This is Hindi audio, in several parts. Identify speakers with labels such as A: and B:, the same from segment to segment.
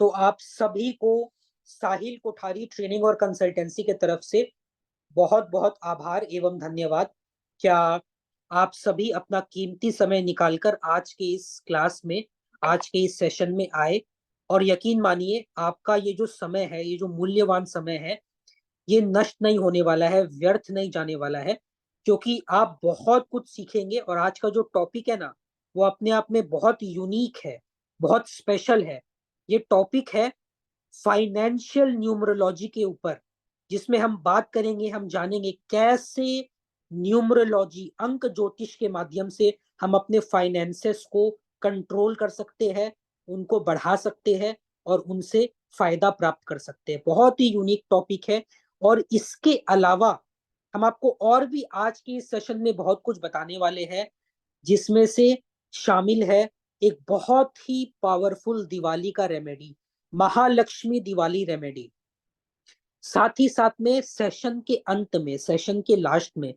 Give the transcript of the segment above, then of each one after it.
A: तो आप सभी को साहिल कोठारी ट्रेनिंग और कंसल्टेंसी के तरफ से बहुत बहुत आभार एवं धन्यवाद। क्या आप सभी अपना कीमती समय निकालकर आज के इस क्लास में, आज के इस सेशन में आए। और यकीन मानिए, आपका ये जो समय है, ये जो मूल्यवान समय है, ये नष्ट नहीं होने वाला है, व्यर्थ नहीं जाने वाला है, क्योंकि आप बहुत कुछ सीखेंगे। और आज का जो टॉपिक है ना, वो अपने आप में बहुत यूनिक है, बहुत स्पेशल है। ये टॉपिक है फाइनेंशियल न्यूमरोलॉजी के ऊपर, जिसमें हम बात करेंगे, हम जानेंगे कैसे न्यूमरोलॉजी, अंक ज्योतिष के माध्यम से हम अपने फाइनेंसेस को कंट्रोल कर सकते हैं, उनको बढ़ा सकते हैं और उनसे फायदा प्राप्त कर सकते हैं। बहुत ही यूनिक टॉपिक है। और इसके अलावा हम आपको और भी आज के इस सेशन में बहुत कुछ बताने वाले हैं, जिसमें से शामिल है एक बहुत ही पावरफुल दिवाली का रेमेडी, महालक्ष्मी दिवाली रेमेडी। साथ ही साथ में सेशन के अंत में, सेशन के लास्ट में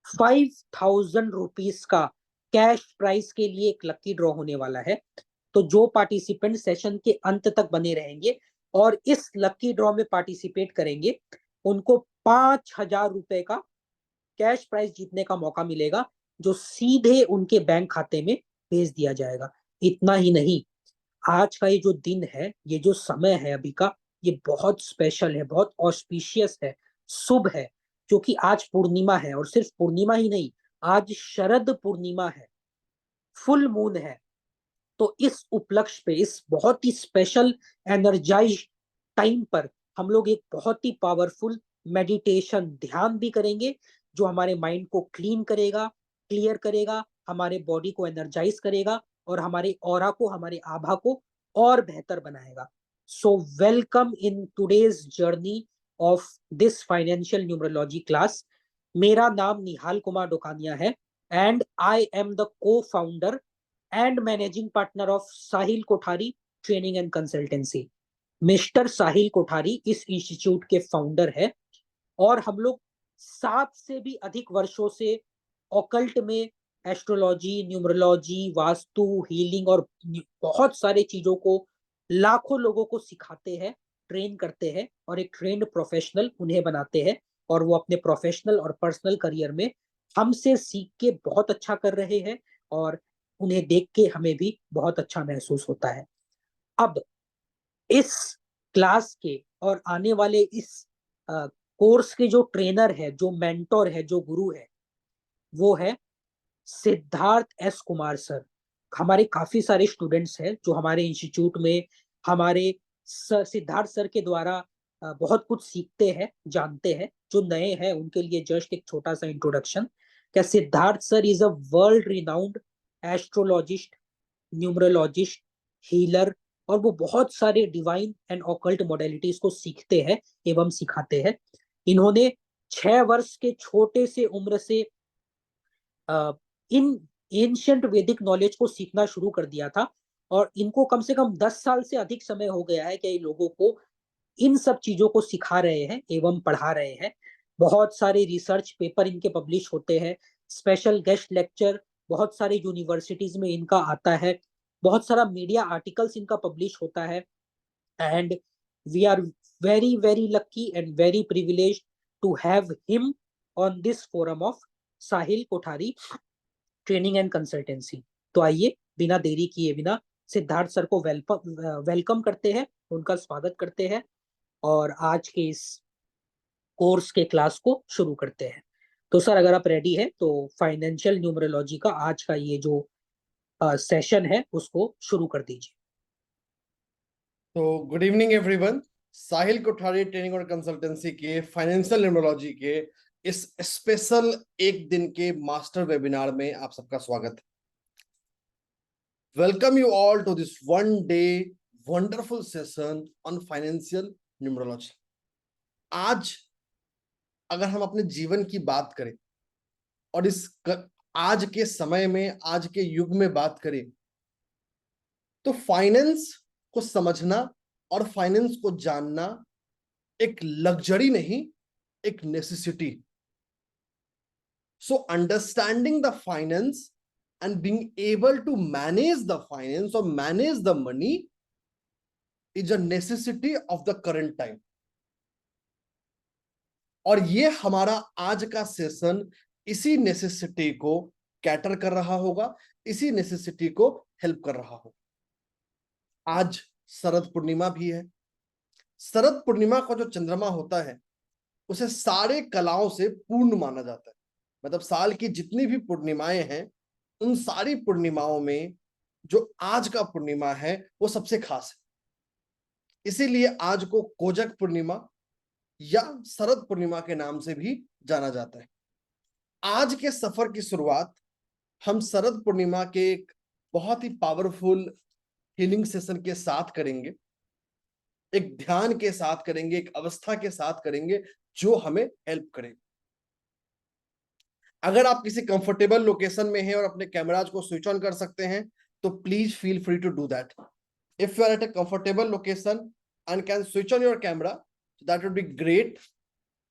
A: 5,000 रुपीज का कैश प्राइस के लिए एक लकी ड्रॉ होने वाला है। तो जो पार्टिसिपेंट सेशन के अंत तक बने रहेंगे और इस लकी ड्रॉ में पार्टिसिपेट करेंगे, उनको 5,000 रुपए का कैश प्राइस जीतने का मौका मिलेगा, जो सीधे उनके बैंक खाते में भेज दिया जाएगा। इतना ही नहीं, आज का ये जो दिन है, ये जो समय है अभी का, ये बहुत स्पेशल है, बहुत ऑस्पिशियस है, शुभ है, क्योंकि आज पूर्णिमा है। और सिर्फ पूर्णिमा ही नहीं, आज शरद पूर्णिमा है, फुल मून है। तो इस उपलक्ष्य पे, इस बहुत ही स्पेशल एनर्जाइज टाइम पर, हम लोग एक बहुत ही पावरफुल मेडिटेशन, ध्यान भी करेंगे, जो हमारे माइंड को क्लीन करेगा, क्लियर करेगा, हमारे बॉडी को एनर्जाइज करेगा और हमारे ऑरा को, हमारे आभा को और बेहतर बनाएगा। So welcome in today's journey of this financial numerology class. मेरा नाम निहाल कुमार डोकानिया है and I am the cofounder and managing partner of Sahil Kothari training and consultancy. Mister Sahil Kothari इस इंस्टीट्यूट के फाउंडर है और हम लोग 7 से भी अधिक वर्षों से ऑकल्ट में एस्ट्रोलॉजी, न्यूमरोलॉजी, वास्तु, हीलिंग और बहुत सारे चीजों को, लाखों लोगों को सिखाते हैं, ट्रेन करते हैं और एक ट्रेंड प्रोफेशनल उन्हें बनाते हैं। और वो अपने प्रोफेशनल और पर्सनल करियर में हमसे सीख के बहुत अच्छा कर रहे हैं और उन्हें देख के हमें भी बहुत अच्छा महसूस होता है। अब इस क्लास के और आने वाले इस कोर्स के जो ट्रेनर है, जो मेंटोर है, जो गुरु है, वो है सिद्धार्थ एस कुमार सर। हमारे काफी सारे स्टूडेंट्स हैं जो हमारे इंस्टीट्यूट में हमारे सिद्धार्थ सर के द्वारा बहुत कुछ सीखते हैं, जानते हैं। जो नए हैं उनके लिए जस्ट एक छोटा सा इंट्रोडक्शन। क्या Siddharth sir is a world renowned astrologist, numerologist, healer, और वो बहुत सारे डिवाइन एंड ऑकल्ट मॉडलिटीज को सीखते हैं एवं सिखाते हैं। इन्होंने 6 वर्ष के छोटे से उम्र से इन एंशियंट वैदिक नॉलेज को सीखना शुरू कर दिया था और इनको कम से कम 10 साल से अधिक समय हो गया है कि ये लोगों को इन सब चीजों को सिखा रहे हैं एवं पढ़ा रहे हैं। बहुत सारे रिसर्च पेपर इनके पब्लिश होते हैं, स्पेशल गेस्ट लेक्चर बहुत सारे यूनिवर्सिटीज में इनका आता है, बहुत सारा मीडिया आर्टिकल्स इनका पब्लिश होता है। And we are very very lucky and very privilege to have him on this forum of Sahil Kothari training and consultancy. तो आइए बिना देरी किए बिना सिद्धार्थ सर को वेलकम करते हैं, उनका स्वागत करते हैं और आज के इस कोर्स के क्लास को शुरू करते हैं। तो सर, अगर आप रेडी हैं तो फाइनेंशियल न्यूमरोलॉजी का आज का ये जो सेशन है उसको शुरू कर दीजिए।
B: तो गुड इवनिंग एवरीवन। साहिल कोठारी ट्रेनिंग और कंसल्टेंसी के फाइनेंशियल न्यूमरोलॉजी के इस स्पेशल एक दिन के मास्टर वेबिनार में आप सबका स्वागत है। Welcome you all to this one day wonderful session on financial numerology. आज अगर हम अपने जीवन की बात करें और आज के समय में, आज के युग में बात करें, तो फाइनेंस को समझना और फाइनेंस को जानना एक लग्जरी नहीं, एक necessity. So understanding the finance and being able to manage the finance or manage the money is a necessity of the current time. और ये हमारा आज का सेशन इसी नेसेसिटी को कैटर कर रहा होगा, इसी नेसेसिटी को हेल्प कर रहा होगा। आज शरद पूर्णिमा भी है। शरद पूर्णिमा का जो चंद्रमा होता है उसे सारे कलाओं से पूर्ण माना जाता है। मतलब साल की जितनी भी पूर्णिमाएं हैं उन सारी पूर्णिमाओं में जो आज का पूर्णिमा है वो सबसे खास है। इसीलिए आज को कोजक पूर्णिमा या शरद पूर्णिमा के नाम से भी जाना जाता है। आज के सफर की शुरुआत हम शरद पूर्णिमा के एक बहुत ही पावरफुल हीलिंग सेशन के साथ करेंगे, एक ध्यान के साथ करेंगे, एक अवस्था के साथ करेंगे जो हमें हेल्प करेगा। अगर आप किसी कंफर्टेबल लोकेशन में हैं और अपने कैमराज को स्विच ऑन कर सकते हैं तो please feel free to do that. If you are at a comfortable location and can switch on your camera, that would be great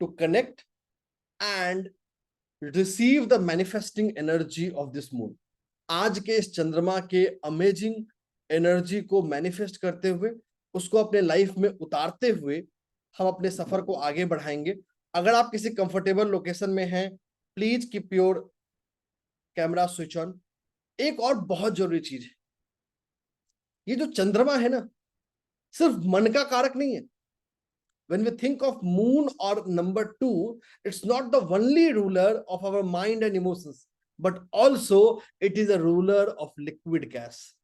B: to connect and receive the manifesting energy of this moon. आज के इस चंद्रमा के अमेजिंग एनर्जी को मैनिफेस्ट करते हुए, उसको अपने लाइफ में उतारते हुए हम अपने सफर को आगे बढ़ाएंगे। अगर आप किसी कंफर्टेबल लोकेशन में हैं, please keep your camera switch on. एक और बहुत जरूरी चीज है, ये जो चंद्रमा है ना सिर्फ मन का कारक नहीं है। When we think of moon or number 2, it's not the only ruler of our mind and emotions, but also it is a ruler of liquid gas.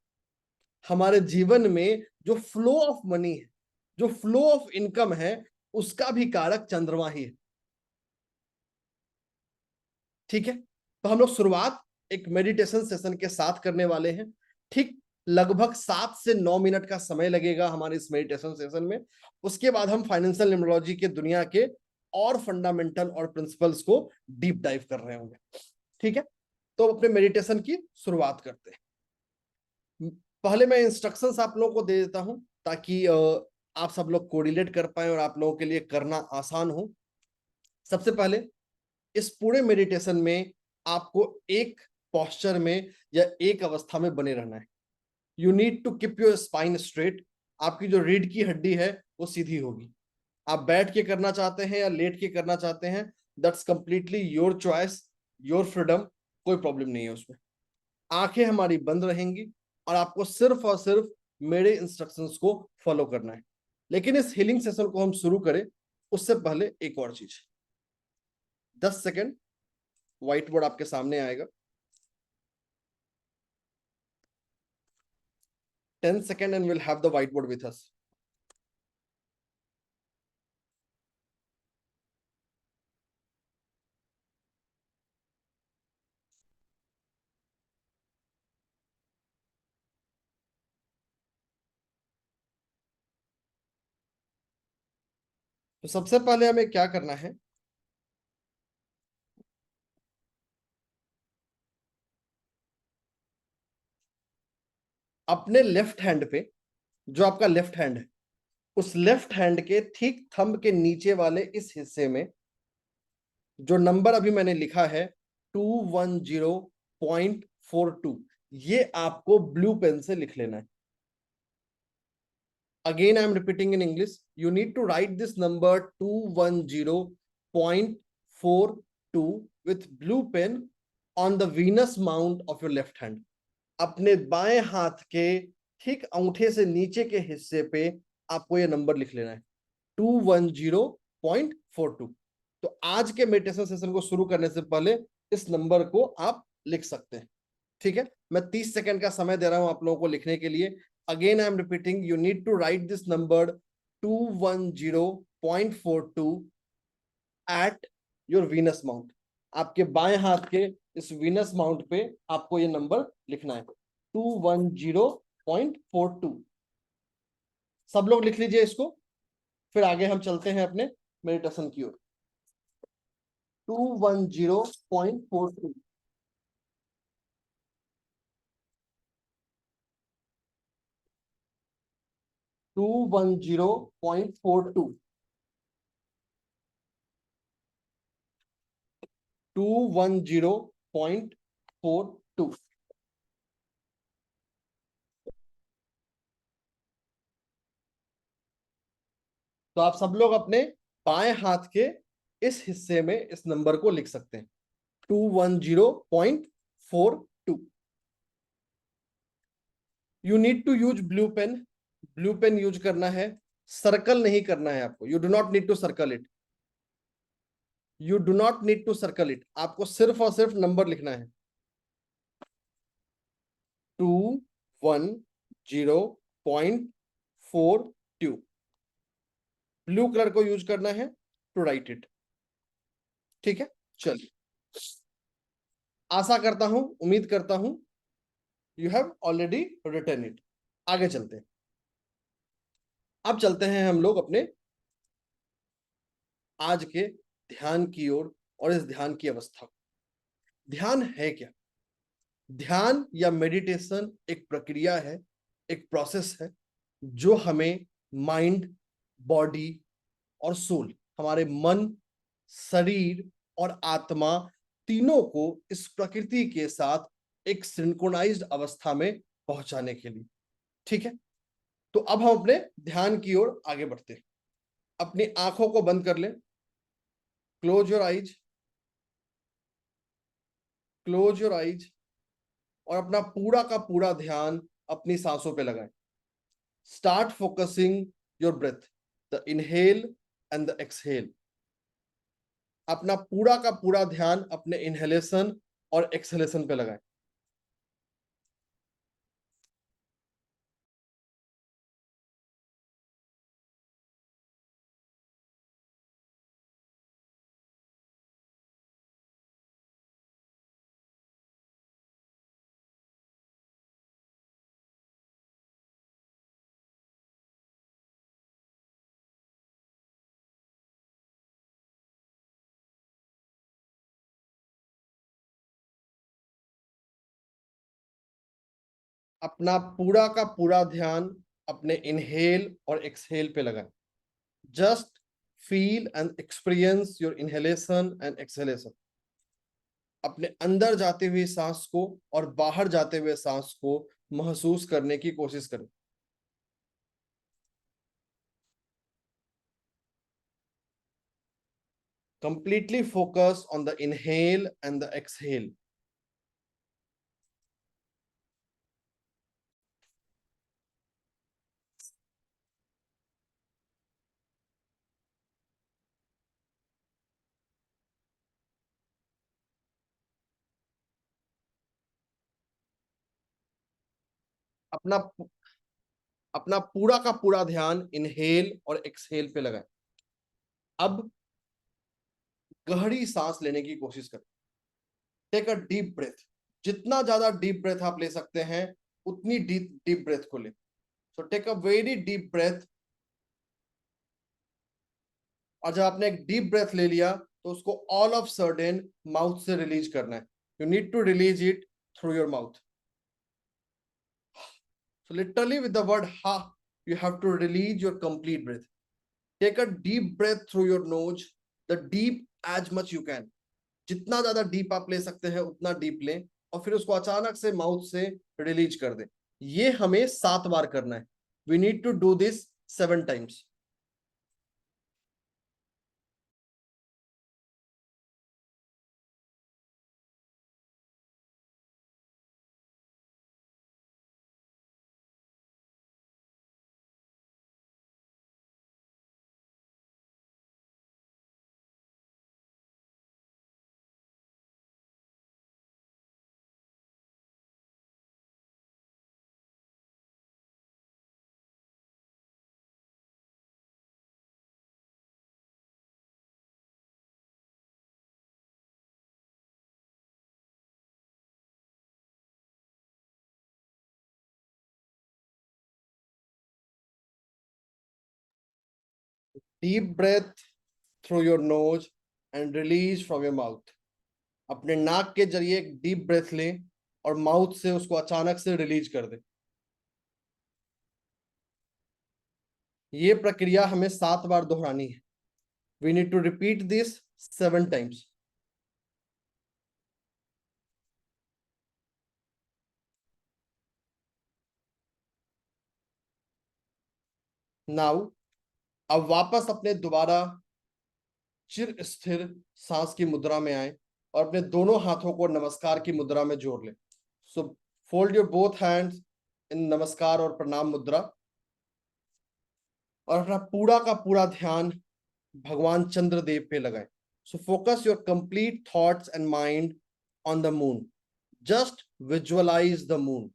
B: हमारे जीवन में जो फ्लो ऑफ मनी है, जो फ्लो ऑफ इनकम है, उसका भी कारक चंद्रमा ही है। ठीक है, तो हम लोग शुरुआत एक मेडिटेशन सेशन के साथ करने वाले हैं। ठीक लगभग 7 से 9 मिनट का समय लगेगा हमारे इस मेडिटेशन सेशन में। उसके बाद हम फाइनेंशियल न्यूमरोलॉजी के दुनिया के और फंडामेंटल और प्रिंसिपल्स को डीप डाइव कर रहे होंगे। ठीक है, तो अपने मेडिटेशन की शुरुआत करते हैं। पहले मैं इंस्ट्रक्शंस आप लोगों को दे देता हूं ताकि आप सब लोग कोरिलेट कर पाए और आप लोगों के लिए करना आसान हो। सबसे पहले इस पूरे मेडिटेशन में आपको एक पोस्चर में या एक अवस्था में बने रहना है। You need to keep your spine straight. आपकी जो रीढ़ की हड्डी है वो सीधी होगी। आप बैठ के करना चाहते हैं या लेट के करना चाहते हैं, that's completely your choice, your freedom, कोई प्रॉब्लम नहीं है उसमें। आंखें हमारी बंद रहेंगी और आपको सिर्फ और सिर्फ मेरे इंस्ट्रक्शंस को फॉलो करना है। लेकिन इस हीलिंग सेशन को हम शुरू करें उससे पहले एक और चीज, 10 सेकेंड व्हाइट बोर्ड आपके सामने आएगा। 10 seconds and we'll have the whiteboard with us. तो सबसे पहले हमें क्या करना है, अपने लेफ्ट हैंड पे, जो आपका लेफ्ट हैंड है, उस लेफ्ट हैंड के ठीक थंब के नीचे वाले इस हिस्से में जो नंबर अभी मैंने लिखा है 210.42, ये आपको ब्लू पेन से लिख लेना है। Again, I am repeating in English. You need to write this number 210.42 with blue pen on the Venus mount of your left hand. अपने बाएं हाथ के ठीक अंगूठे से नीचे के हिस्से पे आपको ये नंबर लिख लेना है 210.42। तो आज के मेडिटेशन सेशन को शुरू करने से पहले इस नंबर को आप लिख सकते हैं। ठीक है, मैं 30 सेकंड का समय दे रहा हूं आप लोगों को लिखने के लिए। Again, I am repeating, you need to write this number 210.42 at your Venus mount. आपके बाएं हाथ के इस वीनस माउंट पे आपको ये नंबर लिखना है 210.42। सब लोग लिख लीजिए इसको, फिर आगे हम चलते हैं अपने मेडिटेशन की ओर। 210.42। 210.42। 210.42। तो आप सब लोग अपने बाएं हाथ के इस हिस्से में इस नंबर को लिख सकते हैं, 210.42। You need to use blue pen. Blue pen use करना है, सर्कल नहीं करना है आपको। You do not need to circle it, you do not need to circle it. आपको सिर्फ और सिर्फ नंबर लिखना है, 210.42। ब्लू कलर को यूज करना है टू राइट इट। ठीक है, चलिए, आशा करता हूं, उम्मीद करता हूं you have already written it. आगे चलते हैं। अब चलते हैं हम लोग अपने आज के ध्यान की ओर और इस ध्यान की अवस्था। ध्यान है क्या? ध्यान या मेडिटेशन एक प्रक्रिया है, एक प्रोसेस है जो हमें माइंड, बॉडी और सोल, हमारे मन, शरीर और आत्मा तीनों को इस प्रकृति के साथ एक सिंक्रोनाइज्ड अवस्था में पहुंचाने के लिए। ठीक है, तो अब हम अपने ध्यान की ओर आगे बढ़ते हैं। अपनी आंखों को बंद कर लें, close your eyes, close your eyes, और अपना पूरा का पूरा ध्यान अपनी सांसों पे लगाएं। Start focusing your breath, the inhale and the exhale. अपना पूरा का पूरा ध्यान अपने इनहेलेशन और एक्सहेलेशन पे लगाएं। अपना पूरा का पूरा ध्यान अपने इनहेल और एक्सहेल पे लगाएं। Just feel and experience your inhalation and exhalation. अपने अंदर जाते हुए सांस को और बाहर जाते हुए सांस को महसूस करने की कोशिश करें। Completely focus on the inhale and the exhale. अपना अपना पूरा का पूरा ध्यान इनहेल और एक्सहेल पे लगाएं। अब गहरी सांस लेने की कोशिश करें। Take a deep breath. जितना ज्यादा डीप ब्रेथ आप ले सकते हैं उतनी डीप डीप ब्रेथ को लें। So take a very deep breath. और जब आपने एक डीप ब्रेथ ले लिया तो उसको ऑल ऑफ सडन माउथ से रिलीज करना है। You need to release it through your mouth. So literally with the word ha, you have to release your complete breath. Take a deep breath through your nose, the deep as much you can. जितना ज्यादा डीप आप ले सकते हैं उतना डीप लें और फिर उसको अचानक से माउथ से रिलीज कर दें। ये हमें 7 बार करना है। We need to do this 7 times. Deep breath through your nose and release from your mouth. अपने नाक के जरिए एक डीप ब्रेथ लें और माउथ से उसको अचानक से रिलीज कर दें। ये प्रक्रिया हमें 7 बार दोहरानी है। We need to repeat this 7 times. Now अब वापस अपने दोबारा चिर स्थिर सांस की मुद्रा में आए और अपने दोनों हाथों को नमस्कार की मुद्रा में जोड़ ले। So fold your both hands in namaskar और प्रणाम मुद्रा और अपना पूरा का पूरा ध्यान भगवान चंद्रदेव पे लगाएं। So focus your complete thoughts and mind on the moon. Just visualise the moon.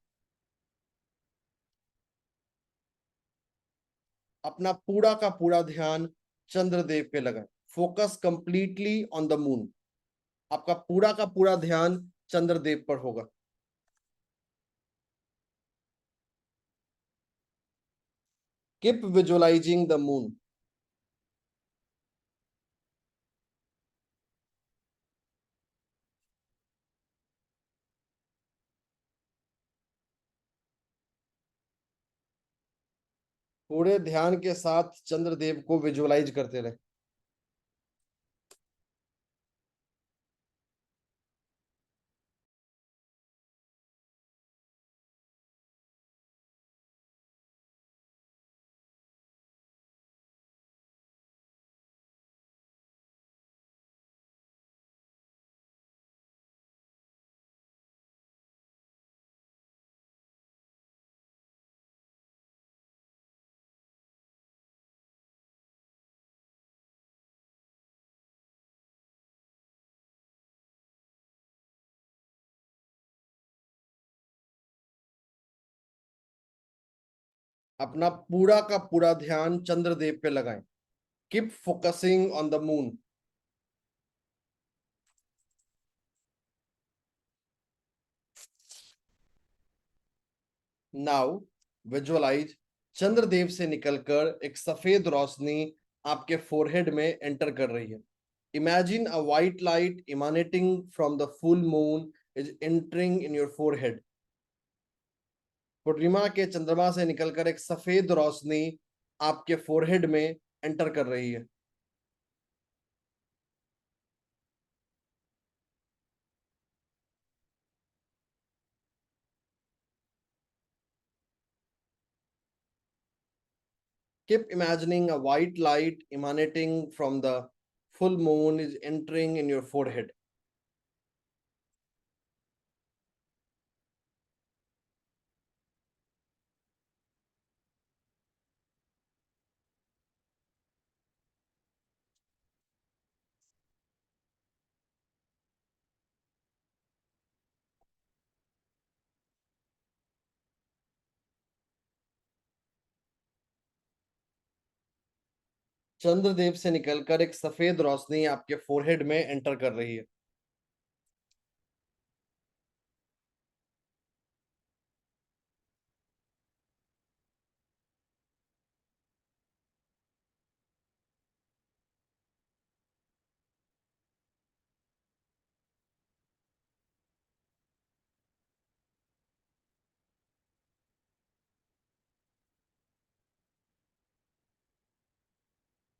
B: अपना पूरा का पूरा ध्यान चंद्रदेव पे लगाएं। Focus completely on the moon. आपका पूरा का पूरा ध्यान चंद्रदेव पर होगा। Keep visualising the moon. पूरे ध्यान के साथ चंद्रदेव को विजुअलाइज करते रहे। अपना पूरा का पूरा ध्यान चंद्रदेव पे लगाएं। Keep focusing on the moon. Now visualise Chandradev से निकलकर एक सफेद रोशनी आपके फोरहेड में एंटर कर रही है। Imagine a white light emanating from the full moon is entering in your forehead. पूर्णिमा के चंद्रमा से निकलकर एक सफेद रोशनी आपके फोरहेड में एंटर कर रही है। Keep imagining a white light emanating from the full moon is entering in your forehead. Chandradev से निकलकर एक सफेद रोशनी आपके फोरहेड में एंटर कर रही है।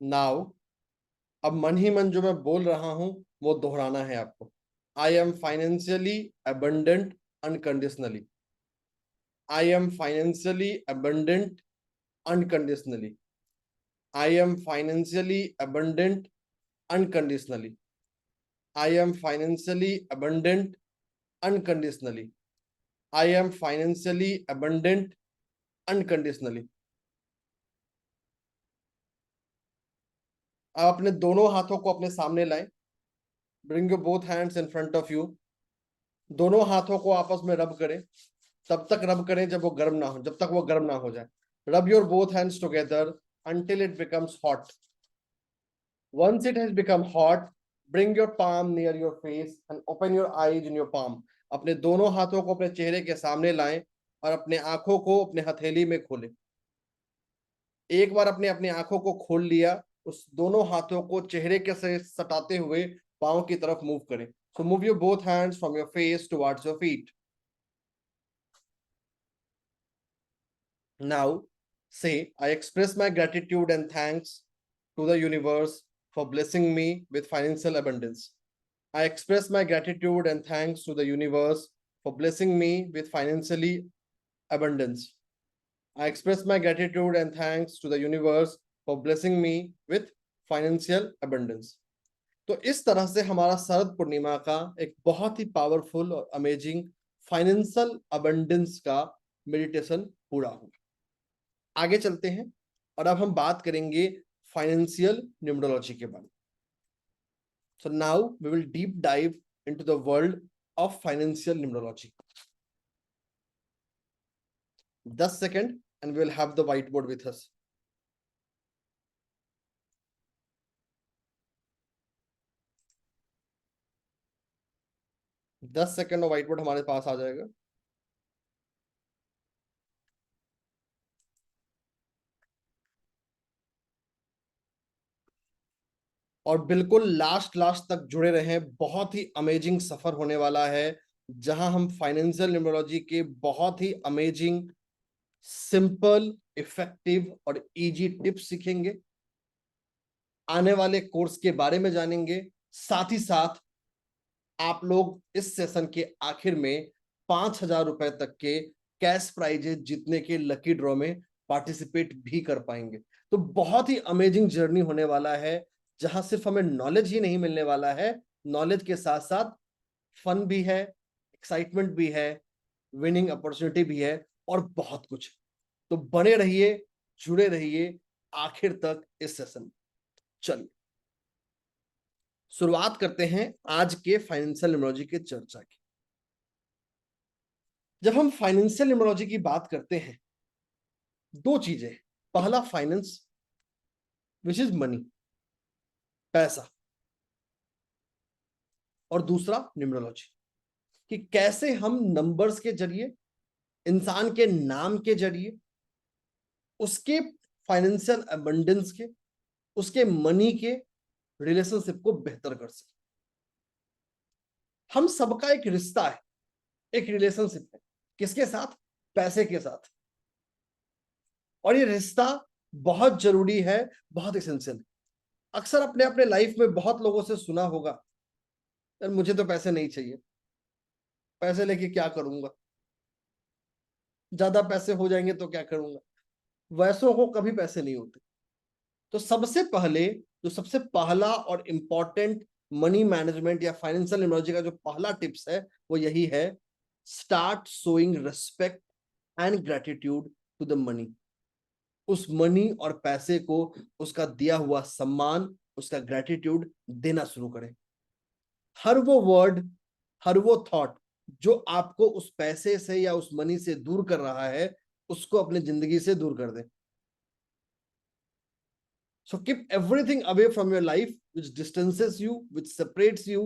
B: नाउ अब मन ही मन जो मैं बोल रहा हूं वो दोहराना है आपको। I am financially abundant unconditionally. I am financially abundant unconditionally. I am financially abundant unconditionally. I am financially abundant unconditionally. I am financially abundant unconditionally. आप अपने दोनों हाथों को अपने सामने लाएं। Bring your both hands in front of you. दोनों हाथों को आपस में रब करें। तब तक रब करें जब वो गर्म ना हो, जब तक वो गर्म ना हो जाए। Rub your both hands together until it becomes hot. Once it has become hot, bring your palm near your face and open your eyes in your palm. अपने दोनों हाथों को अपने चेहरे के सामने लाएं और अपने आंखों को अपने हथेली में खोलें। एक बार अपने अपनी आंखों को खोल लिया, उस दोनों हाथों को चेहरे के से सटाते हुए पांव की तरफ मूव करें। So move your both hands from your face towards your feet. Now say I express my gratitude and thanks to the universe for blessing me with financial abundance. I express my gratitude and thanks to the universe for blessing me with financially abundance. I express my gratitude and thanks to the universe for blessing me with financial abundance. तो इस तरह से हमारा शरद पूर्णिमा का एक बहुत ही पावरफुल और अमेजिंग फाइनेंशियल अबंडेंस का मेडिटेशन पूरा हुआ। आगे चलते हैं और अब हम बात करेंगे फाइनेंशियल न्यूमरोलॉजी के बारे में। So now we will deep dive into the world of financial numerology. 10 seconds and we will have the whiteboard with us. दस सेकेंड और व्हाइट बोर्ड हमारे पास आ जाएगा। और बिल्कुल लास्ट लास्ट तक जुड़े रहें, बहुत ही अमेजिंग सफर होने वाला है जहां हम फाइनेंशियल न्यूमरोलॉजी के बहुत ही अमेजिंग, सिंपल, इफेक्टिव और इजी टिप्स सीखेंगे, आने वाले कोर्स के बारे में जानेंगे। साथ ही साथ आप लोग इस सेशन के आखिर में 5,000 रुपए तक के कैश प्राइजेस जीतने के लकी ड्रॉ में पार्टिसिपेट भी कर पाएंगे। तो बहुत ही अमेजिंग जर्नी होने वाला है जहां सिर्फ हमें नॉलेज ही नहीं मिलने वाला है, नॉलेज के साथ साथ फन भी है, एक्साइटमेंट भी है, विनिंग अपॉर्चुनिटी भी है और बहुत कुछ। तो बने रहिए, जुड़े रहिए आखिर तक इस सेशन। चलिए शुरुआत करते हैं आज के फाइनेंशियल न्यूमरोलॉजी के चर्चा की। जब हम फाइनेंशियल न्यूमरोलॉजी की बात करते हैं, दो चीजें, पहला फाइनेंस विच इज मनी, पैसा, और दूसरा न्यूमरोलॉजी कि कैसे हम नंबर्स के जरिए, इंसान के नाम के जरिए उसके फाइनेंशियल अबंडेंस के, उसके मनी के रिलेशनशिप को बेहतर कर सके। हम सबका एक रिश्ता है, एक रिलेशनशिप है, किसके साथ? पैसे के साथ। और ये रिश्ता बहुत जरूरी है, बहुत एसेंशियल है। अक्सर अपने अपने लाइफ में बहुत लोगों से सुना होगा, यार मुझे तो पैसे नहीं चाहिए, पैसे लेके क्या करूंगा, ज्यादा पैसे हो जाएंगे तो क्या करूंगा। वैसों को कभी पैसे नहीं होते। तो सबसे पहले जो सबसे पहला और इंपॉर्टेंट मनी मैनेजमेंट या फाइनेंशियल न्यूमरोलॉजी का जो पहला टिप्स है वो यही है, start showing respect and gratitude to the money. उस मनी और पैसे को उसका दिया हुआ सम्मान, उसका ग्रेटिट्यूड देना शुरू करें। हर वो वर्ड, हर वो थॉट जो आपको उस पैसे से या उस मनी से दूर कर रहा है, उसको अपनी जिंदगी से दूर कर दें। So keep everything away from your life which distances you, which separates you,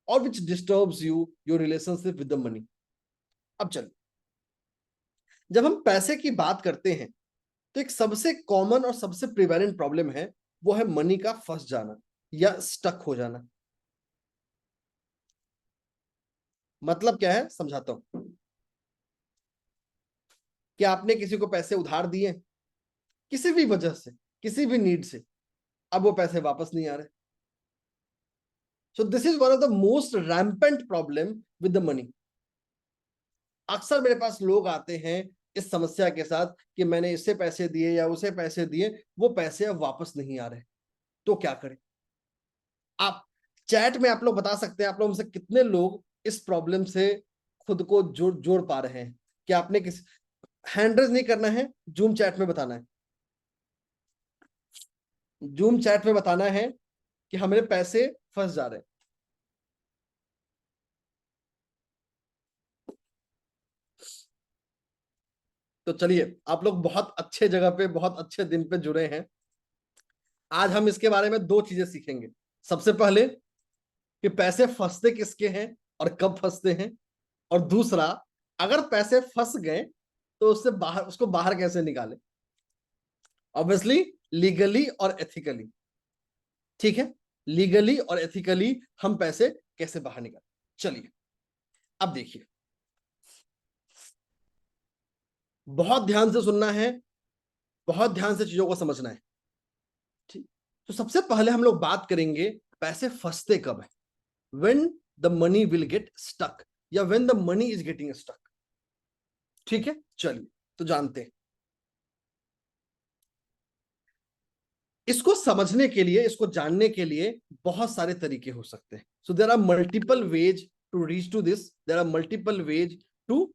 B: or which disturbs you, your relationship with the money. अब चलिए, जब हम पैसे की बात करते हैं तो एक सबसे कॉमन और सबसे प्रिवेलेंट प्रॉब्लम है, वो है मनी का फंस जाना या स्टक हो जाना। मतलब क्या है, समझाता हूं। कि आपने किसी को पैसे उधार दिए किसी भी वजह से, किसी भी नीड से, अब वो पैसे वापस नहीं आ रहे। सो this is one of the most rampant problem with the money. अक्सर मेरे पास लोग आते हैं इस समस्या के साथ कि मैंने इससे पैसे दिए या उसे पैसे दिए, वो पैसे अब वापस नहीं आ रहे, तो क्या करें। आप चैट में आप लोग बता सकते हैं, आप लोग में से कितने लोग इस प्रॉब्लम से खुद को जोड़ जोड़ पा रहे हैं। कि आपने किस, हैंड रेज नहीं करना है, जूम चैट में बताना है। जूम चैट में बताना है कि हमारे पैसे फंस जा रहे हैं। तो चलिए, आप लोग बहुत अच्छे जगह पे, बहुत अच्छे दिन पे जुड़े हैं। आज हम इसके बारे में दो चीजें सीखेंगे। सबसे पहले कि पैसे फंसते किसके हैं और कब फंसते हैं, और दूसरा, अगर पैसे फंस गए तो उससे बाहर, उसको बाहर कैसे निकाले। ऑब्वियसली लीगली और एथिकली, ठीक है, लीगली और एथिकली हम पैसे कैसे बाहर निकालें। चलिए अब देखिए, बहुत ध्यान से सुनना है, बहुत ध्यान से चीजों को समझना है, ठीक। तो सबसे पहले हम लोग बात करेंगे पैसे फंसते कब है, when the money will get stuck या when the money is getting stuck, ठीक है। चलिए तो जानते हैं। इसको समझने के लिए, इसको जानने के लिए बहुत सारे तरीके हो सकते हैं. So there are multiple ways to reach to this, there are multiple ways to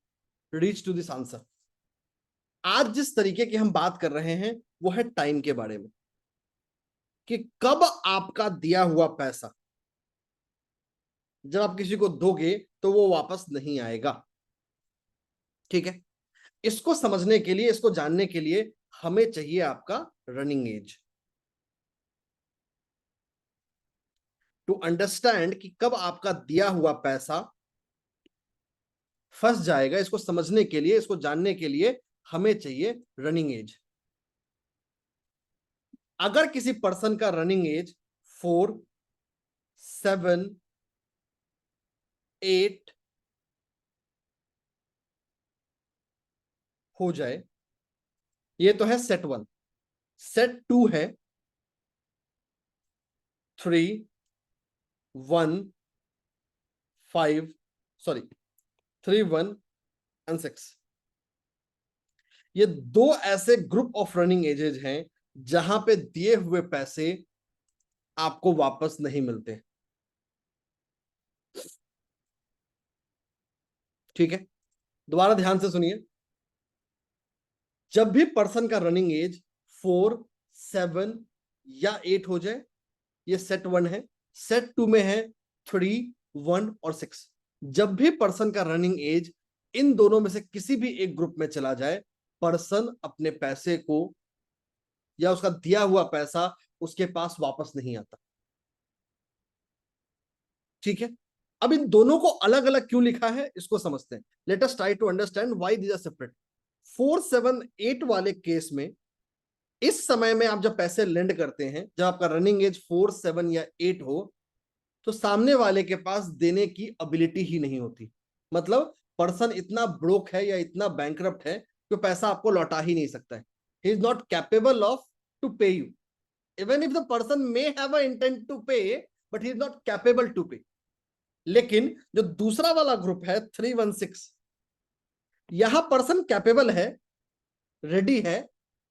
B: reach to this answer. आज जिस तरीके की हम बात कर रहे हैं वो है टाइम के बारे में, कि कब आपका दिया हुआ पैसा जब आप किसी को दोगे तो वो वापस नहीं आएगा. ठीक है, इसको समझने के लिए, इसको जानने के लिए हमें चाहिए आपका रनिंग एज. टू अंडरस्टैंड कि कब आपका दिया हुआ पैसा फंस जाएगा, इसको समझने के लिए, इसको जानने के लिए हमें चाहिए रनिंग एज. अगर किसी पर्सन का रनिंग एज 4, 7, 8 हो जाए, ये तो है सेट 1. सेट 2 है 3, 1, 5, सॉरी 3, 1 एंड 6. ये दो ऐसे ग्रुप ऑफ रनिंग एजेज हैं जहां पे दिए हुए पैसे आपको वापस नहीं मिलते. ठीक है, दोबारा ध्यान से सुनिए. जब भी पर्सन का रनिंग एज 4, 7 या 8 हो जाए, ये सेट 1 है. सेट 2 में है 3, 1 और 6. जब भी पर्सन का रनिंग एज इन दोनों में से किसी भी एक ग्रुप में चला जाए, पर्सन अपने पैसे को या उसका दिया हुआ पैसा उसके पास वापस नहीं आता. ठीक है, अब इन दोनों को अलग अलग क्यों लिखा है इसको समझते हैं. Let us try to understand why these are separate. 4, 7, 8 वाले केस में इस समय में आप जब पैसे लेंड करते हैं, जब आपका रनिंग एज 4, 7 या 8 हो, तो सामने वाले के पास देने की एबिलिटी ही नहीं होती. मतलब पर्सन इतना ब्रोक है या इतना बैंकरप्ट है कि पैसा आपको लौटा ही नहीं सकता है. He is not capable of to pay you. Even if the person may have a intent to pay, but he is not capable to pay. लेकिन जो दूसरा वाला ग्रुप है 316, यहां पर्सन कैपेबल है, रेडी है,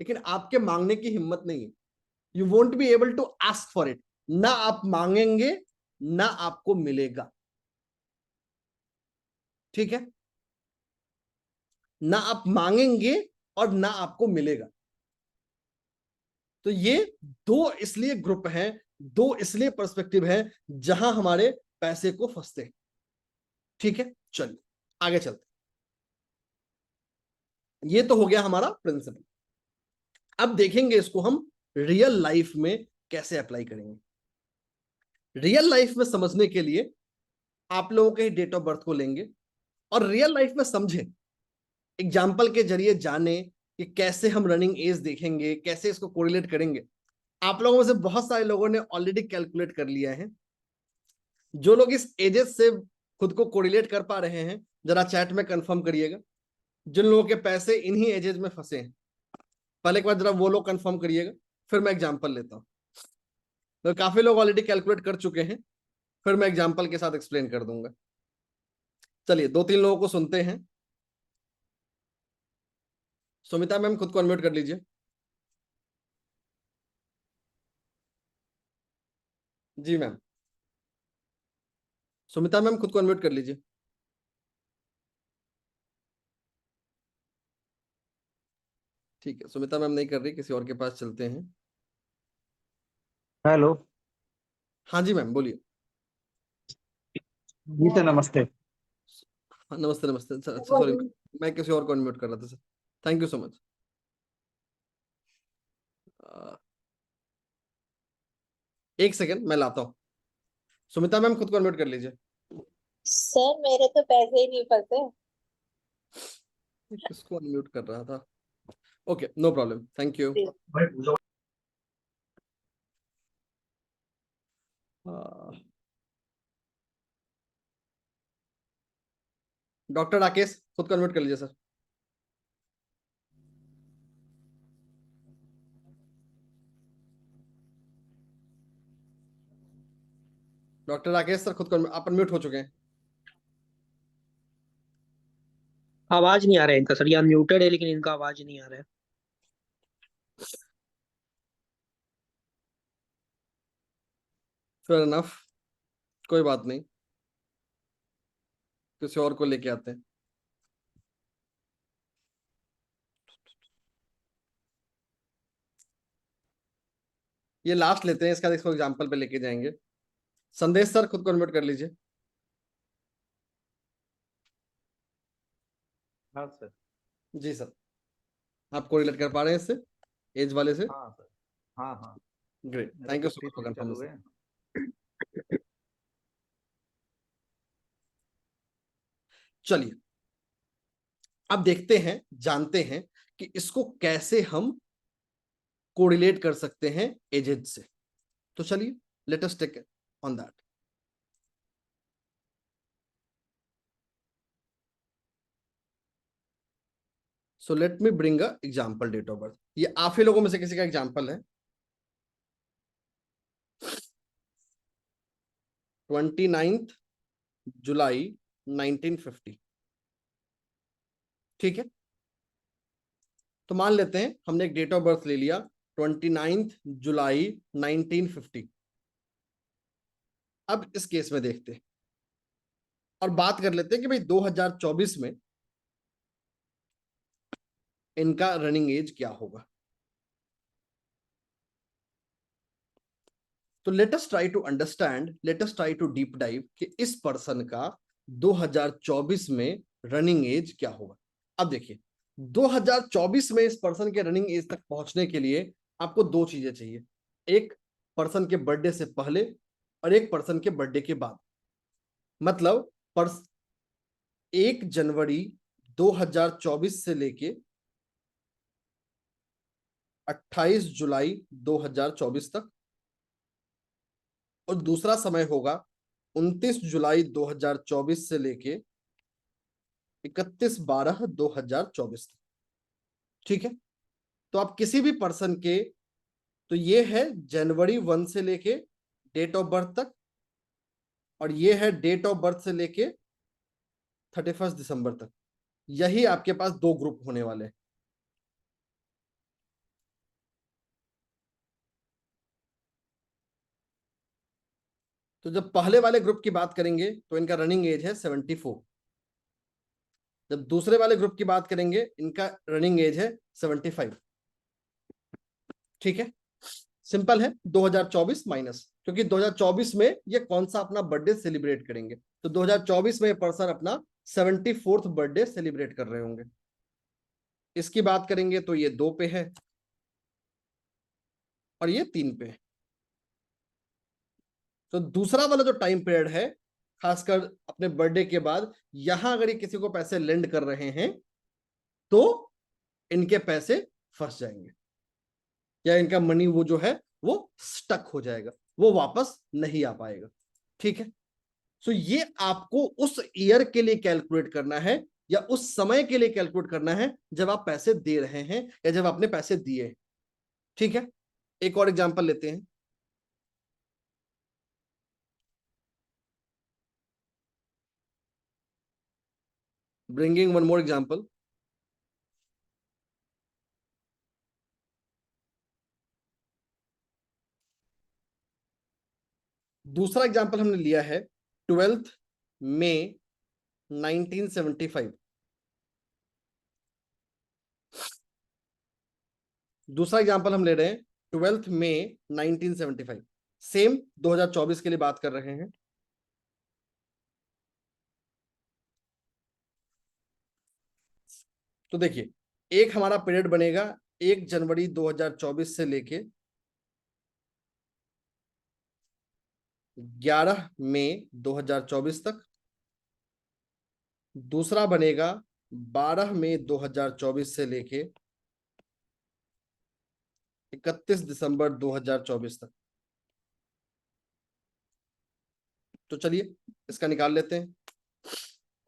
B: लेकिन आपके मांगने की हिम्मत नहीं है. You won't be able to ask for it. ना आप मांगेंगे ना आपको मिलेगा. ठीक है, ना आप मांगेंगे और ना आपको मिलेगा. तो ये दो इसलिए ग्रुप हैं, दो इसलिए पर्सपेक्टिव हैं जहां हमारे पैसे को फंसते हैं. ठीक है, चलिए आगे चलते. ये तो हो गया हमारा प्रिंसिपल. अब देखेंगे इसको हम रियल लाइफ में कैसे अप्लाई करेंगे. रियल लाइफ में समझने के लिए आप लोगों के डेट ऑफ बर्थ को लेंगे और रियल लाइफ में समझें, एग्जाम्पल के जरिए जाने कि कैसे हम रनिंग एज देखेंगे, कैसे इसको कोरिलेट करेंगे. आप लोगों में से बहुत सारे लोगों ने ऑलरेडी कैलकुलेट कर लिया है. जो लोग इस एजेस से खुद को कोरिलेट कर पा रहे हैं जरा चैट में कंफर्म करिएगा. जिन लोगों के पैसे इन्हीं एजेस में फंसे हैं, पहले एक बार जरा वो लोग कंफर्म करिएगा, फिर मैं एग्जांपल लेता हूं. तो काफी लोग ऑलरेडी कैलकुलेट कर चुके हैं, फिर मैं एग्जांपल के साथ एक्सप्लेन कर दूंगा. चलिए 2-3 लोगों को सुनते हैं. सुमिता मैम खुद को अनम्यूट कर लीजिए. जी मैम. सुमिता मैम खुद को अनम्यूट कर लीजिए. ठीक है, सुमिता मैम नहीं कर रही, किसी और के पास चलते हैं.
C: हेलो
B: हाँ जी मैम बोलिए.
C: जी सर, नमस्ते।
B: हाँ, नमस्ते नमस्ते. अच्छा सॉरी, मैं किसी और को अनम्यूट कर रहा था sir. Thank you so much. एक सेकेंड मैं लाता हूँ. सुमिता मैम खुद को अनम्यूट कर लीजिए.
D: सर मेरे तो पैसे ही नहीं फंसे।
B: किसको अनम्यूट कर रहा था. Okay, no problem, thank you. Doctor Rakesh खुद को अनम्यूट कर लीजिए सर. डॉक्टर राकेश सर खुद को आप अनम्यूट हो चुके हैं.
A: आवाज नहीं आ रहा है इनका सर, ये अनम्यूटेड है लेकिन इनका आवाज नहीं आ रहा है.
B: फेयर इनफ, कोई बात नहीं, किसी और को लेके आते हैं। ये लास्ट लेते हैं, इसका इसको एग्जांपल पे लेके जाएंगे। संदेश सर खुद को अनम्यूट कर लीजिए।
C: हाँ सर।
B: जी सर, आपको रिलेट कर पा रहे हैं इससे, एज वाले से?
C: हाँ सर। हाँ हाँ।
B: ग्रेट,
C: मेरा
B: thank you so
C: 56
B: much for
C: चालू
B: कंफर्मेशन।
C: है।
B: चलिए अब देखते हैं, जानते हैं कि इसको कैसे हम कोरिलेट कर सकते हैं एजेज से। तो चलिए let us take on that. So let me bring a example date of birth. ये आप ही लोगों में से किसी का एग्जांपल है। 29 जुलाई 1950। ठीक है, तो मान लेते हैं हमने एक डेट ऑफ बर्थ ले लिया 29 जुलाई 1950। अब इस केस में देखते हैं और बात कर लेते हैं कि भाई 2024 में इनका रनिंग एज क्या होगा। तो let us try to understand, let us try to deep dive कि इस पर्सन का 2024 में रनिंग एज क्या होगा। अब देखिए 2024 में इस पर्सन के रनिंग एज तक पहुंचने के लिए आपको दो चीजें चाहिए, एक पर्सन के बर्थडे से पहले और एक पर्सन के बर्थडे के बाद। मतलब 1 जनवरी 2024 से लेके 28 जुलाई 2024 तक, और दूसरा समय होगा 29 जुलाई 2024 से लेके 31/12/2024 तक। ठीक है, तो आप किसी भी पर्सन के, तो ये है जनवरी 1 से लेके डेट ऑफ बर्थ तक, और ये है डेट ऑफ बर्थ से लेके 31 दिसंबर तक। यही आपके पास दो ग्रुप होने वाले हैं। तो जब पहले वाले ग्रुप की बात करेंगे तो इनका रनिंग एज है 74। जब दूसरे वाले ग्रुप की बात करेंगे इनका रनिंग एज है 75। ठीक है, सिंपल है, 2024 माइनस, क्योंकि 2024 में ये कौन सा अपना बर्थडे सेलिब्रेट करेंगे, तो 2024 में ये पर्सन अपना 74th बर्थडे सेलिब्रेट कर रहे होंगे। इसकी बात करेंगे तो ये 2 पे है और ये 3 पे है। तो दूसरा वाला जो टाइम पीरियड है, खासकर अपने बर्थडे के बाद, यहां अगर ये किसी को पैसे लेंड कर रहे हैं तो इनके पैसे फंस जाएंगे, या इनका मनी वो जो है वो स्टक हो जाएगा, वो वापस नहीं आ पाएगा। ठीक है, सो ये आपको उस ईयर के लिए कैलकुलेट करना है, या उस समय के लिए कैलकुलेट करना है जब आप पैसे दे रहे हैं या जब आपने पैसे दिए हैं। ठीक है, एक और एग्जांपल लेते हैं। Bringing one more example. दूसरा एग्जांपल हमने लिया है 12 मई 1975। दूसरा एग्जांपल हम ले रहे हैं 12 मई 1975। सेम 2024 के लिए बात कर रहे हैं। तो देखिए एक हमारा पीरियड बनेगा 1 जनवरी 2024 से लेके 11 मई 2024 तक। दूसरा बनेगा 12 मई 2024 से लेके 31 दिसंबर 2024 तक। तो चलिए इसका निकाल लेते हैं,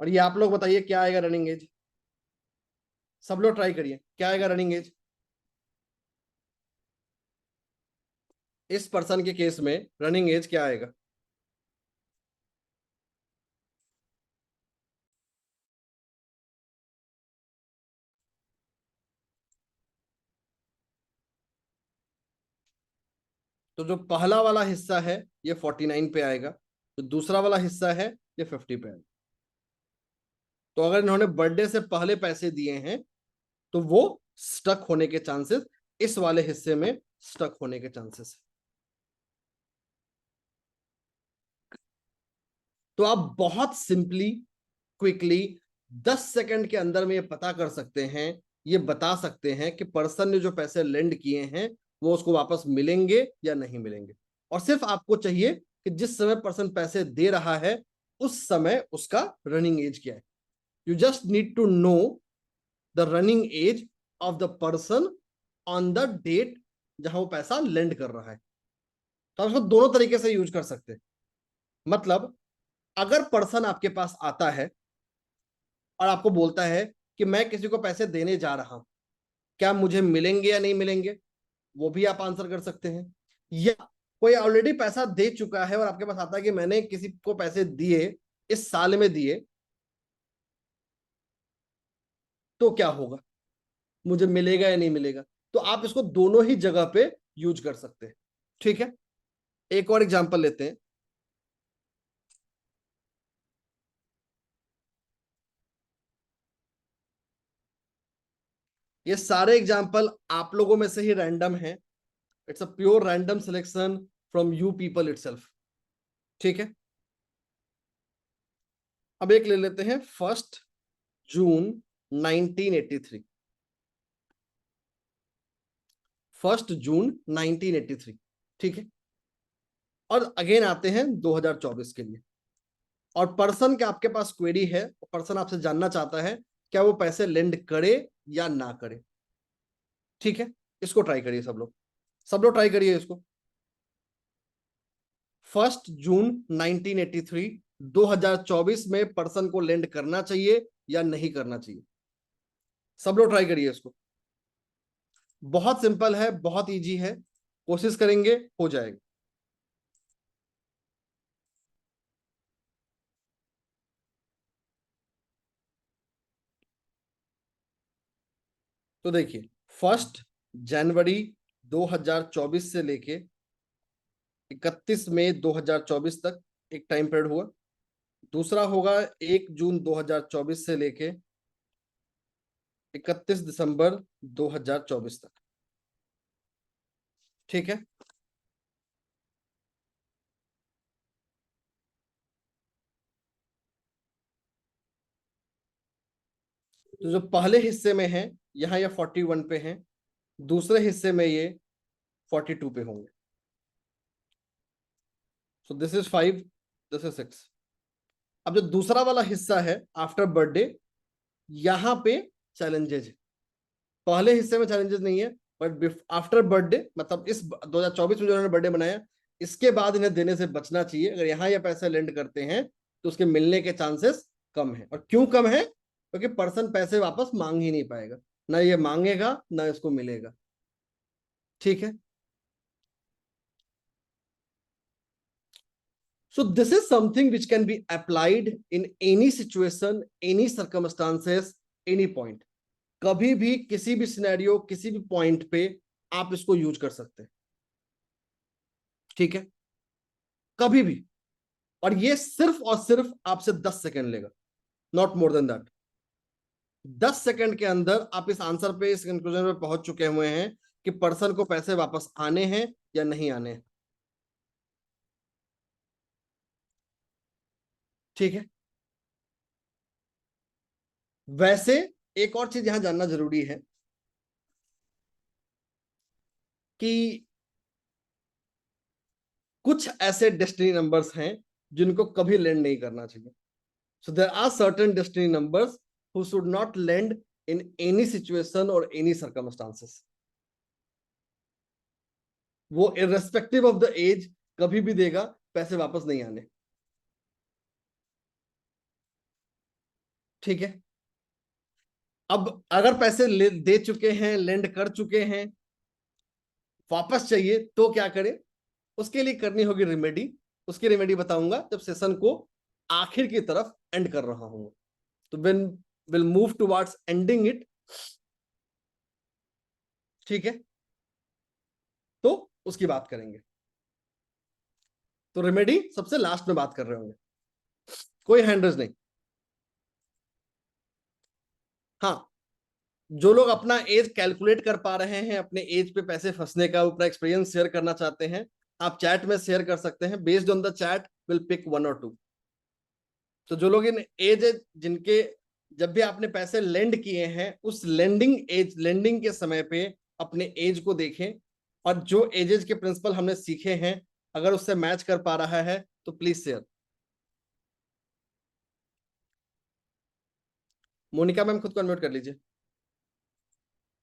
B: और ये आप लोग बताइए क्या आएगा रनिंग एज। सब लोग ट्राई करिए, क्या आएगा रनिंग एज इस पर्सन के केस में, रनिंग एज क्या आएगा। तो तो जो पहला वाला हिस्सा है ये 49 पे आएगा, जो दूसरा वाला हिस्सा है ये 50 पे आएगा। तो अगर इन्होंने बर्थडे से पहले पैसे दिए हैं तो वो स्टक होने के चांसेस, इस वाले हिस्से में स्टक होने के चांसेस है। तो आप बहुत सिंपली, क्विकली 10 सेकंड के अंदर में ये पता कर सकते हैं, ये बता सकते हैं कि पर्सन ने जो पैसे लेंड किए हैं वो उसको वापस मिलेंगे या नहीं मिलेंगे। और सिर्फ आपको चाहिए कि जिस समय पर्सन पैसे दे रहा है उस समय उसका रनिंग एज क्या है। You just need to know the running age of the person on the date जहां वो पैसा लेंड कर रहा है। तो आप इसको दोनों तरीके से यूज कर सकते हैं। मतलब अगर पर्सन आपके पास आता है और आपको बोलता है कि मैं किसी को पैसे देने जा रहा हूं, क्या मुझे मिलेंगे या नहीं मिलेंगे, वो भी आप आंसर कर सकते हैं। या कोई ऑलरेडी पैसा दे चुका है और आपके पास आता है कि मैंने किसी को पैसे दिए, इस साल में दिए, तो क्या होगा, मुझे मिलेगा या नहीं मिलेगा। तो आप इसको दोनों ही जगह पे यूज कर सकते हैं। ठीक है, एक और एग्जांपल लेते हैं। ये सारे एग्जांपल आप लोगों में से ही रैंडम हैं। It's a pure random selection from you people itself. ठीक है, अब एक ले लेते हैं 1 जून 1983। 1 जून 1983। ठीक है, और अगेन आते हैं 2024 के लिए। और पर्सन के आपके पास क्वेरी है, पर्सन आपसे जानना चाहता है क्या वो पैसे लेंड करे या ना करे। ठीक है, इसको ट्राई करिए सब लोग, सब लोग ट्राई करिए इसको। 1 जून 1983, 2024 में पर्सन को लेंड करना चाहिए या नहीं करना चाहिए। सब लोग ट्राई करिए इसको। बहुत सिंपल है, बहुत इजी है, कोशिश करेंगे हो जाएगा। तो देखिए 1 जनवरी 2024 से लेके 31 मई 2024 तक एक टाइम पीरियड हुआ। दूसरा होगा 1 जून 2024 से लेके 31 दिसंबर 2024 तक। ठीक है, तो जो पहले हिस्से में है यहां ये 41 पे है, दूसरे हिस्से में ये 42 पे होंगे। सो दिस इज 5, दिस इज 6। अब जो दूसरा वाला हिस्सा है आफ्टर बर्थडे, यहां पे चैलेंजेस है। पहले हिस्से में चैलेंजेस नहीं है, बट आफ्टर बर्थडे मतलब इस 2024 में जो उन्होंने बर्थडे बनाया इसके बाद इन्हें देने से बचना चाहिए। अगर यहाँ ये पैसे लेंड करते हैं तो उसके मिलने के चांसेस कम है। और क्यों कम है, क्योंकि पर्सन पैसे वापस मांग ही नहीं पाएगा, ना ये मांगेगा ना इसको मिलेगा। ठीक है, so this is something which can be applied in any situation, any circumstances, any point। कभी भी किसी भी सिनेरियो, किसी भी पॉइंट पे आप इसको यूज कर सकते हैं। ठीक है, कभी भी। और ये सिर्फ और सिर्फ आपसे 10 सेकंड लेगा, not more than that. 10 second के अंदर आप इस आंसर पे, इस कंक्लूजन पे पहुंच चुके हुए हैं कि पर्सन को पैसे वापस आने हैं या नहीं आने हैं। ठीक है, वैसे एक और चीज यहां जानना जरूरी है कि कुछ ऐसे डेस्टिनी नंबर्स हैं जिनको कभी लेंड नहीं करना चाहिए। So there are certain destiny numbers who should not lend in any situation और एनी सर्कमस्टांसेस। वो इररेस्पेक्टिव ऑफ द एज कभी भी देगा, पैसे वापस नहीं आने। ठीक है, अब अगर पैसे दे चुके हैं, लेंड कर चुके हैं, वापस चाहिए तो क्या करें, उसके लिए करनी होगी रेमेडी। उसकी रेमेडी बताऊंगा जब सेशन को आखिर की तरफ एंड कर रहा हूं। तो when will move towards ending it. ठीक है, तो उसकी बात करेंगे। तो रेमेडी सबसे लास्ट में बात कर रहे होंगे, कोई हैंड रेज नहीं। हाँ, जो लोग अपना एज कैलकुलेट कर पा रहे हैं, अपने एज पे पैसे फंसने का अपना एक्सपीरियंस शेयर करना चाहते हैं, आप चैट में शेयर कर सकते हैं। Based on the chat will pick 1 or 2। तो जो लोग इन एज, जिनके जब भी आपने पैसे लेंड किए हैं, उस लेंडिंग के समय पे अपने एज को देखें, और जो एजेस के प्रिंसिपल हमने सीखे हैं अगर उससे मैच कर पा रहा है तो प्लीज शेयर। मोनिका मैम खुद को अनम्यूट कर लीजिए।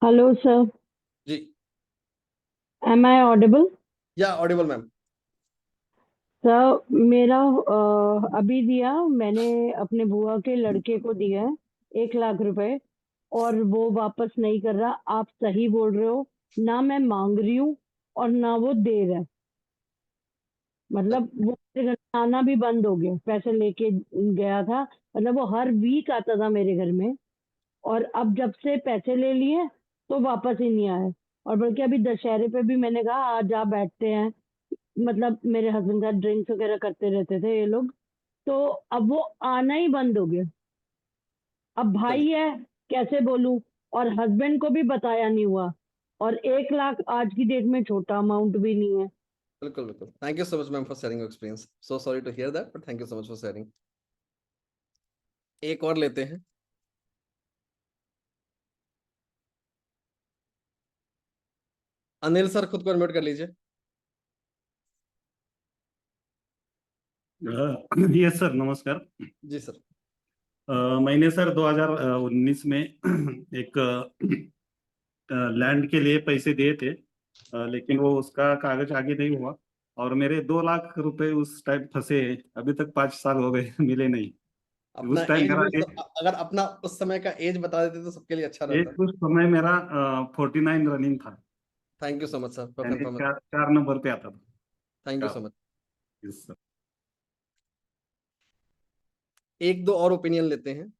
E: हेलो सर,
B: जी,
E: एम आई ऑडिबल?
B: या ऑडिबल मैम।
E: सर मेरा अभी दिया मैंने, अपने बुआ के लड़के को दिया है 1 लाख रुपए, और वो वापस नहीं कर रहा। आप सही बोल रहे हो, ना मैं मांग रही हूँ और ना वो दे रहा है। मतलब वो मेरे घर में आना भी बंद हो गया, पैसे लेके गया था। मतलब वो हर वीक आता था मेरे घर में, और अब जब से पैसे ले लिए तो वापस ही नहीं आया। और बल्कि अभी दशहरे पे भी मैंने कहा आज आप बैठते हैं, मतलब मेरे हस्बैंड का ड्रिंक्स वगैरह करते रहते थे ये लोग, तो अब वो आना ही बंद हो गया। अब भाई है, कैसे बोलूं, और हस्बैंड को भी बताया नहीं हुआ, और 1 लाख आज की डेट में छोटा अमाउंट भी नहीं है।
B: बिल्कुल बिल्कुल, thank you so much ma'am for sharing your experience. So sorry to hear that, but thank you so much for sharing. एक और लेते हैं। अनिल सर खुद को अनम्यूट कर लीजिए।
F: यस सर, नमस्कार।
B: जी सर।
F: मैंने सर 2019 में एक लैंड के लिए पैसे दिए थे, लेकिन वो उसका कागज आगे नहीं हुआ, और मेरे 2 लाख रुपए उस टाइम फंसे हैं। अभी तक 5 साल हो गए मिले नहीं।
B: अपना
F: उस टाइम
B: एज
F: मेरा
B: अगर अपना उस समय का एज बता देते तो सबके लिए अच्छा रहता।
F: एज उस समय मेरा 49 रनिंग था।
B: Thank you so much sir for
F: यानी
B: कंफर्म।
F: 4 नंबर पे आता था।
B: Thank you so much.
F: Yes sir.
B: एक दो और ओपिनियन लेते हैं।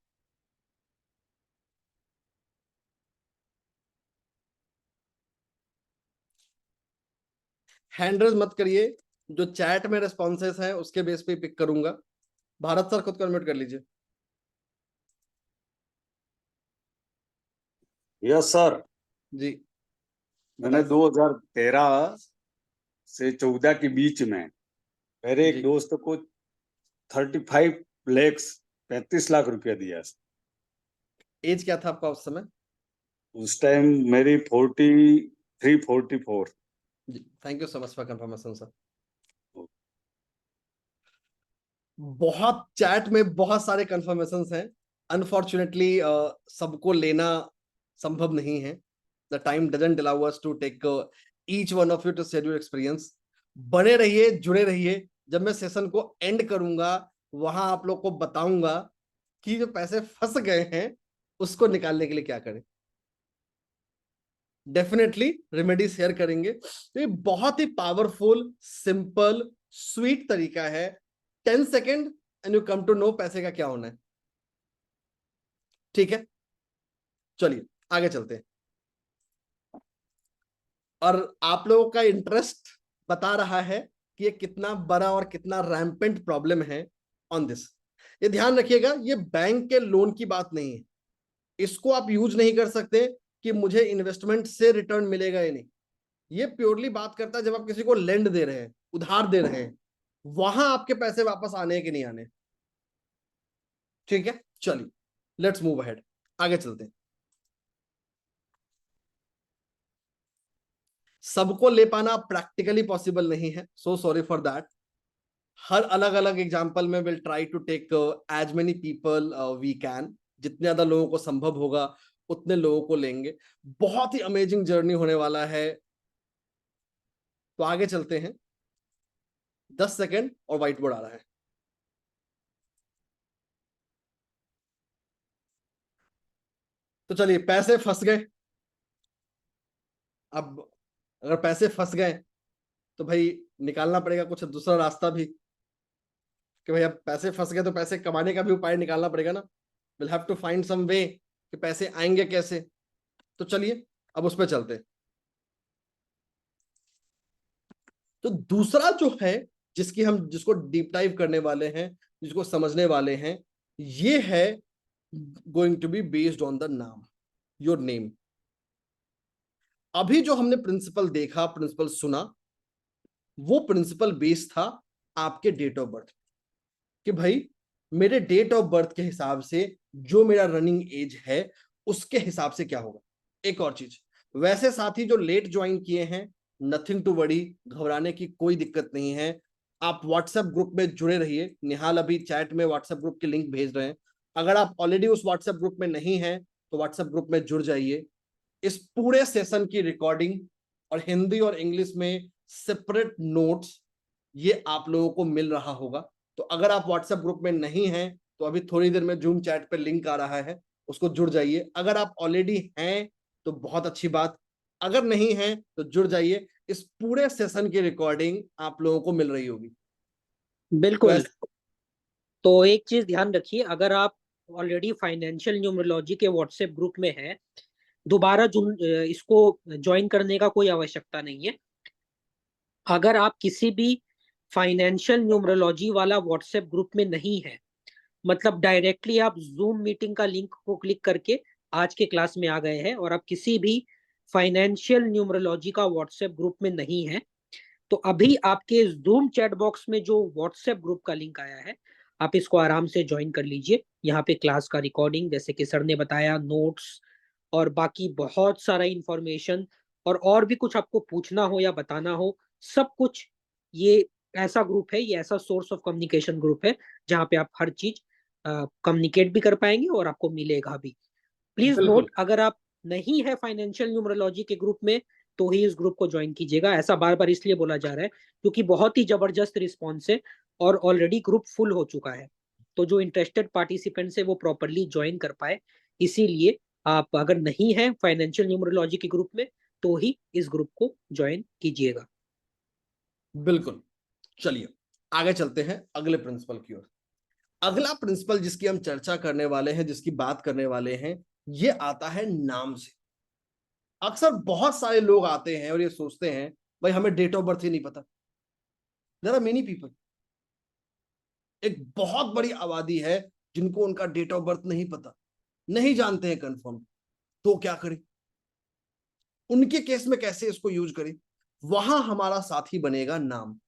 B: हैंड रेज मत करिए, जो चैट में रेस्पॉन्सेस हैं उसके बेस पे पिक करूंगा। भारत सर खुद को अनम्यूट कर लीजिए।
G: यस सर,
B: जी
G: मैंने
B: बताइए।
G: 2013 से 14 के बीच में मेरे एक
B: जी।
G: दोस्त को 35 लाख रुपया दिया।
B: एज क्या था आपका उस समय?
G: उस टाइम मेरी 43-44।
B: जी, thank you so much for confirmation sir. बहुत चैट में बहुत सारे कंफर्मेशंस हैं। अनफॉर्चुनेटली सबको लेना संभव नहीं है। The time doesn't allow us to take each one of you to share your experience. बने रहिए, जुड़े रहिए। जब मैं सेशन को एंड करूंगा वहां आप लोग को बताऊंगा कि जो पैसे फंस गए हैं उसको निकालने के लिए क्या करें। डेफिनेटली रेमेडी शेयर करेंगे। तो ये बहुत ही पावरफुल, सिंपल, स्वीट तरीका है। 10 second and you come to know पैसे का क्या होना है। ठीक है, चलिए आगे चलते हैं। और आप लोगों का इंटरेस्ट बता रहा है कि ये कितना बड़ा और कितना रैम्पेंट प्रॉब्लम है ऑन दिस। ये ध्यान रखिएगा, ये बैंक के लोन की बात नहीं है। इसको आप यूज नहीं कर सकते कि मुझे इन्वेस्टमेंट से रिटर्न मिलेगा या नहीं। ये प्योरली बात करता है जब आप किसी को लेंड दे रहे हैं, उधार दे रहे हैं, वहां आपके पैसे वापस आने हैं कि नहीं आने। ठीक है, चलिए लेट्स मूव अहेड, आगे चलते हैं। सबको ले पाना प्रैक्टिकली पॉसिबल नहीं है, सो सॉरी फॉर दैट। हर अलग अलग एग्जाम्पल में will try to take as many people we can. जितने ज्यादा लोगों को संभव होगा उतने लोगों को लेंगे। बहुत ही अमेजिंग जर्नी होने वाला है। तो आगे चलते हैं। 10 सेकेंड और व्हाइट बोर्ड आ रहा है। तो चलिए, पैसे फंस गए। अब अगर पैसे फंस गए तो भाई निकालना पड़ेगा कुछ दूसरा रास्ता भी, कि भाई अब पैसे फंस गए तो पैसे कमाने का भी उपाय निकालना पड़ेगा ना। Will have to find some way कि पैसे आएंगे कैसे। तो चलिए अब उस पर चलते हैं। तो दूसरा जो है जिसको डीप डाइव करने वाले हैं, जिसको समझने वाले हैं, ये है going to be based on the नाम, योर नेम। अभी जो हमने प्रिंसिपल देखा, प्रिंसिपल सुना, वो प्रिंसिपल बेस था आपके डेट ऑफ बर्थ, कि भाई मेरे डेट ऑफ बर्थ के हिसाब से जो मेरा रनिंग एज है उसके हिसाब से क्या होगा। एक और चीज, वैसे साथी जो लेट ज्वाइन किए हैं, नथिंग टू वरी, घबराने की कोई दिक्कत नहीं है। आप व्हाट्सएप ग्रुप में जुड़े रहिए, निहाल अभी चैट में व्हाट्सएप ग्रुप की लिंक भेज रहे हैं। अगर आप ऑलरेडी उस व्हाट्सएप ग्रुप में नहीं हैं तो व्हाट्सएप ग्रुप में जुड़ जाइए। इस पूरे सेशन की रिकॉर्डिंग और हिंदी और इंग्लिश में सेपरेट नोट्स ये आप लोगों को मिल रहा होगा। तो अगर आप व्हाट्सएप ग्रुप में नहीं हैं तो अभी थोड़ी देर में जूम चैट पे लिंक आ रहा है, उसको जुड़ जाइए। अगर आप ऑलरेडी हैं तो बहुत अच्छी बात, अगर नहीं है तो जुड़ जाइए। इस पूरे सेशन की रिकॉर्डिंग आप लोगों को मिल रही होगी।
A: बिल्कुल। तो एक चीज ध्यान रखिए, अगर आप ऑलरेडी फाइनेंशियल न्यूमरोलॉजी के व्हाट्सएप ग्रुप में हैं, दोबारा इसको ज्वाइन करने का कोई आवश्यकता नहीं है। अगर आप किसी भी फाइनेंशियल न्यूमरोलॉजी वाला व्हाट्सएप ग्रुप में नहीं है, मतलब डायरेक्टली आप जूम मीटिंग का लिंक को क्लिक करके आज के क्लास में आ गए हैं और आप किसी भी फाइनेंशियल न्यूमरोलॉजी का व्हाट्सएप ग्रुप में नहीं है, तो अभी आपके जूम चैट बॉक्स में जो व्हाट्सएप ग्रुप का लिंक आया है, आप इसको आराम से ज्वाइन कर लीजिए। यहाँ पे क्लास का रिकॉर्डिंग, जैसे कि सर ने बताया, नोट्स और बाकी बहुत सारा इंफॉर्मेशन, और भी कुछ आपको पूछना हो या बताना हो, सब कुछ ये ऐसा ग्रुप है, ये ऐसा सोर्स ऑफ कम्युनिकेशन ग्रुप है जहाँ पे आप हर चीज कम्युनिकेट भी कर पाएंगे और आपको मिलेगा भी। प्लीज नोट, अगर आप नहीं है फाइनेंशियल न्यूमरोलॉजी के ग्रुप में तो ही इस ग्रुप को ज्वाइन कीजिएगा। ऐसा बार बार इसलिए बोला जा रहा है क्योंकि बहुत ही जबरदस्त रिस्पॉन्स है और ऑलरेडी ग्रुप फुल हो चुका है, तो जो इंटरेस्टेड पार्टिसिपेंट्स है वो प्रॉपरली ज्वाइन कर पाए। इसीलिए आप अगर नहीं है फाइनेंशियल न्यूमरोलॉजी के ग्रुप में तो ही इस ग्रुप को ज्वाइन कीजिएगा।
B: बिल्कुल। चलिए आगे चलते हैं अगले प्रिंसिपल की ओर। अगला प्रिंसिपल जिसकी हम चर्चा करने वाले हैं, जिसकी बात करने वाले हैं, ये आता है नाम से। अक्सर बहुत सारे लोग आते हैं और ये सोचते हैं भाई हमें डेट ऑफ बर्थ ही नहीं पता। देयर आर मेनी पीपल, एक बहुत बड़ी आबादी है जिनको उनका डेट ऑफ बर्थ नहीं पता, नहीं जानते हैं कंफर्म। तो क्या करें, उनके केस में कैसे इसको यूज करें? वहां हमारा साथी बनेगा नाम।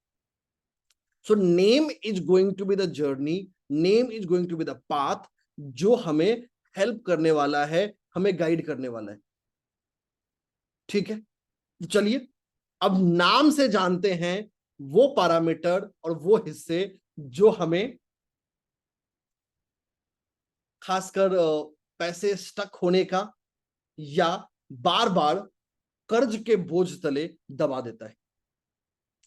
B: सो name is going to be the journey, name is going to be the path जो हमें हेल्प करने वाला है, हमें गाइड करने वाला है। ठीक है, चलिए अब नाम से जानते हैं वो पैरामीटर और वो हिस्से जो हमें खासकर पैसे स्टक होने का या बार बार कर्ज के बोझ तले दबा देता है।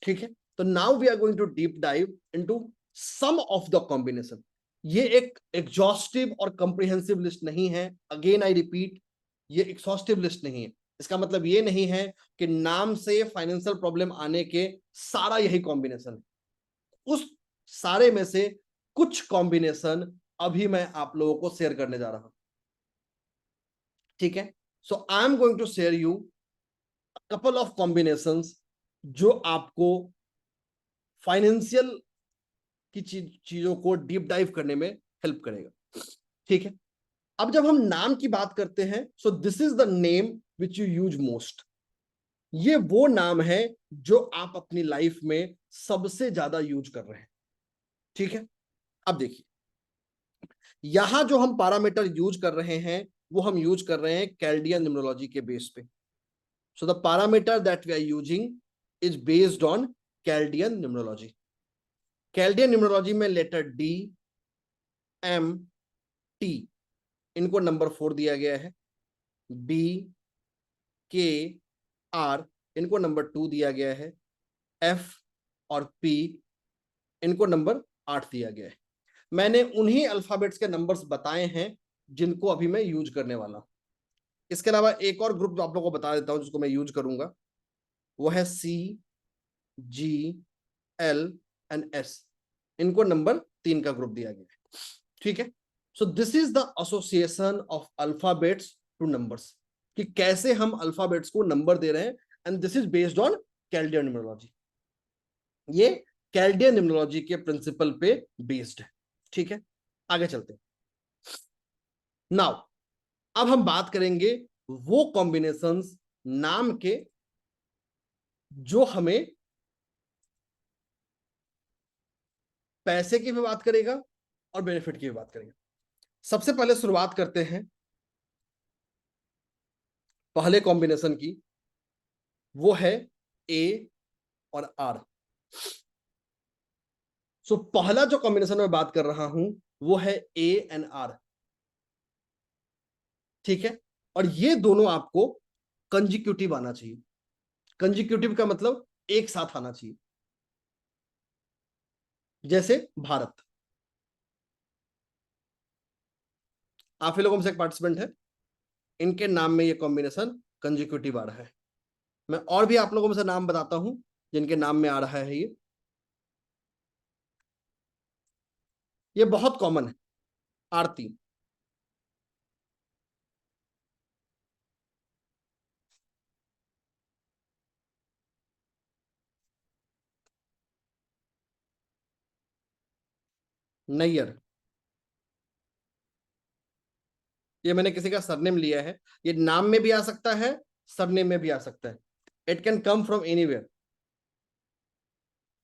B: ठीक है, तो now we are going to deep dive into some of the combination. ये एक एग्जॉस्टिव और कंप्रिहेंसिव लिस्ट नहीं है। अगेन आई रिपीट, ये एग्जॉस्टिव लिस्ट नहीं है। इसका मतलब ये नहीं है कि नाम से फाइनेंशियल प्रॉब्लम आने के सारा यही कॉम्बिनेशन है। उस सारे में से कुछ कॉम्बिनेशन अभी मैं आप लोगों को शेयर करने जा रहा हूं। ठीक है, so I am going to share you couple of combinations जो आपको फाइनेंशियल की चीजों को डीप डाइव करने में हेल्प करेगा। ठीक है, अब जब हम नाम की बात करते हैं, सो this is the name which you use most. ये वो नाम है जो आप अपनी लाइफ में सबसे ज्यादा यूज कर रहे हैं। ठीक है, अब देखिए यहां जो हम पैरामीटर यूज कर रहे हैं वो हम यूज कर रहे हैं कैल्डियन न्यूमरोलॉजी के बेस पे। So the parameter that we are using is based on Chaldean numerology. Chaldean numerology में लेटर डी, एम, टी इनको नंबर 4 दिया गया है। बी, के, आर इनको नंबर 2 दिया गया है। एफ और पी इनको नंबर 8 दिया गया है। मैंने उन्हीं अल्फाबेट्स के नंबर्स बताए हैं जिनको अभी मैं यूज करने वाला हूं। इसके अलावा एक और ग्रुप जो आप लोगों को बता देता हूं जिसको मैं यूज करूंगा, वो है C, G, L and S. इनको नंबर 3 का ग्रुप दिया गया है। ठीक है, so this is the association of alphabets to numbers, कि कैसे हम अल्फाबेट्स को नंबर दे रहे हैं, and this is based on Chaldean numerology. ये कैल्डियन न्यूमरोलॉजी के प्रिंसिपल पे बेस्ड है। ठीक है, आगे चलते हैं। नाउ अब हम बात करेंगे वो कॉम्बिनेशंस नाम के जो हमें पैसे की भी बात करेगा और बेनिफिट की भी बात करेगा। सबसे पहले शुरुआत करते हैं पहले कॉम्बिनेशन की, वो है ए और आर। सो पहला जो कॉम्बिनेशन में बात कर रहा हूं वो है ए एंड आर। ठीक है, और ये दोनों आपको कंजिक्यूटिव आना चाहिए। कंजिक्यूटिव का मतलब एक साथ आना चाहिए। जैसे भारत, आप ही लोगों में से एक पार्टिसिपेंट है, इनके नाम में ये कॉम्बिनेशन कंजिक्यूटिव आ रहा है। मैं और भी आप लोगों में से नाम बताता हूं जिनके नाम में आ रहा है। ये बहुत कॉमन है, आरती, नैयर, ये मैंने किसी का सरनेम लिया है, ये नाम में भी आ सकता है, सरनेम में भी आ सकता है। It can come from anywhere,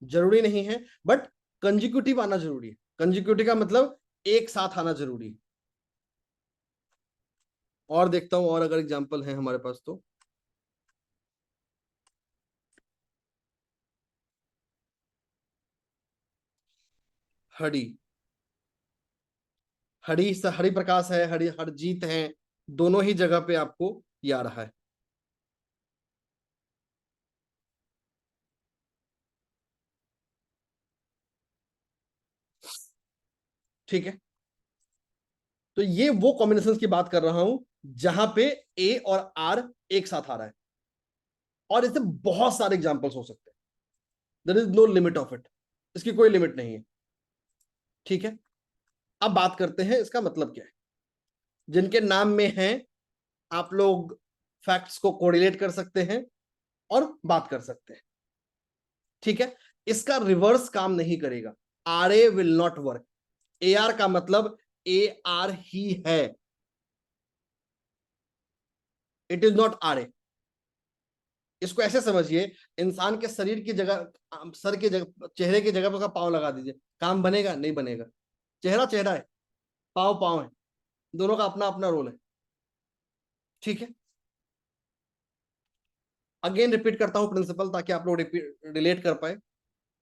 B: जरूरी नहीं है, बट कंजिक्यूटिव आना जरूरी है। कंजिक्यूटिव का मतलब एक साथ आना जरूरी है। और देखता हूं और अगर एग्जांपल है हमारे पास तो हरि, हरि प्रकाश है, हरजीत है, दोनों ही जगह पे आपको ये आ रहा है। ठीक है, तो ये वो कॉम्बिनेशन की बात कर रहा हूं जहां पे ए और आर एक साथ आ रहा है। और इससे बहुत सारे एग्जांपल्स हो सकते हैं, there is no limit of it, इसकी कोई लिमिट नहीं है। ठीक है, अब बात करते हैं इसका मतलब क्या है। जिनके नाम में है आप लोग फैक्ट्स को कोरिलेट कर सकते हैं और बात कर सकते हैं। ठीक है, इसका रिवर्स काम नहीं करेगा, R A will not work. A R का मतलब ए आर ही है, it is not R A. इसको ऐसे समझिए, इंसान के शरीर की जगह, सर की जगह, चेहरे की जगह पर उसका पांव लगा दीजिए, काम बनेगा? नहीं बनेगा। चेहरा चेहरा है, पांव पांव है, दोनों का अपना अपना रोल है। ठीक है, अगेन रिपीट करता हूं प्रिंसिपल ताकि आप लोग रिलेट कर पाए।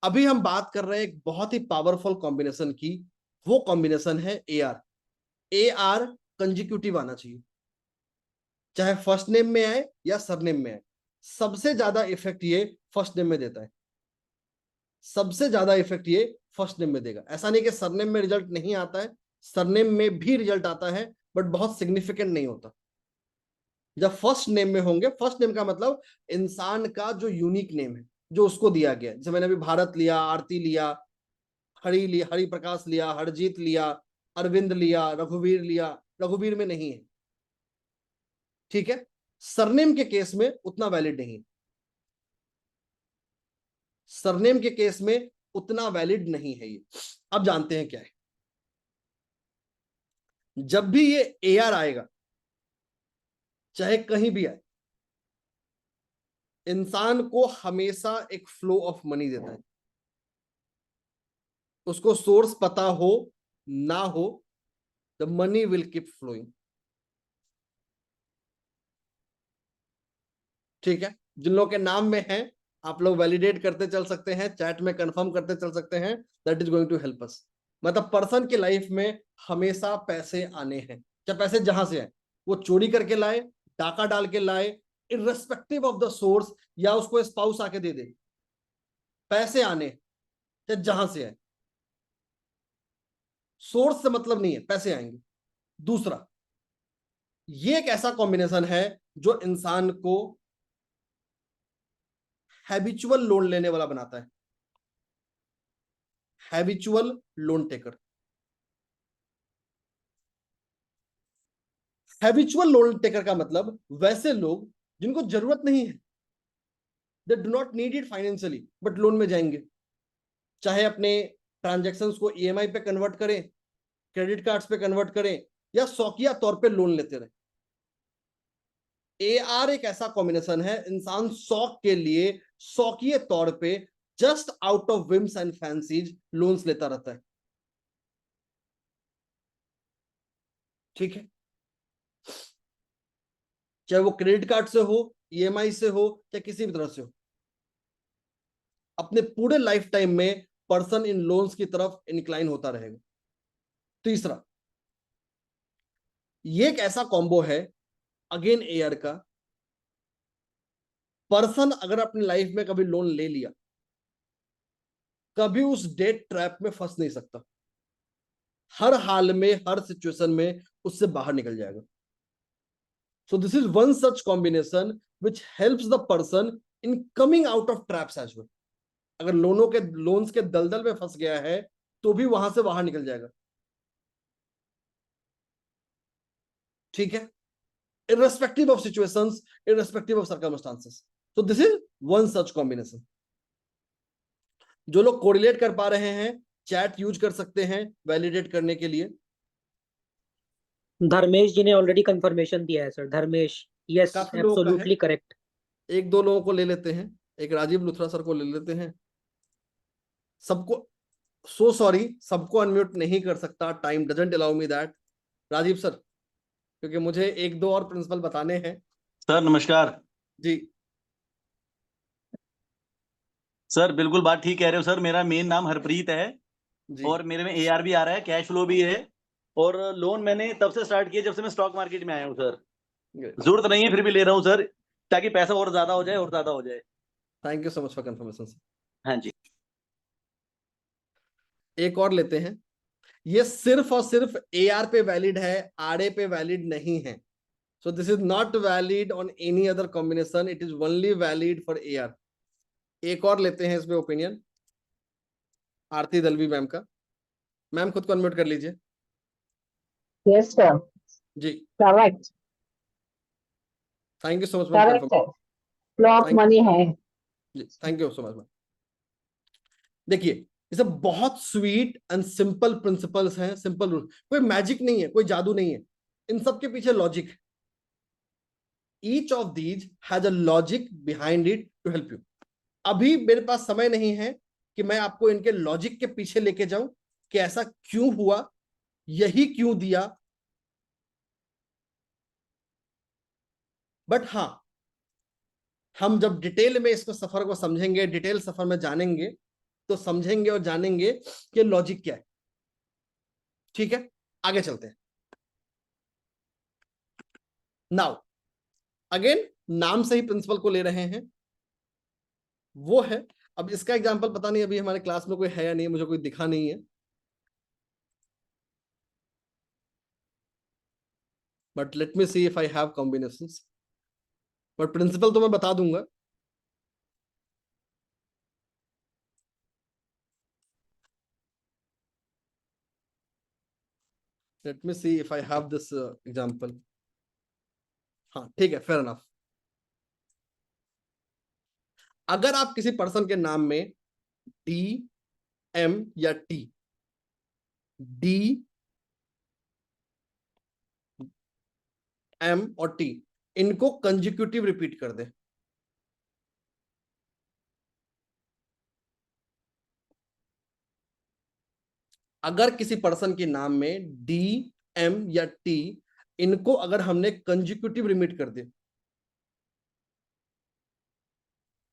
B: अभी हम बात कर रहे हैं एक बहुत ही पावरफुल कॉम्बिनेशन की, वो कॉम्बिनेशन है A R. A R consecutive आना चाहिए, चाहे फर्स्ट नेम में आए या सरनेम में आए। सबसे ज्यादा इफेक्ट ये फर्स्ट नेम में देता है, सबसे ज्यादा इफेक्ट ये फर्स्ट नेम में देगा। ऐसा नहीं कि सरनेम में रिजल्ट नहीं आता है, सरनेम में भी रिजल्ट आता है, बट बहुत सिग्निफिकेंट नहीं होता। जब फर्स्ट नेम में होंगे, फर्स्ट नेम का मतलब इंसान का जो यूनिक नेम है, जो उसको दिया गया, जैसे मैंने अभी भारत लिया, आरती लिया, हरि लिया, हरि प्रकाश लिया, हरजीत लिया, अरविंद लिया, रघुवीर लिया, रघुवीर में नहीं है। ठीक है, सरनेम के केस में उतना वैलिड नहीं, सरनेम के केस में उतना वैलिड नहीं है ये। अब जानते हैं क्या है। जब भी ये ए आर आएगा, चाहे कहीं भी आए, इंसान को हमेशा एक फ्लो ऑफ मनी देता है। उसको सोर्स पता हो ना हो, the money will keep flowing. ठीक है, जिन लोगों के नाम में है आप लोग वैलिडेट करते चल सकते हैं, चैट में कंफर्म करते चल सकते हैं, that is going to help us. मतलब पर्सन की लाइफ में हमेशा पैसे आने हैं, चाहे पैसे जहां से आए, वो चोरी करके लाए, डाका डाल के लाए, इररेस्पेक्टिव ऑफ द सोर्स, या उसको स्पाउस आके दे दे, पैसे आने चाहे जहां से आए। सोर्स से मतलब नहीं है, पैसे आएंगे। दूसरा, ये एक ऐसा कॉम्बिनेशन है जो इंसान को हैबिचुअल लोन लेने वाला बनाता है, habitual loan taker. Habitual loan taker का मतलब वैसे लोग जिनको जरूरत नहीं है, they do not need it financially, but loan में जाएंगे। चाहे अपने ट्रांजैक्शंस को ईएमआई पे कन्वर्ट करें, क्रेडिट कार्ड्स पे कन्वर्ट करें, या शौकिया तौर पे लोन लेते रहे। एआर एक ऐसा कॉम्बिनेशन है, इंसान शौक के लिए शौकिये तौर पे just out of whims and fancies loans लेता रहता है। ठीक है, चाहे वो क्रेडिट कार्ड से हो, ईएमआई से हो, चाहे किसी भी तरह से हो, अपने पूरे लाइफ टाइम में पर्सन इन लोन्स की तरफ इंक्लाइन होता रहेगा। तीसरा, ये एक ऐसा कॉम्बो है अगेन एआर का, पर्सन अगर अपनी लाइफ में कभी लोन ले लिया, कभी उस डेट ट्रैप में फंस नहीं सकता, हर हाल में, हर सिचुएशन में उससे बाहर निकल जाएगा। So this is one such combination which helps the person in coming out of traps as well. अगर लोन्स के दलदल में फंस गया है तो भी वहां से बाहर निकल जाएगा। ठीक है, irrespective of situations, irrespective of circumstances. So this is one such combination. जो लोग कोरिलेट कर पा रहे हैं, चैट यूज कर सकते हैं वैलिडेट करने के लिए।
A: धर्मेश जी ने ऑलरेडी कंफर्मेशन दिया है सर। धर्मेश, यस,
B: काफी लोगों का है।
A: Absolutely correct.
B: एक दो लोगों को ले लेते हैं, एक राजीव लुथरा सर को ले लेते हैं। सबको सो सॉरी, सबको अनम्यूट नहीं कर सकता, time doesn't allow me that. Rajeev sir, क्योंकि मुझे एक दो और प्रिंसिपल बताने हैं।
H: सर नमस्कार
B: जी
H: सर, बिल्कुल बात ठीक कह रहे हो सर। मेरा मेन नाम हरप्रीत है
B: जी
H: और मेरे में एआर भी आ रहा है, कैश फ्लो भी है, और लोन मैंने तब से स्टार्ट किया जब से मैं स्टॉक मार्केट में आया हूँ सर। जरूरत नहीं है फिर भी ले रहा हूँ सर, ताकि पैसा और ज्यादा हो जाए और ज्यादा हो जाए।
B: Thank you so much for confirmation sir.
H: हाँ जी,
B: एक और लेते हैं। ये सिर्फ और सिर्फ एआर पे वैलिड है, आरए पे वैलिड नहीं है। So this is not valid on any other combination, it is only valid for AR. एक और लेते हैं इसमें ओपिनियन, आरती दलवी मैम का। मैम खुद को अनम्यूट कर लीजिए।
I: Yes, sir.
B: जी
I: Correct.
B: Thank you so much ma'am.
I: Correct, sir. Flow of
B: Thank-
I: money है।
B: जी thank you so much ma'am. देखिए, ये सब बहुत स्वीट एंड सिंपल प्रिंसिपल्स हैं, सिंपल रूल, कोई मैजिक नहीं है, कोई जादू नहीं है, इन सब के पीछे लॉजिक है। Each of these has a logic behind it to help you. अभी मेरे पास समय नहीं है कि मैं आपको इनके लॉजिक के पीछे लेके जाऊं कि ऐसा क्यों हुआ, यही क्यों दिया। बट हाँ, हम जब डिटेल में इसको सफर को समझेंगे, डिटेल सफर में जानेंगे, तो समझेंगे और जानेंगे कि लॉजिक क्या है। ठीक है, आगे चलते हैं। नाउ अगेन नाम से ही प्रिंसिपल को ले रहे हैं, वो है, अब इसका एग्जांपल पता नहीं अभी हमारे क्लास में कोई है या नहीं, मुझे कोई दिखा नहीं है, but let me see if I have combinations, but principle तो मैं बता दूंगा। Let me see if I have this example. हाँ ठीक है, फेयर इनफ। अगर आप किसी पर्सन के नाम में डी, एम या टी, डी, एम और टी, इनको कंजिक्यूटिव रिपीट कर दे, अगर किसी पर्सन के नाम में डी, एम या टी, इनको अगर हमने कंजिक्यूटिव रिपीट कर दे,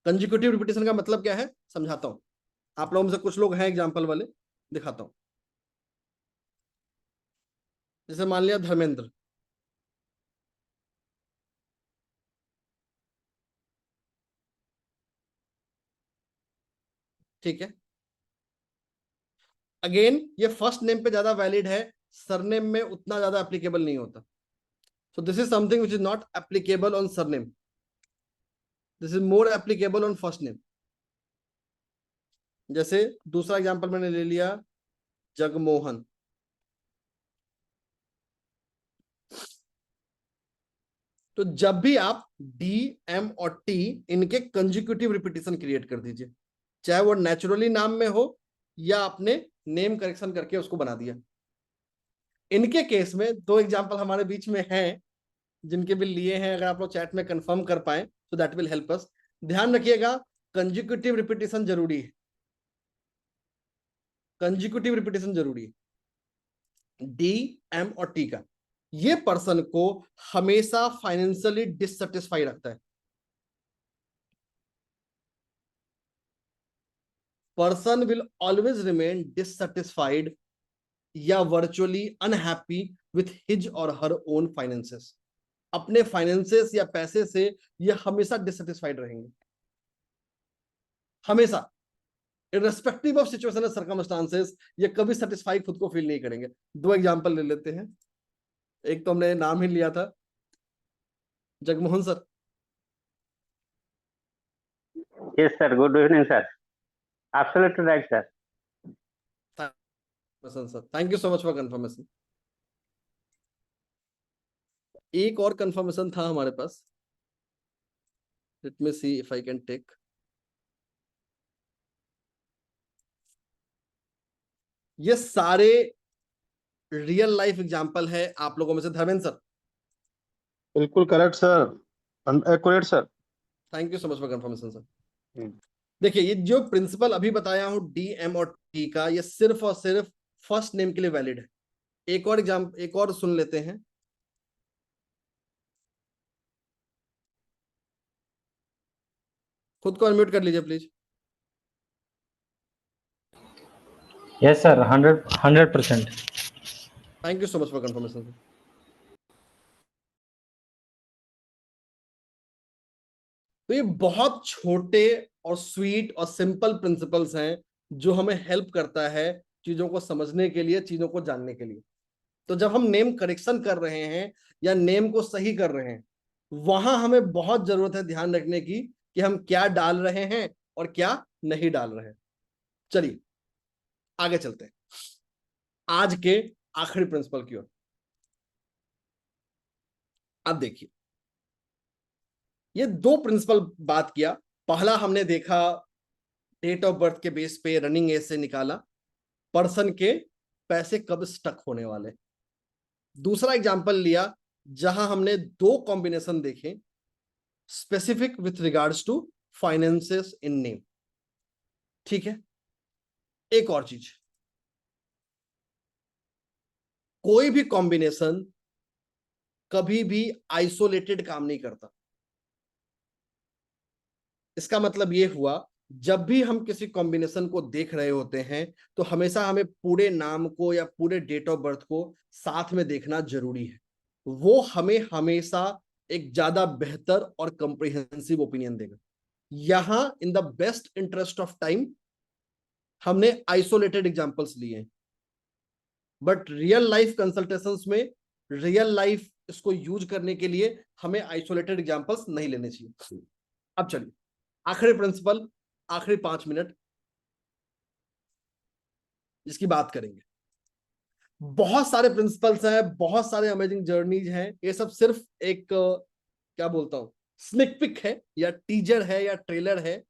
B: कंजिक्यूटिव रिपीटेशन का मतलब क्या है समझाता हूं। आप लोगों में से कुछ लोग हैं एग्जांपल वाले, दिखाता हूं। जैसे मान लिया धर्मेंद्र, ठीक है। अगेन ये फर्स्ट नेम पे ज्यादा वैलिड है, सरनेम में उतना ज्यादा एप्लीकेबल नहीं होता। सो this is something which is not applicable on surname, this is more applicable on first name. जैसे दूसरा एग्जांपल मैंने ले लिया जगमोहन, तो जब भी आप डी, एम और टी, इनके कंजिक्यूटिव रिपीटेशन क्रिएट कर दीजिए, चाहे वो नेचुरली नाम में हो या आपने नेम करेक्शन करके उसको बना दिया। इनके केस में 2 एग्जांपल हमारे बीच में हैं जिनके भी लिए हैं, अगर आप लोग चैट में कंफर्म कर पाए तो दैट विल हेल्प अस। ध्यान रखिएगा कंजिक्यूटिव रिपीटेशन जरूरी है, कंजिक्यूटिव रिपीटेशन जरूरी है। डी, एम और टी का ये पर्सन को हमेशा फाइनेंशियली डिससेटिस्फाई रखता है। Person will always remain dissatisfied या वर्चुअली अनहैप्पी विथ हिज और हर ओन फाइनेंसेस। अपने फाइनेंसेस या पैसे से ये हमेशा डिससेटिस्फाइड रहेंगे, हमेशा, irrespective of situation and circumstances, ये कभी सेटिस्फाई खुद को फील नहीं करेंगे। 2 एग्जांपल ले लेते हैं। एक तो हमने नाम ही लिया था, Jagmohan sir.
J: Yes, sir. Good evening, sir. Absolutely right, sir.
B: Sir thank you so much for confirmation. एक और कंफर्मेशन था हमारे पास, let me see if I can take. ये सारे रियल लाइफ एग्जांपल है आप लोगों में से। धर्मेंद्र सर।
C: बिल्कुल correct sir, accurate sir.
B: Thank you so much for confirmation sir. देखिए ये जो प्रिंसिपल अभी बताया हूं डी, एम और टी का, ये सिर्फ और सिर्फ फर्स्ट नेम के लिए वैलिड है। एक और सुन लेते हैं। खुद को अनम्यूट कर लीजिए please.
K: Yes, sir. 100%.
B: Thank you so much for confirmation. तो ये बहुत छोटे और स्वीट और सिंपल प्रिंसिपल्स हैं जो हमें हेल्प करता है चीजों को समझने के लिए, चीजों को जानने के लिए। तो जब हम नेम करेक्शन कर रहे हैं या नेम को सही कर रहे हैं, वहां हमें बहुत जरूरत है ध्यान रखने की कि हम क्या डाल रहे हैं और क्या नहीं डाल रहे हैं। चलिए आगे चलते हैं आज के आखिरी प्रिंसिपल की ओर। अब देखिए ये 2 प्रिंसिपल बात किया। पहला हमने देखा डेट ऑफ बर्थ के बेस पे रनिंग एज से निकाला पर्सन के पैसे कब स्टक होने वाले। दूसरा एग्जांपल लिया जहां हमने 2 कॉम्बिनेशन देखे specific with regards to finances in name. ठीक है, एक और चीज, कोई भी कॉम्बिनेशन कभी भी आइसोलेटेड काम नहीं करता। इसका मतलब यह हुआ जब भी हम किसी कॉम्बिनेशन को देख रहे होते हैं तो हमेशा हमें पूरे नाम को या पूरे डेट ऑफ बर्थ को साथ में देखना जरूरी है। वो हमें हमेशा एक ज्यादा बेहतर और कंप्रिहेंसिव ओपिनियन देगा। यहां in the best interest of time हमने आइसोलेटेड एग्जांपल्स लिए हैं, बट रियल लाइफ कंसल्टेशंस में रियल लाइफ इसको यूज करने के लिए हमें आइसोलेटेड एग्जांपल्स नहीं लेने चाहिए। अब चलिए आखिरी प्रिंसिपल, आखिरी 5 मिनट जिसकी बात करेंगे। बहुत सारे प्रिंसिपल्स हैं, बहुत सारे अमेजिंग जर्नीज हैं। ये सब सिर्फ एक क्या बोलता हूं स्निक पिक है या टीजर है या ट्रेलर है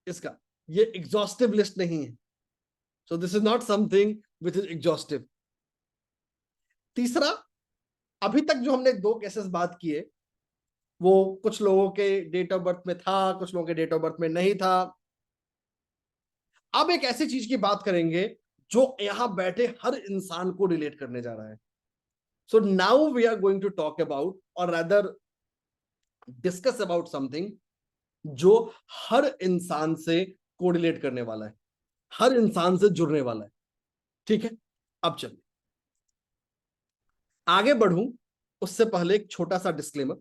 B: इसका, ये एग्जॉस्टिव लिस्ट नहीं है। So this is not something which is exhaustive. तीसरा, अभी तक जो हमने 2 केसेस बात किए वो कुछ लोगों के डेट ऑफ बर्थ में था, कुछ लोगों के डेट ऑफ बर्थ में नहीं था। अब एक ऐसी चीज की बात करेंगे जो यहां बैठे हर इंसान को रिलेट करने जा रहा है। So now we are going to talk about और रादर डिस्कस अबाउट समथिंग जो हर इंसान से कोरिलेट करने वाला है, हर इंसान से जुड़ने वाला है। ठीक है, अब चलिए आगे बढ़ूं उससे पहले एक छोटा सा disclaimer.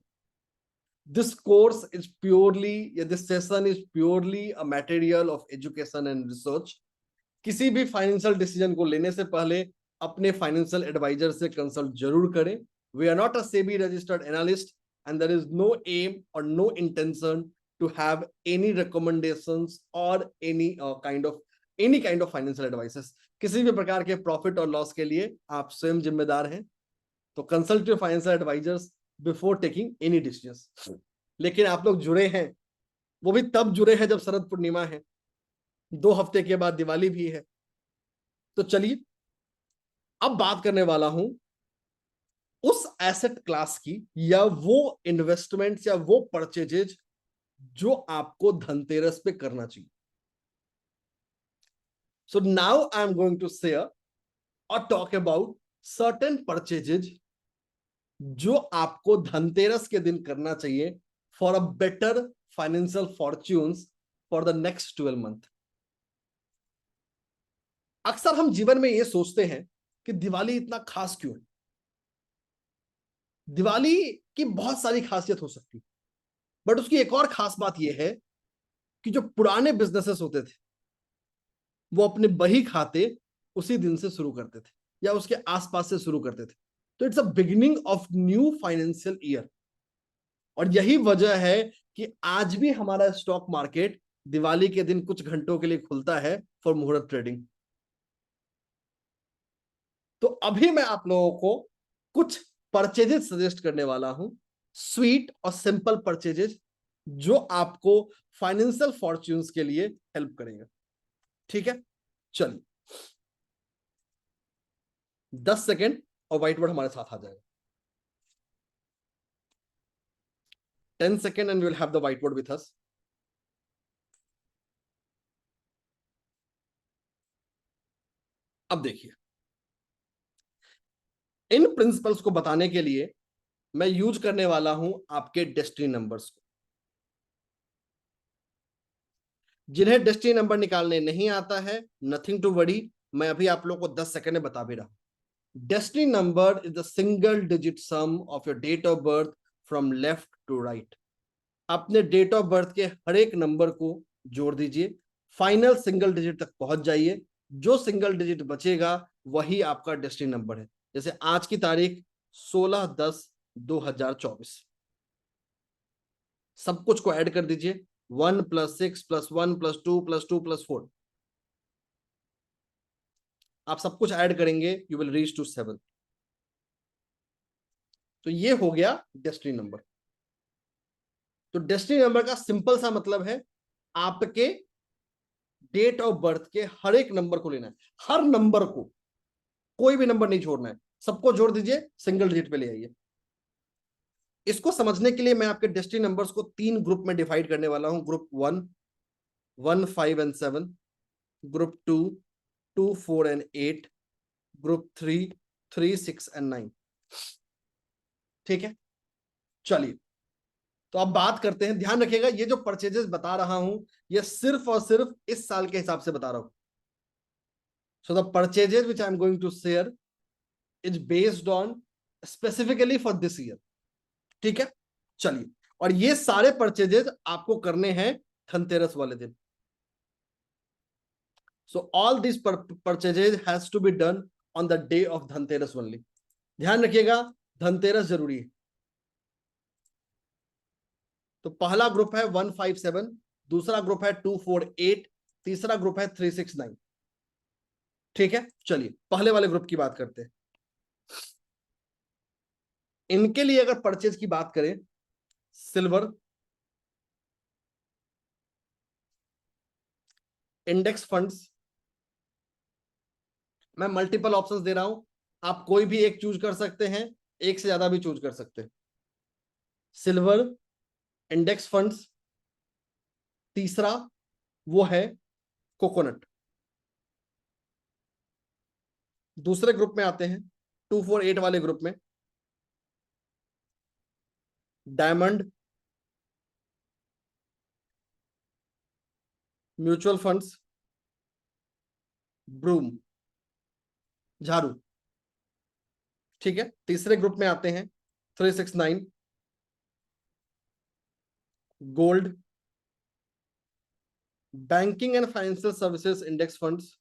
B: This course is purely, this session is purely a material of education and research. किसी भी फाइनेंशियल डिसीजन को लेने से पहले अपने फाइनेंशियल एडवाइजर से कंसल्ट जरूर करें। We are not a SEBI registered analyst and there is no aim or no intention to have any recommendations or any kind of financial advices. किसी भी प्रकार के प्रॉफिट और लॉस के लिए आप स्वयं जिम्मेदार हैं। तो consult your financial advisers before taking any decision. लेकिन आप लोग जुड़े हैं, वो भी तब जुड़े हैं जब शरद पूर्णिमा है, 2 हफ्ते के बाद दिवाली भी है, तो चलिए अब बात करने वाला हूं उस एसेट क्लास की या वो इन्वेस्टमेंट्स या वो परचेजेज जो आपको धनतेरस पे करना चाहिए। So now I am going to share और टॉक अबाउट सर्टेन परचेजेज जो आपको धनतेरस के दिन करना चाहिए for a better financial fortunes for the next 12 month. अक्सर हम जीवन में ये सोचते हैं कि दिवाली इतना खास क्यों है। दिवाली की बहुत सारी खासियत हो सकती है, बट उसकी एक और खास बात यह है कि जो पुराने बिजनेसेस होते थे वो अपने बही खाते उसी दिन से शुरू करते थे या उसके आसपास से शुरू करते थे। तो it's a beginning of new financial year, और यही वजह है कि आज भी हमारा स्टॉक मार्केट दिवाली के दिन कुछ घंटों के लिए खुलता है फॉर मुहूर्त ट्रेडिंग। तो अभी मैं आप लोगों को कुछ परचेजेस सजेस्ट करने वाला हूं, स्वीट और सिंपल परचेजेस जो आपको फाइनेंशियल फॉर्च्यून्स के लिए हेल्प करेगा। ठीक है, चलिए 10 सेकेंड और व्हाइट बोर्ड हमारे साथ आ जाएगा। 10 seconds and we will have the whiteboard with us. अब देखिए, इन प्रिंसिपल्स को बताने के लिए मैं यूज करने वाला हूं आपके डेस्टिनी नंबर्स को। जिन्हें डेस्टिनी नंबर निकालने नहीं आता है, नथिंग टू वरी, मैं अभी आप लोगों को 10 सेकंड में बता भी रहा हूं। Destiny number is the single digit sum of your date of birth from left to right. अपने डेट ऑफ बर्थ के हर एक नंबर को जोड़ दीजिए, फाइनल सिंगल डिजिट तक पहुंच जाइए। जो सिंगल डिजिट बचेगा वही आपका डेस्टिनी नंबर है। जैसे आज की तारीख 16/10/2024, सब कुछ को ऐड कर दीजिए, 1 + 6 + 1 + 2 + 2 + 4, आप सब कुछ ऐड करेंगे, यू विल रीच टू 7। तो ये हो गया डेस्टिनी नंबर। तो डेस्टिनी नंबर का सिंपल सा मतलब है आपके डेट ऑफ बर्थ के हर एक नंबर को लेना है, हर नंबर को, कोई भी नंबर नहीं छोड़ना है, सबको जोड़ दीजिए, सिंगल डिजिट पे ले आइए। इसको समझने के लिए मैं आपके डेस्टिनी नंबर्स को 3 ग्रुप में डिवाइड करने वाला हूं। Group 1, 1, 5 and 7, group 2, 2, 4 and 8, group 3, 3, 6 and 9। ठीक है, चलिए तो अब बात करते हैं। ध्यान रखिएगा, ये जो परचेजेस बता रहा हूं ये सिर्फ और सिर्फ इस साल के हिसाब से बता रहा हूं। So the purchases which I am going to share is based on specifically for this year. ठीक है, चलिए, और ये सारे परचेजेस आपको करने हैं धनतेरस वाले दिन। So all this purchases has to be done on the day of Dhanteras only. ध्यान रखिएगा, धनतेरस जरूरी है। तो पहला ग्रुप है 157, दूसरा ग्रुप है 248, तीसरा ग्रुप है 369। ठीक है, चलिए पहले वाले ग्रुप की बात करते हैं। इनके लिए अगर परचेज की बात करें, सिल्वर, इंडेक्स फंड्स, मैं मल्टीपल ऑप्शंस दे रहा हूं, आप कोई भी एक चूज कर सकते हैं, एक से ज्यादा भी चूज कर सकते हैं। सिल्वर, इंडेक्स फंड्स, तीसरा वो है कोकोनट। दूसरे ग्रुप में आते हैं 248 वाले ग्रुप में, डायमंड, म्यूचुअल फंड्स, ब्रूम, झाड़ू। ठीक है, तीसरे ग्रुप में आते हैं 369, gold, banking and financial services index funds,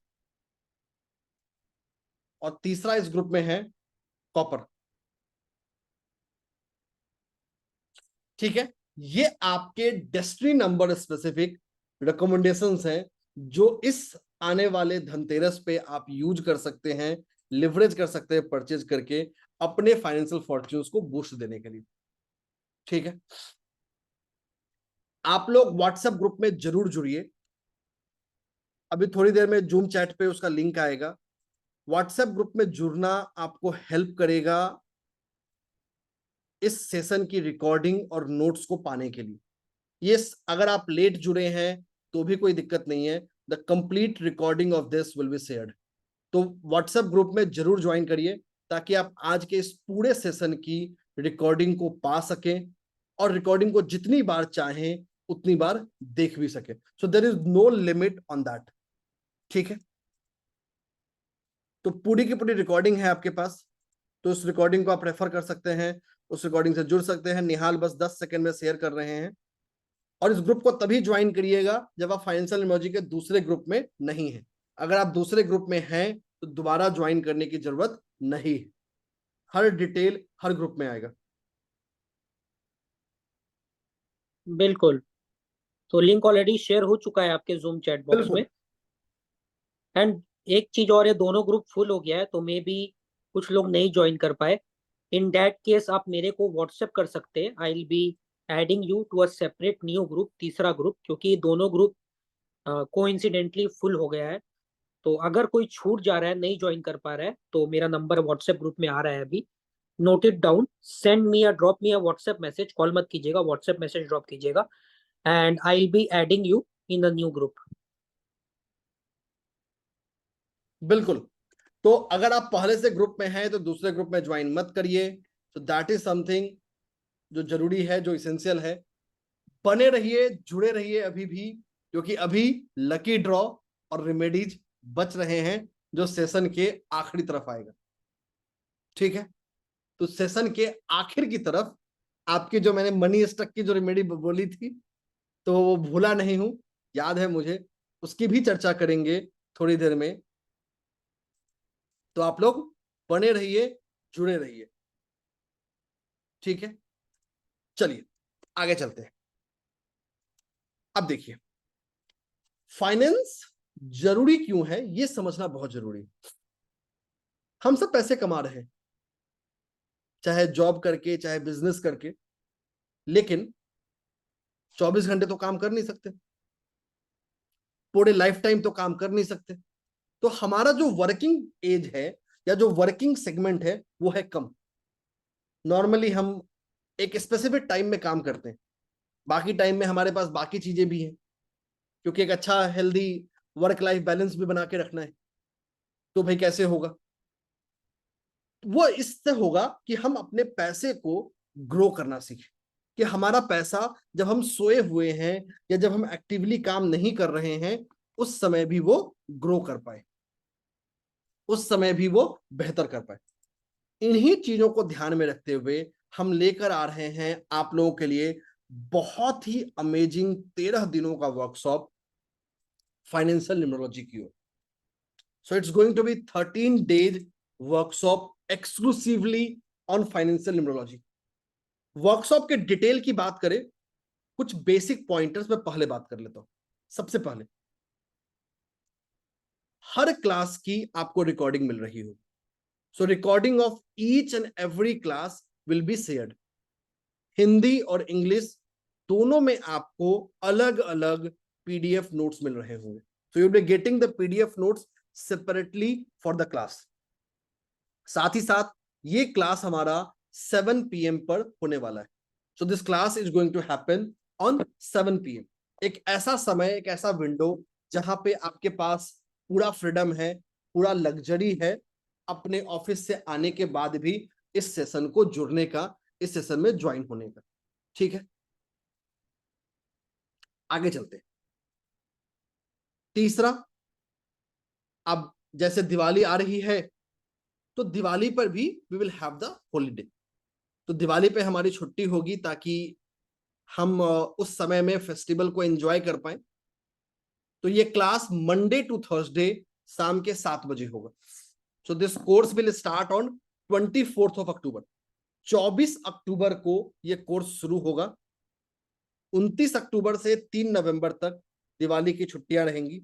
B: और तीसरा इस ग्रुप में है कॉपर। ठीक है, ये आपके डेस्टिनी नंबर स्पेसिफिक रिकमेंडेशंस हैं जो इस आने वाले धनतेरस पे आप यूज कर सकते हैं, लिवरेज कर सकते हैं परचेज करके अपने फाइनेंशियल फॉर्च्यून्स को बूस्ट देने के लिए। ठीक है, आप लोग व्हाट्सएप ग्रुप में जरूर जुड़िए। अभी थोड़ी देर में जूम चैट पे उसका लिंक आएगा, व्हाट्सएप ग्रुप में जुड़ना आपको हेल्प करेगा इस सेशन की रिकॉर्डिंग और नोट्स को पाने के लिए। ये अगर आप लेट जुड़े हैं तो भी कोई दिक्कत नहीं है, the complete recording of this will be shared. तो व्हाट्सएप ग्रुप में जरूर ज्वाइन करिए ताकि आप आज के इस पूरे सेशन की रिकॉर्डिंग को पा सकें और रिकॉर्डिंग को जितनी बार चाहें उतनी बार देख भी सके। So there is no limit on that, ठीक है। तो पूरी की पूरी रिकॉर्डिंग है आपके पास, तो उस रिकॉर्डिंग को आप रेफर कर सकते हैं, उस रिकॉर्डिंग से जुड़ सकते हैं। निहाल बस 10 सेकंड में शेयर कर रहे हैं। और इस ग्रुप को तभी ज्वाइन करिएगा जब आप फाइनेंशियल न्यूमरोलॉजी के दूसरे ग्रुप में नहीं है। अगर आप दूसरे ग्रुप में हैं तो दोबारा ज्वाइन करने की जरूरत नहीं है, हर डिटेल हर ग्रुप में आएगा।
A: बिल्कुल, तो लिंक ऑलरेडी शेयर हो चुका है आपके जूम चैट बॉक्स में। एंड एक चीज और है, दोनों ग्रुप फुल हो गया है तो मे बी कुछ लोग नहीं ज्वाइन कर पाए। इन दैट केस आप मेरे को व्हाट्सएप कर सकते हैं, I will be adding you to a separate new group, तीसरा ग्रुप, क्योंकि दोनों ग्रुप कोइंसिडेंटली फुल हो गया है। तो अगर कोई छूट जा रहा है, नहीं ज्वाइन कर पा रहा है, तो मेरा नंबर व्हाट्सएप ग्रुप में आ रहा है अभी, note it down, send me या drop me a WhatsApp message, call मत कीजिएगा, व्हाट्सएप मैसेज ड्रॉप कीजिएगा, and I will be adding you in the new group.
B: बिल्कुल, तो अगर आप पहले से ग्रुप में हैं तो दूसरे ग्रुप में ज्वाइन मत करिए। तो दैट इज समथिंग जो जरूरी है, जो इसेंशियल है। बने रहिए, जुड़े रहिए अभी भी, क्योंकि अभी लकी ड्रॉ और रेमेडीज बच रहे हैं जो सेशन के आखिरी तरफ आएगा, ठीक है। तो सेशन के आखिर की तरफ आपकी जो मैंने मनी स्टक की जो रेमेडी बोली थी, तो वो भूला नहीं हूं, याद है मुझे, उसकी भी चर्चा करेंगे थोड़ी देर में। तो आप लोग बने रहिए, जुड़े रहिए, ठीक है। चलिए आगे चलते हैं। अब देखिए, फाइनेंस जरूरी क्यों है ये समझना बहुत जरूरी है। हम सब पैसे कमा रहे हैं, चाहे जॉब करके चाहे बिजनेस करके, लेकिन 24 घंटे तो काम कर नहीं सकते, पूरे लाइफ टाइम तो काम कर नहीं सकते। तो हमारा जो वर्किंग एज है या जो वर्किंग सेगमेंट है वो है कम। नॉर्मली हम एक स्पेसिफिक टाइम में काम करते हैं, बाकी टाइम में हमारे पास बाकी चीजें भी हैं, क्योंकि एक अच्छा हेल्दी वर्क लाइफ बैलेंस भी बना के रखना है। तो भाई कैसे होगा? वो इससे होगा कि हम अपने पैसे को ग्रो करना सीखें, कि हमारा पैसा जब हम सोए हुए हैं या जब हम एक्टिवली काम नहीं कर रहे हैं उस समय भी वो ग्रो कर पाए, उस समय भी वो बेहतर कर पाए। इन्हीं चीजों को ध्यान में रखते हुए हम लेकर आ रहे हैं आप लोगों के लिए बहुत ही अमेजिंग 13 दिनों का वर्कशॉप फाइनेंशियल न्यूमरोलॉजी की ओर। So it's going to be 13 days workshop exclusively on financial numerology. Workshop के डिटेल की बात करें, कुछ बेसिक पॉइंटर्स में पहले बात कर लेता हूं। सबसे पहले, हर क्लास की आपको रिकॉर्डिंग मिल रही होगी। So recording of each and every class will be shared. Hindi और इंग्लिश दोनों में आपको अलग अलग पीडीएफ नोट्स मिल रहे होंगे। So you will be getting the PDF notes separately for the class. साथ ही साथ ये क्लास हमारा 7 PM पर होने वाला है। So this class is going to happen on 7 PM। एक ऐसा समय, एक ऐसा विंडो जहां पे आपके पास पूरा फ्रीडम है, पूरा लग्जरी है अपने ऑफिस से आने के बाद भी इस सेशन को जुड़ने का, इस सेशन में ज्वाइन होने का, ठीक है। आगे चलते हैं। तीसरा, अब जैसे दिवाली आ रही है तो दिवाली पर भी we will have the holiday. तो दिवाली पे हमारी छुट्टी होगी ताकि हम उस समय में फेस्टिवल को एंजॉय कर पाए। तो ये क्लास मंडे टू थर्सडे शाम के 7 बजे होगा। So this course will start on 24 अक्टूबर। 24 अक्टूबर को ये कोर्स शुरू होगा। 29 अक्टूबर से 3 नवंबर तक दिवाली की छुट्टियां रहेंगी,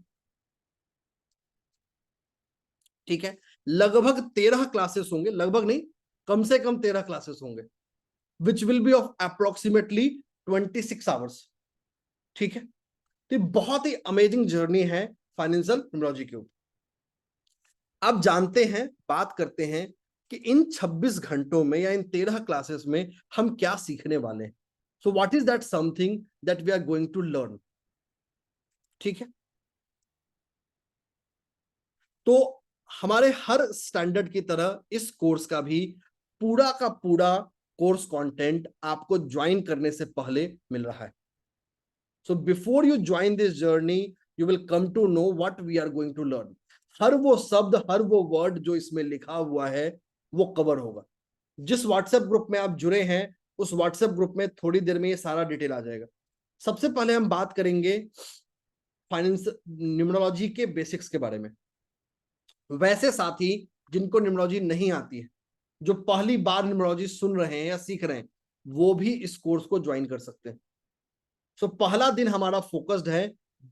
B: ठीक है। लगभग 13 क्लासेस होंगे, लगभग नहीं, कम से कम 13 क्लासेस होंगे, which will be of approximately 26 hours, ठीक है। तो बहुत ही अमेजिंग जर्नी है फाइनेंशियल न्यूमरोलॉजी के ऊपर। अब जानते हैं, बात करते हैं कि इन 26 घंटों में या इन 13 क्लासेस में हम क्या सीखने वाले हैं। So what is that something that we are going to learn. ठीक है, तो हमारे हर स्टैंडर्ड की तरह इस कोर्स का भी पूरा का पूरा कोर्स कंटेंट आपको ज्वाइन करने से पहले मिल रहा है। So before you join this journey you will come to know what we are going to learn. हर वो शब्द, हर वो वर्ड जो इसमें लिखा हुआ है वो कवर होगा। जिस व्हाट्सएप ग्रुप में आप जुड़े हैं उस व्हाट्सएप ग्रुप में थोड़ी देर में ये सारा डिटेल आ जाएगा। सबसे पहले हम बात करेंगे फाइनेंस न्यूमरोलॉजी के बेसिक्स के बारे में। वैसे साथी जिनको न्यूमरोलॉजी नहीं आती है, जो पहली बार न्यूमरोलॉजी सुन रहे हैं या सीख रहे हैं, वो भी इस कोर्स को ज्वाइन कर सकते हैं। सो पहला दिन हमारा फोकस्ड है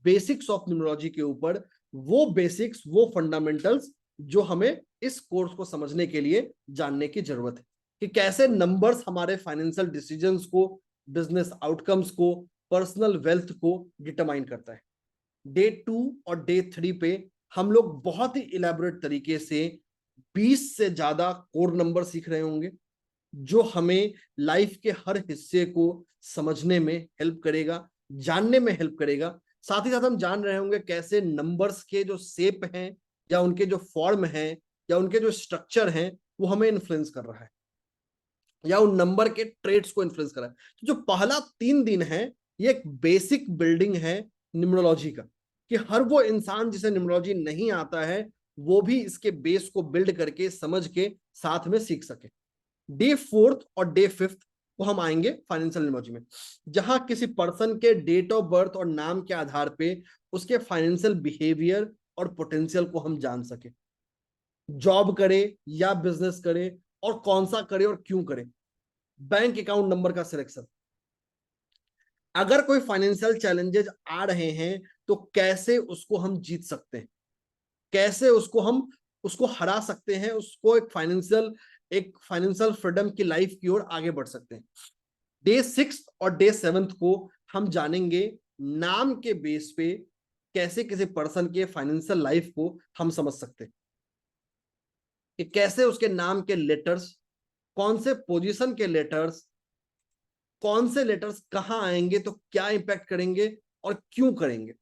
B: बेसिक्स ऑफ न्यूमरोलॉजी के ऊपर। वो बेसिक्स, वो फंडामेंटल्स जो हमें इस कोर्स को समझने के लिए जानने की जरूरत है कि कैसे नंबर्स हमारे फाइनेंशियल डिसीजंस को, बिजनेस आउटकम्स को, पर्सनल वेल्थ को डिटरमाइन करता है। डे 2 और डे 3 पे हम लोग बहुत ही इलेबोरेट तरीके से 20 से ज्यादा कोर नंबर सीख रहे होंगे जो हमें लाइफ के हर हिस्से को समझने में हेल्प करेगा, जानने में हेल्प करेगा। साथ ही साथ हम जान रहे होंगे कैसे नंबर्स के जो शेप हैं या उनके जो फॉर्म हैं या उनके जो स्ट्रक्चर हैं वो हमें इन्फ्लुएंस कर रहा है या उन नंबर के ट्रेड्स को इन्फ्लुएंस कर रहा है। तो जो पहला 3 दिन है ये एक बेसिक बिल्डिंग है न्यूमरोलॉजी का, कि हर वो इंसान जिसे न्यूमरोलॉजी नहीं आता है वो भी इसके बेस को बिल्ड करके, समझ के साथ में सीख सके। डे 4 और डे 5 को हम आएंगे फाइनेंशियल न्यूमरोलॉजी में, जहां किसी पर्सन के डेट ऑफ बर्थ और नाम के आधार पे उसके फाइनेंशियल बिहेवियर और पोटेंशियल को हम जान सके। जॉब करे या बिजनेस करे और कौन सा करे और क्यों करे, बैंक अकाउंट नंबर का सिलेक्शन, अगर कोई फाइनेंशियल चैलेंजेस आ रहे हैं तो कैसे उसको हम जीत सकते हैं, कैसे उसको हरा सकते हैं, उसको एक फाइनेंशियल फ्रीडम की लाइफ की ओर आगे बढ़ सकते हैं। डे 6 और डे 7 को हम जानेंगे नाम के बेस पे कैसे किसी पर्सन के फाइनेंशियल लाइफ को हम समझ सकते हैं, कि कैसे उसके नाम के लेटर्स, कौन से पोजीशन के लेटर्स, कौन से लेटर्स कहां आएंगे तो क्या इंपैक्ट करेंगे और क्यों करेंगे,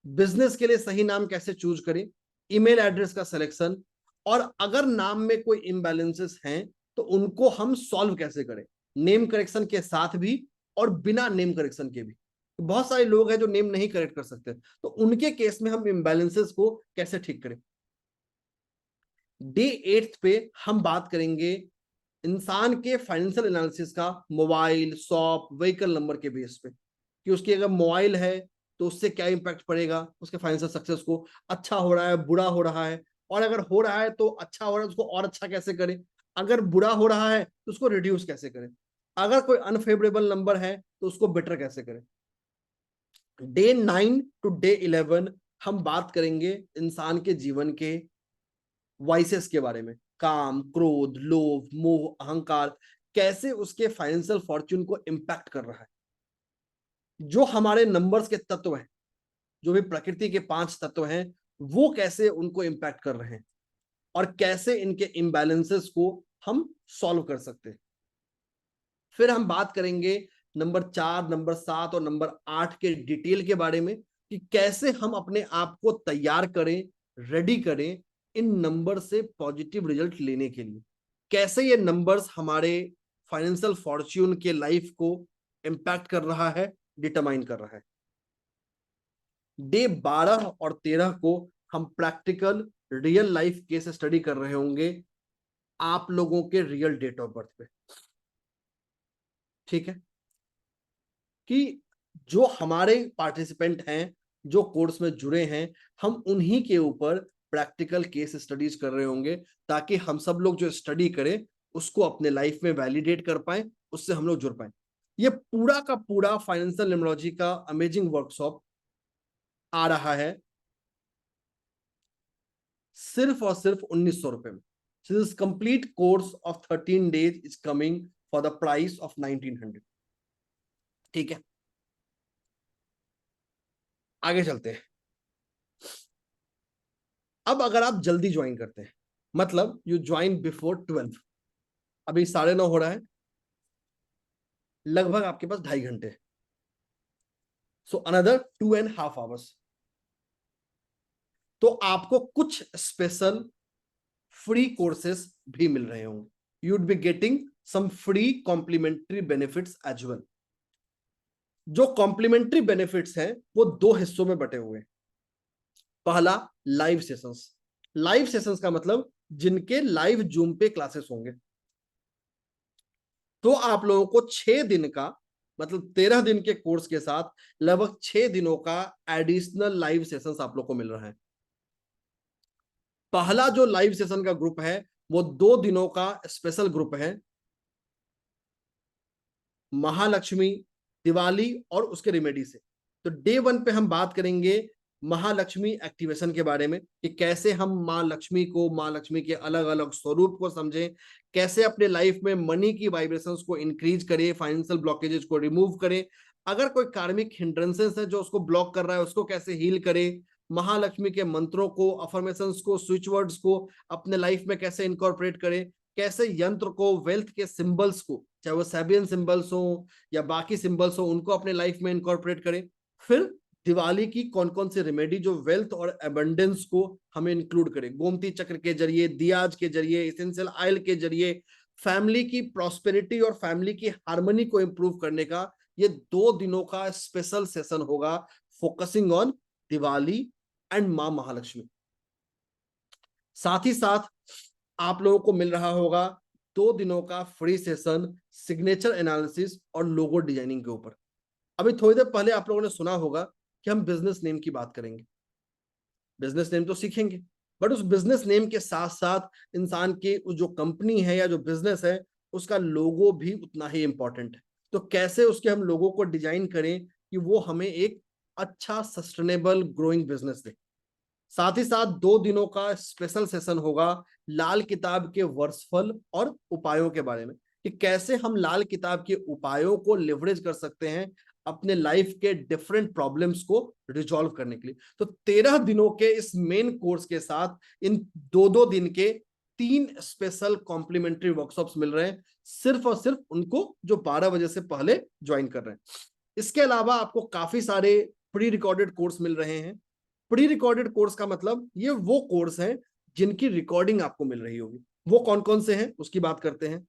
B: बिजनेस के लिए सही नाम कैसे चूज करें, ईमेल एड्रेस का सिलेक्शन, और अगर नाम में कोई इम्बैलेंसेस हैं तो उनको हम सॉल्व कैसे करें, नेम करेक्शन के साथ भी और बिना नेम करेक्शन के भी। बहुत सारे लोग हैं जो नेम नहीं करेक्ट कर सकते, तो उनके केस में हम इम्बैलेंसेस को कैसे ठीक करें। डे 8 पे हम बात करेंगे इंसान के फाइनेंशियल एनालिसिस का मोबाइल, शॉप, व्हीकल नंबर के बेस पे, कि उसकी अगर मोबाइल है तो उससे क्या इंपैक्ट पड़ेगा उसके फाइनेंशियल सक्सेस को, अच्छा हो रहा है, बुरा हो रहा है, और अगर हो रहा है तो अच्छा हो रहा है उसको और अच्छा कैसे करें, अगर बुरा हो रहा है तो उसको रिड्यूस कैसे करें, अगर कोई अनफेवरेबल नंबर है तो उसको बेटर कैसे करें। डे 9 टू डे 11 हम बात करेंगे इंसान के जीवन के वाइसेस के बारे में, काम, क्रोध, लोभ, मोह, अहंकार कैसे उसके फाइनेंशियल फॉर्च्यून को इंपैक्ट कर रहा है। जो हमारे नंबर्स के तत्व हैं, जो भी प्रकृति के 5 तत्व हैं, वो कैसे उनको इंपैक्ट कर रहे हैं और कैसे इनके इम्बैलेंसेस को हम सॉल्व कर सकते हैं। फिर हम बात करेंगे नंबर 4, नंबर 7 और नंबर 8 के डिटेल के बारे में, कि कैसे हम अपने आप को तैयार करें, रेडी करें इन नंबर से पॉजिटिव रिजल्ट लेने के लिए, कैसे ये नंबर्स हमारे फाइनेंशियल फॉर्च्यून के लाइफ को इंपैक्ट कर रहा है, डिटरमाइन कर रहा है। डे 12 और 13 को हम practical real life case study कर रहे होंगे आप लोगों के रियल डेट ऑफ बर्थ पे। ठीक है, कि जो हमारे पार्टिसिपेंट हैं, जो कोर्स में जुड़े हैं, हम उन्हीं के ऊपर प्रैक्टिकल केस स्टडीज कर रहे होंगे, ताकि हम सब लोग जो स्टडी करें उसको अपने लाइफ में वैलिडेट कर पाए, उससे हम लोग जुड़ पाए। ये पूरा का पूरा फाइनेंशियल न्यूमरोलॉजी का अमेजिंग वर्कशॉप आ रहा है सिर्फ और सिर्फ 1900 रुपए में। This complete course of 13 days is coming for the price of 1900। ठीक है, आगे चलते हैं। अब अगर आप जल्दी ज्वाइन करते हैं, मतलब यू ज्वाइन बिफोर 12, अभी 9:30 हो रहा है, लगभग आपके पास 2.5 घंटे, सो अनदर 2.5 आवर्स, तो आपको कुछ स्पेशल फ्री कोर्सेस भी मिल रहे होंगे। You would be getting some free complimentary benefits as well. जो कॉम्प्लीमेंट्री बेनिफिट्स हैं वो 2 हिस्सों में बटे हुए हैं। पहला, लाइव सेशंस। लाइव सेशंस का मतलब जिनके लाइव जूम पे क्लासेस होंगे, तो आप लोगों को 6 दिन का, मतलब 13 दिन के कोर्स के साथ लगभग 6 दिनों का एडिशनल लाइव सेशंस आप लोग को मिल रहा है। पहला जो लाइव सेशन का ग्रुप है वो 2 दिनों का स्पेशल ग्रुप है, महालक्ष्मी, दिवाली और उसके रेमेडी से। तो डे 1 पे हम बात करेंगे महालक्ष्मी एक्टिवेशन के बारे में, कि कैसे हम माँ लक्ष्मी को, माँ लक्ष्मी के अलग अलग स्वरूप को समझें, कैसे अपने लाइफ में मनी की वाइब्रेशंस को इंक्रीज करें, फाइनेंशियल ब्लॉकेजेस को रिमूव करें, अगर कोई कार्मिक हिंड्रेंसेस है जो उसको ब्लॉक कर रहा है उसको कैसे हील करें, महालक्ष्मी के मंत्रों को, अफर्मेशंस को, स्विच वर्ड्स को अपने लाइफ में कैसे इनकॉर्पोरेट करें, कैसे यंत्र को, वेल्थ के सिंबल्स को, चाहे वो सैबियन सिंबल्स हो या बाकी सिंबल्स हो, उनको अपने लाइफ में इनकॉर्पोरेट करें। फिर दिवाली की कौन कौन सी रेमेडी जो वेल्थ और एबंडेंस को हमें इंक्लूड करें, गोमती चक्र के जरिए, दियाज के जरिए, एसेंशियल ऑयल के जरिए, फैमिली की प्रॉस्पेरिटी और फैमिली की हार्मनी को इंप्रूव करने का ये 2 दिनों का स्पेशल सेशन होगा, फोकसिंग ऑन दिवाली एंड मां महालक्ष्मी। साथ ही साथ आप लोगों को मिल रहा होगा 2 दिनों का फ्री सेशन सिग्नेचर एनालिसिस और लोगो डिजाइनिंग के ऊपर। अभी थोड़ी देर पहले आप लोगों ने सुना होगा कि हम बिजनेस नेम की बात करेंगे, बिजनेस नेम तो सीखेंगे, बट उस बिजनेस नेम के साथ साथ इंसान की जो कंपनी है या जो बिजनेस है उसका लोगो भी उतना ही इंपॉर्टेंट है। तो कैसे उसके हम लोगों को डिजाइन करें कि वो हमें एक अच्छा सस्टेनेबल ग्रोइंग बिजनेस दे। साथ ही साथ 2 दिनों का स्पेशल सेशन होगा लाल किताब के वर्षफल और उपायों के बारे में, कि कैसे हम लाल किताब के उपायों को लेवरेज कर सकते हैं अपने लाइफ के डिफरेंट प्रॉब्लम्स को रिजॉल्व करने के लिए। तो 13 दिनों के इस मेन कोर्स के साथ इन 2-2 दिन के 3 स्पेशल कॉम्प्लीमेंट्री वर्कशॉप्स मिल रहे हैं, सिर्फ और सिर्फ उनको जो 12 बजे से पहले ज्वाइन कर रहे हैं। इसके अलावा आपको काफी सारे प्री रिकॉर्डेड कोर्स मिल रहे हैं। प्री रिकॉर्डेड कोर्स का मतलब ये वो कोर्स हैं जिनकी रिकॉर्डिंग आपको मिल रही होगी। वो कौन कौन से हैं उसकी बात करते हैं।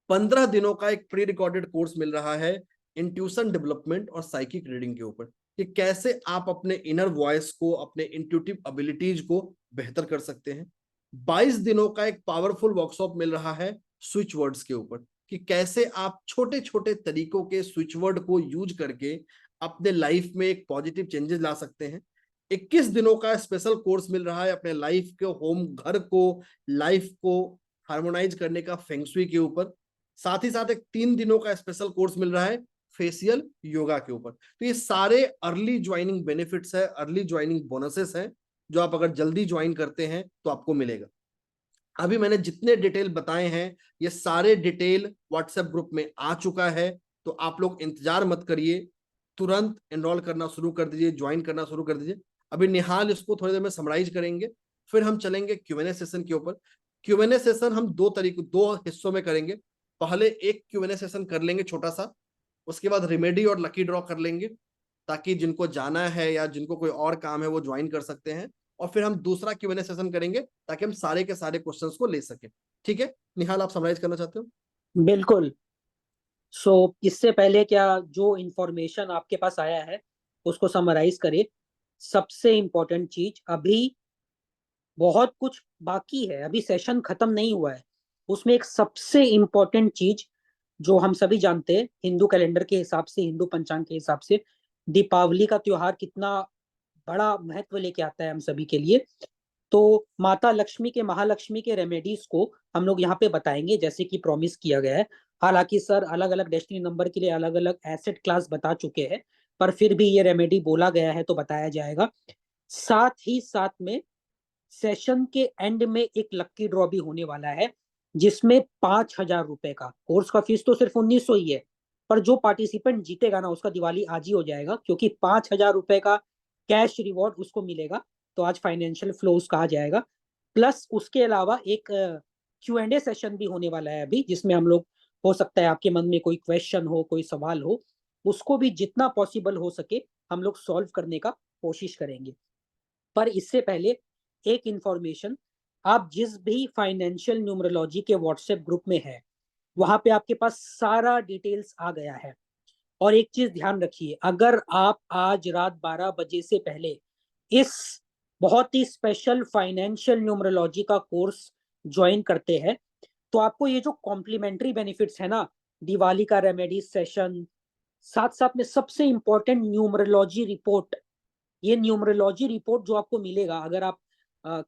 B: 15 दिनों का एक प्री रिकॉर्डेड कोर्स मिल रहा है इंट्यूशन डेवलपमेंट और साइकिक रीडिंग के ऊपर, कि कैसे आप अपने इनर वॉइस को, अपने इंट्यूटिव एबिलिटीज को बेहतर कर सकते हैं। 22 दिनों का एक पावरफुल वर्कशॉप मिल रहा है स्विच वर्ड्स के ऊपर, कि कैसे आप छोटे छोटे तरीकों के स्विच वर्ड को यूज करके अपने लाइफ में एक पॉजिटिव चेंजेस ला सकते हैं। 21 दिनों का स्पेशल कोर्स मिल रहा है अपने लाइफ के होम, घर को, लाइफ को हार्मोनाइज करने का फेंगशुई के ऊपर। साथ ही साथ एक 3 दिनों का स्पेशल कोर्स मिल रहा है फेशियल योगा के ऊपर। तो ये सारे अर्ली ज्वाइनिंग बेनिफिट्स है, अर्ली ज्वाइनिंग बोनसेस हैं, जो आप अगर जल्दी ज्वाइन करते हैं तो आपको मिलेगा। अभी मैंने जितने डिटेल बताए हैं ये सारे डिटेल व्हाट्सएप ग्रुप में आ चुका है, तो आप लोग इंतजार मत करिए, तुरंत एनरोल करना शुरू कर दीजिए, ज्वाइन करना शुरू कर दीजिए। अभी निहाल इसको थोड़ी देर में समराइज करेंगे, फिर हम चलेंगे Q&A सेशन के ऊपर। Q&A सेशन हम 2 हिस्सों में करेंगे। पहले एक Q&A सेशन कर लेंगे छोटा सा, उसके बाद रेमेडी और लकी ड्रॉ कर लेंगे, ताकि जिनको जाना है या जिनको कोई और काम है वो ज्वाइन कर सकते हैं, और फिर हम दूसरा Q&A सेशन करेंगे ताकि हम सारे के सारे क्वेश्चंस को ले सकें। ठीक है निहाल, आप समराइज करना चाहते हो?
A: बिल्कुल। इससे पहले क्या जो इंफॉर्मेशन आपके पास आया है उसको समराइज करें। सबसे इम्पोर्टेंट चीज, अभी बहुत कुछ बाकी है, अभी सेशन खत्म नहीं हुआ है। उसमें एक सबसे इम्पोर्टेंट चीज जो हम सभी जानते हैं, हिंदू कैलेंडर के हिसाब से, हिंदू पंचांग के हिसाब से दीपावली का त्योहार कितना बड़ा महत्व लेके आता है हम सभी के लिए। तो माता लक्ष्मी के, महालक्ष्मी के रेमेडीज को हम लोग यहाँ पे बताएंगे जैसे कि प्रॉमिस किया गया है। हालांकि सर अलग अलग डेस्टिनी नंबर के लिए अलग अलग एसेट क्लास बता चुके हैं, पर फिर भी ये रेमेडी बोला गया है तो बताया जाएगा। साथ ही साथ में सेशन के एंड में एक लक्की ड्रॉ भी होने वाला है, जिसमें 5,000 रुपए का, कोर्स का फीस तो सिर्फ 1900 ही है, पर जो पार्टिसिपेंट जीतेगा ना उसका दिवाली आज ही हो जाएगा, क्योंकि 5,000 रुपए का कैश रिवॉर्ड उसको मिलेगा। तो आज फाइनेंशियल फ्लोज कहा जाएगा। प्लस उसके अलावा एक Q&A सेशन भी होने वाला है अभी, जिसमें हम लोग, हो सकता है आपके मन में कोई क्वेश्चन हो, कोई सवाल हो, उसको भी जितना पॉसिबल हो सके हम लोग सॉल्व करने का कोशिश करेंगे। पर इससे पहले एक इंफॉर्मेशन, आप जिस भी फाइनेंशियल न्यूमरोलॉजी के व्हाट्सएप ग्रुप में है, वहां पे आपके पास सारा डिटेल्स आ गया है। और एक चीज ध्यान रखिए, अगर आप आज रात 12 बजे से पहले इस बहुत ही स्पेशल फाइनेंशियल न्यूमरोलॉजी का कोर्स ज्वाइन करते हैं, तो आपको ये जो कॉम्प्लीमेंट्री बेनिफिट्स है ना, दिवाली का रेमेडी सेशन, साथ साथ में सबसे इंपॉर्टेंट न्यूमरोलॉजी रिपोर्ट, ये न्यूमरोलॉजी रिपोर्ट जो आपको मिलेगा, अगर आप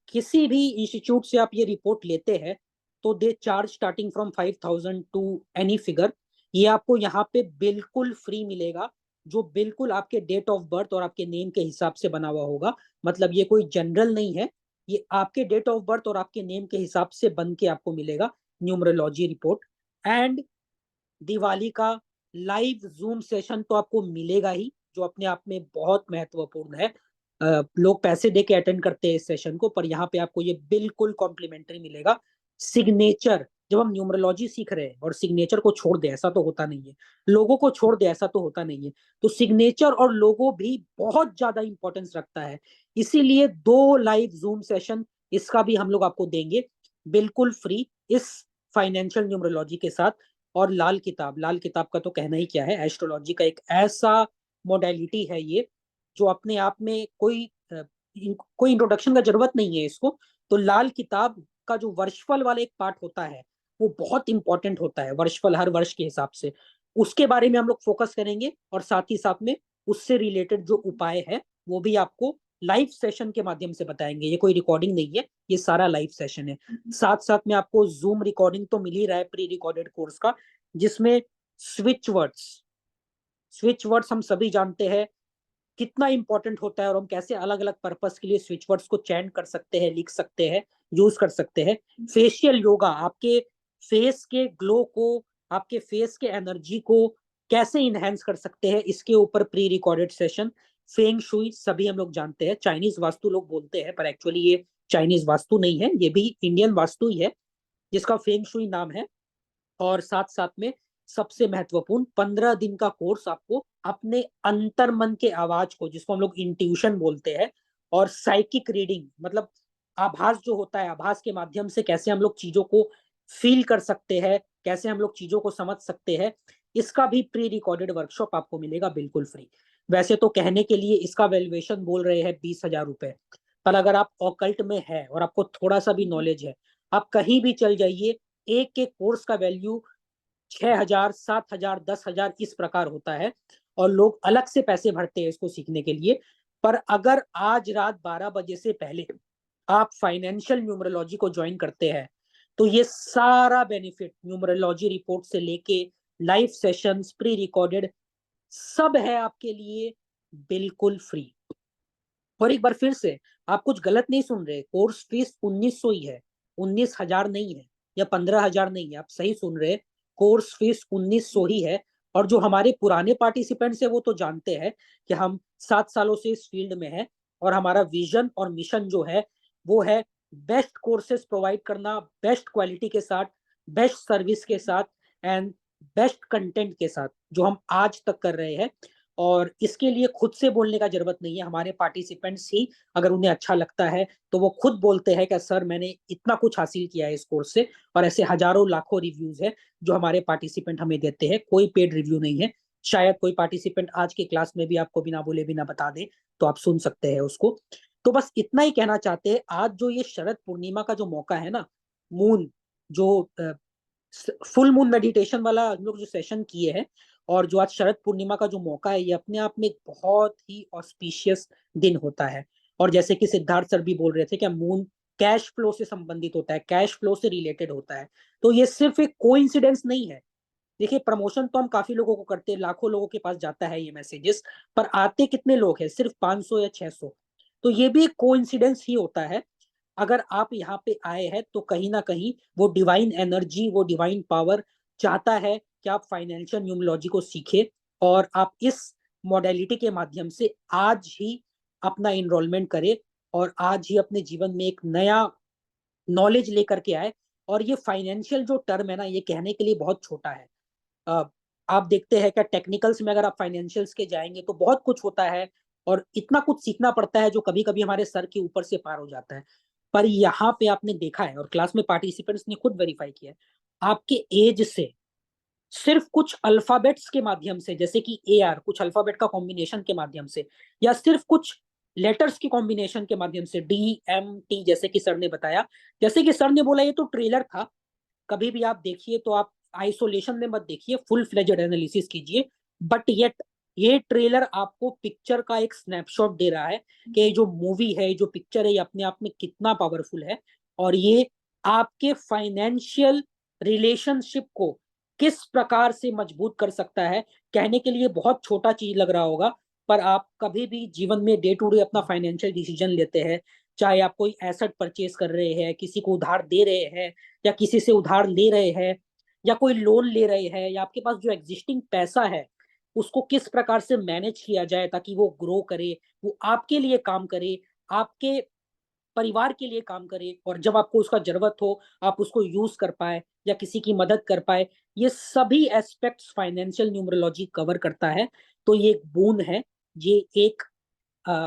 A: किसी भी इंस्टीट्यूट से आप ये रिपोर्ट लेते हैं, तो they charge starting from 5,000 to any figure. ये आपको यहाँ पे बिल्कुल फ्री मिलेगा, जो बिल्कुल आपके डेट ऑफ बर्थ और आपके नेम के हिसाब से बना हुआ होगा। मतलब ये कोई जनरल नहीं है, ये आपके डेट ऑफ बर्थ और आपके नेम के हिसाब से बन के आपको मिलेगा न्यूमरोलॉजी रिपोर्ट। एंड दिवाली का लाइव जूम सेशन तो आपको मिलेगा ही, जो अपने आप में बहुत महत्वपूर्ण है। लोग पैसे दे के अटेंड करते हैं इस सेशन को, पर यहाँ पे आपको ये बिल्कुल कॉम्प्लीमेंट्री मिलेगा। सिग्नेचर, जब हम न्यूमरोलॉजी सीख रहे हैं और सिग्नेचर को छोड़ दे, ऐसा तो होता नहीं है, लोगों को छोड़ दे, ऐसा तो होता नहीं है, तो सिग्नेचर और लोगो भी बहुत ज्यादा इंपॉर्टेंस रखता है। इसीलिए 2 लाइव जूम सेशन इसका भी हम लोग आपको देंगे बिल्कुल फ्री इस फाइनेंशियल न्यूमरोलॉजी के साथ। और लाल किताब का तो कहना ही क्या है, एस्ट्रोलॉजी का एक ऐसा मोडेलिटी है ये, जो अपने आप में कोई इंट्रोडक्शन का जरूरत नहीं है इसको। तो लाल किताब का जो वर्षफल वाला एक पार्ट होता है, वो बहुत इंपॉर्टेंट होता है, वर्षफल हर वर्ष के हिसाब से, उसके बारे में हम लोग फोकस करेंगे। और साथ ही साथ में उससे रिलेटेड जो उपाय है वो भी आपको लाइव सेशन के माध्यम से बताएंगे। ये कोई रिकॉर्डिंग नहीं है, ये सारा लाइव सेशन है। साथ साथ में आपको जूम रिकॉर्डिंग तो मिल ही रहा है प्री रिकॉर्डेड कोर्स का, जिसमें स्विच वर्ड्स हम सभी जानते हैं कितना इंपॉर्टेंट होता है, और हम कैसे अलग अलग पर्पस के लिए स्विच वर्ड्स को चैंट कर सकते हैं, लिख सकते हैं, यूज कर सकते हैं। फेशियल योगा, आपके फेस के ग्लो को, आपके फेस के एनर्जी को कैसे इनहेंस कर सकते हैं, इसके ऊपर pre recorded session. Feng shui सभी हम लोग जानते हैं, चाइनीज वास्तु लोग बोलते हैं, पर एक्चुअली ये चाइनीज वास्तु नहीं है, ये भी इंडियन वास्तु ही है, जिसका फेंग शुई नाम है। और साथ साथ में सबसे महत्वपूर्ण 15 दिन का कोर्स आपको अपने अंतर मन के आवाज को, जिसको हम लोग इंट्यूशन बोलते हैं, और साइकिक रीडिंग, मतलब आभास जो होता है, आभास के माध्यम से कैसे हम लोग चीजों को फील कर सकते हैं, कैसे हम लोग चीजों को समझ सकते हैं, इसका भी प्री रिकॉर्डेड वर्कशॉप आपको मिलेगा बिल्कुल फ्री। वैसे तो कहने के लिए इसका वैल्यूएशन बोल रहे हैं 20,000 रुपए, पर अगर आप ऑकल्ट में है और आपको थोड़ा सा भी नॉलेज है, आप कहीं भी चल जाइए, एक एक कोर्स का वैल्यू 6,000, 7,000, 10,000 इस प्रकार होता है, और लोग अलग से पैसे भरते हैं इसको सीखने के लिए। पर अगर आज रात 12 बजे से पहले आप फाइनेंशियल न्यूमरोलॉजी को ज्वाइन करते हैं, तो ये सारा बेनिफिट, न्यूमरोलॉजी रिपोर्ट से लेके लाइव सेशंस, प्री रिकॉर्डेड, सब है आपके लिए बिल्कुल फ्री। और एक बार फिर से, आप कुछ गलत नहीं सुन रहे, कोर्स फीस 1900 ही है, 19,000 नहीं है, या 15,000 नहीं है, आप सही सुन रहे, कोर्स फीस 1900 ही है। और जो हमारे पुराने पार्टिसिपेंट्स है वो तो जानते हैं कि हम 7 सालों से इस फील्ड में है, और हमारा विजन और मिशन जो है वो है बेस्ट कोर्सेज प्रोवाइड करना, बेस्ट क्वालिटी के साथ, बेस्ट सर्विस के साथ, एंड बेस्ट कंटेंट के साथ, जो हम आज तक कर रहे हैं। और इसके लिए खुद से बोलने का जरूरत नहीं है, हमारे पार्टिसिपेंट्स ही, अगर उन्हें अच्छा लगता है तो वो खुद बोलते हैं कि सर मैंने इतना कुछ हासिल किया है इस कोर्स से। और ऐसे हजारों लाखों रिव्यूज है जो हमारे पार्टिसिपेंट हमें देते हैं, कोई पेड रिव्यू नहीं है। शायद कोई पार्टिसिपेंट आज के क्लास में भी आपको बिना बोले बिना बता दे, तो आप सुन सकते हैं उसको। तो बस इतना ही कहना चाहते हैं, आज जो ये शरद पूर्णिमा का जो मौका है ना, मून जो फुल मून मेडिटेशन वाला हम लोग जो सेशन किए हैं, और जो आज शरद पूर्णिमा का जो मौका है, ये अपने आप में एक बहुत ही ऑस्पिशियस दिन होता है। और जैसे कि सिद्धार्थ सर भी बोल रहे थे कि मून कैश फ्लो से संबंधित होता है, कैश फ्लो से रिलेटेड होता है, तो ये सिर्फ एक कोइंसिडेंस नहीं है। देखिए, प्रमोशन तो हम काफी लोगों को करते हैं, लाखों लोगों के पास जाता है ये मैसेजेस, पर आते कितने लोग हैं? सिर्फ 500 या 600। तो ये भी एक कोइंसिडेंस ही होता है। अगर आप यहाँ पे आए हैं तो कहीं ना कहीं वो डिवाइन एनर्जी, वो डिवाइन पावर चाहता है कि आप फाइनेंशियल न्यूमरोलॉजी को सीखें, और आप इस मॉडलिटी के माध्यम से आज ही अपना इनरोलमेंट करें। और आज ही अपने जीवन में एक नया नॉलेज लेकर के आए। और ये फाइनेंशियल जो टर्म है ना, ये कहने के लिए बहुत छोटा है। आप देखते हैं क्या टेक्निकल्स में अगर आप फाइनेंशियल्स के जाएंगे तो बहुत कुछ होता है और इतना कुछ सीखना पड़ता है जो कभी कभी हमारे सर के ऊपर से पार हो जाता है। पर यहाँ पे आपने देखा है और क्लास में पार्टिसिपेंट्स ने खुद वेरीफाई किया है, आपके एज से सिर्फ कुछ अल्फाबेट्स के माध्यम से, जैसे कि AR कुछ अल्फाबेट का कॉम्बिनेशन के माध्यम से, या सिर्फ कुछ लेटर्स के कॉम्बिनेशन के माध्यम से, DMT, जैसे कि सर ने बताया, जैसे कि सर ने बोला ये तो ट्रेलर था। कभी भी आप देखिए तो आप आइसोलेशन में मत देखिए, फुल फ्लेजेड एनालिसिस कीजिए। बट येट ये ट्रेलर आपको पिक्चर का एक स्नैपशॉट दे रहा है कि जो मूवी है, जो पिक्चर है, ये अपने आप में कितना पावरफुल है और ये आपके फाइनेंशियल रिलेशनशिप को किस प्रकार से मजबूत कर सकता है। कहने के लिए बहुत छोटा चीज लग रहा होगा, पर आप कभी भी जीवन में डे टू डे अपना फाइनेंशियल डिसीजन लेते हैं, चाहे आप कोई एसेट परचेज कर रहे हैं, किसी को उधार दे रहे हैं, या किसी से उधार ले रहे हैं, या कोई लोन ले रहे हैं, या आपके पास जो एग्जिस्टिंग पैसा है उसको किस प्रकार से मैनेज किया जाए ताकि वो ग्रो करे, वो आपके लिए काम करे, आपके परिवार के लिए काम करे, और जब आपको उसका जरूरत हो आप उसको यूज कर पाए या किसी की मदद कर पाए। ये सभी एस्पेक्ट्स फाइनेंशियल न्यूमरोलॉजी कवर करता है। तो ये एक बोन है, ये एक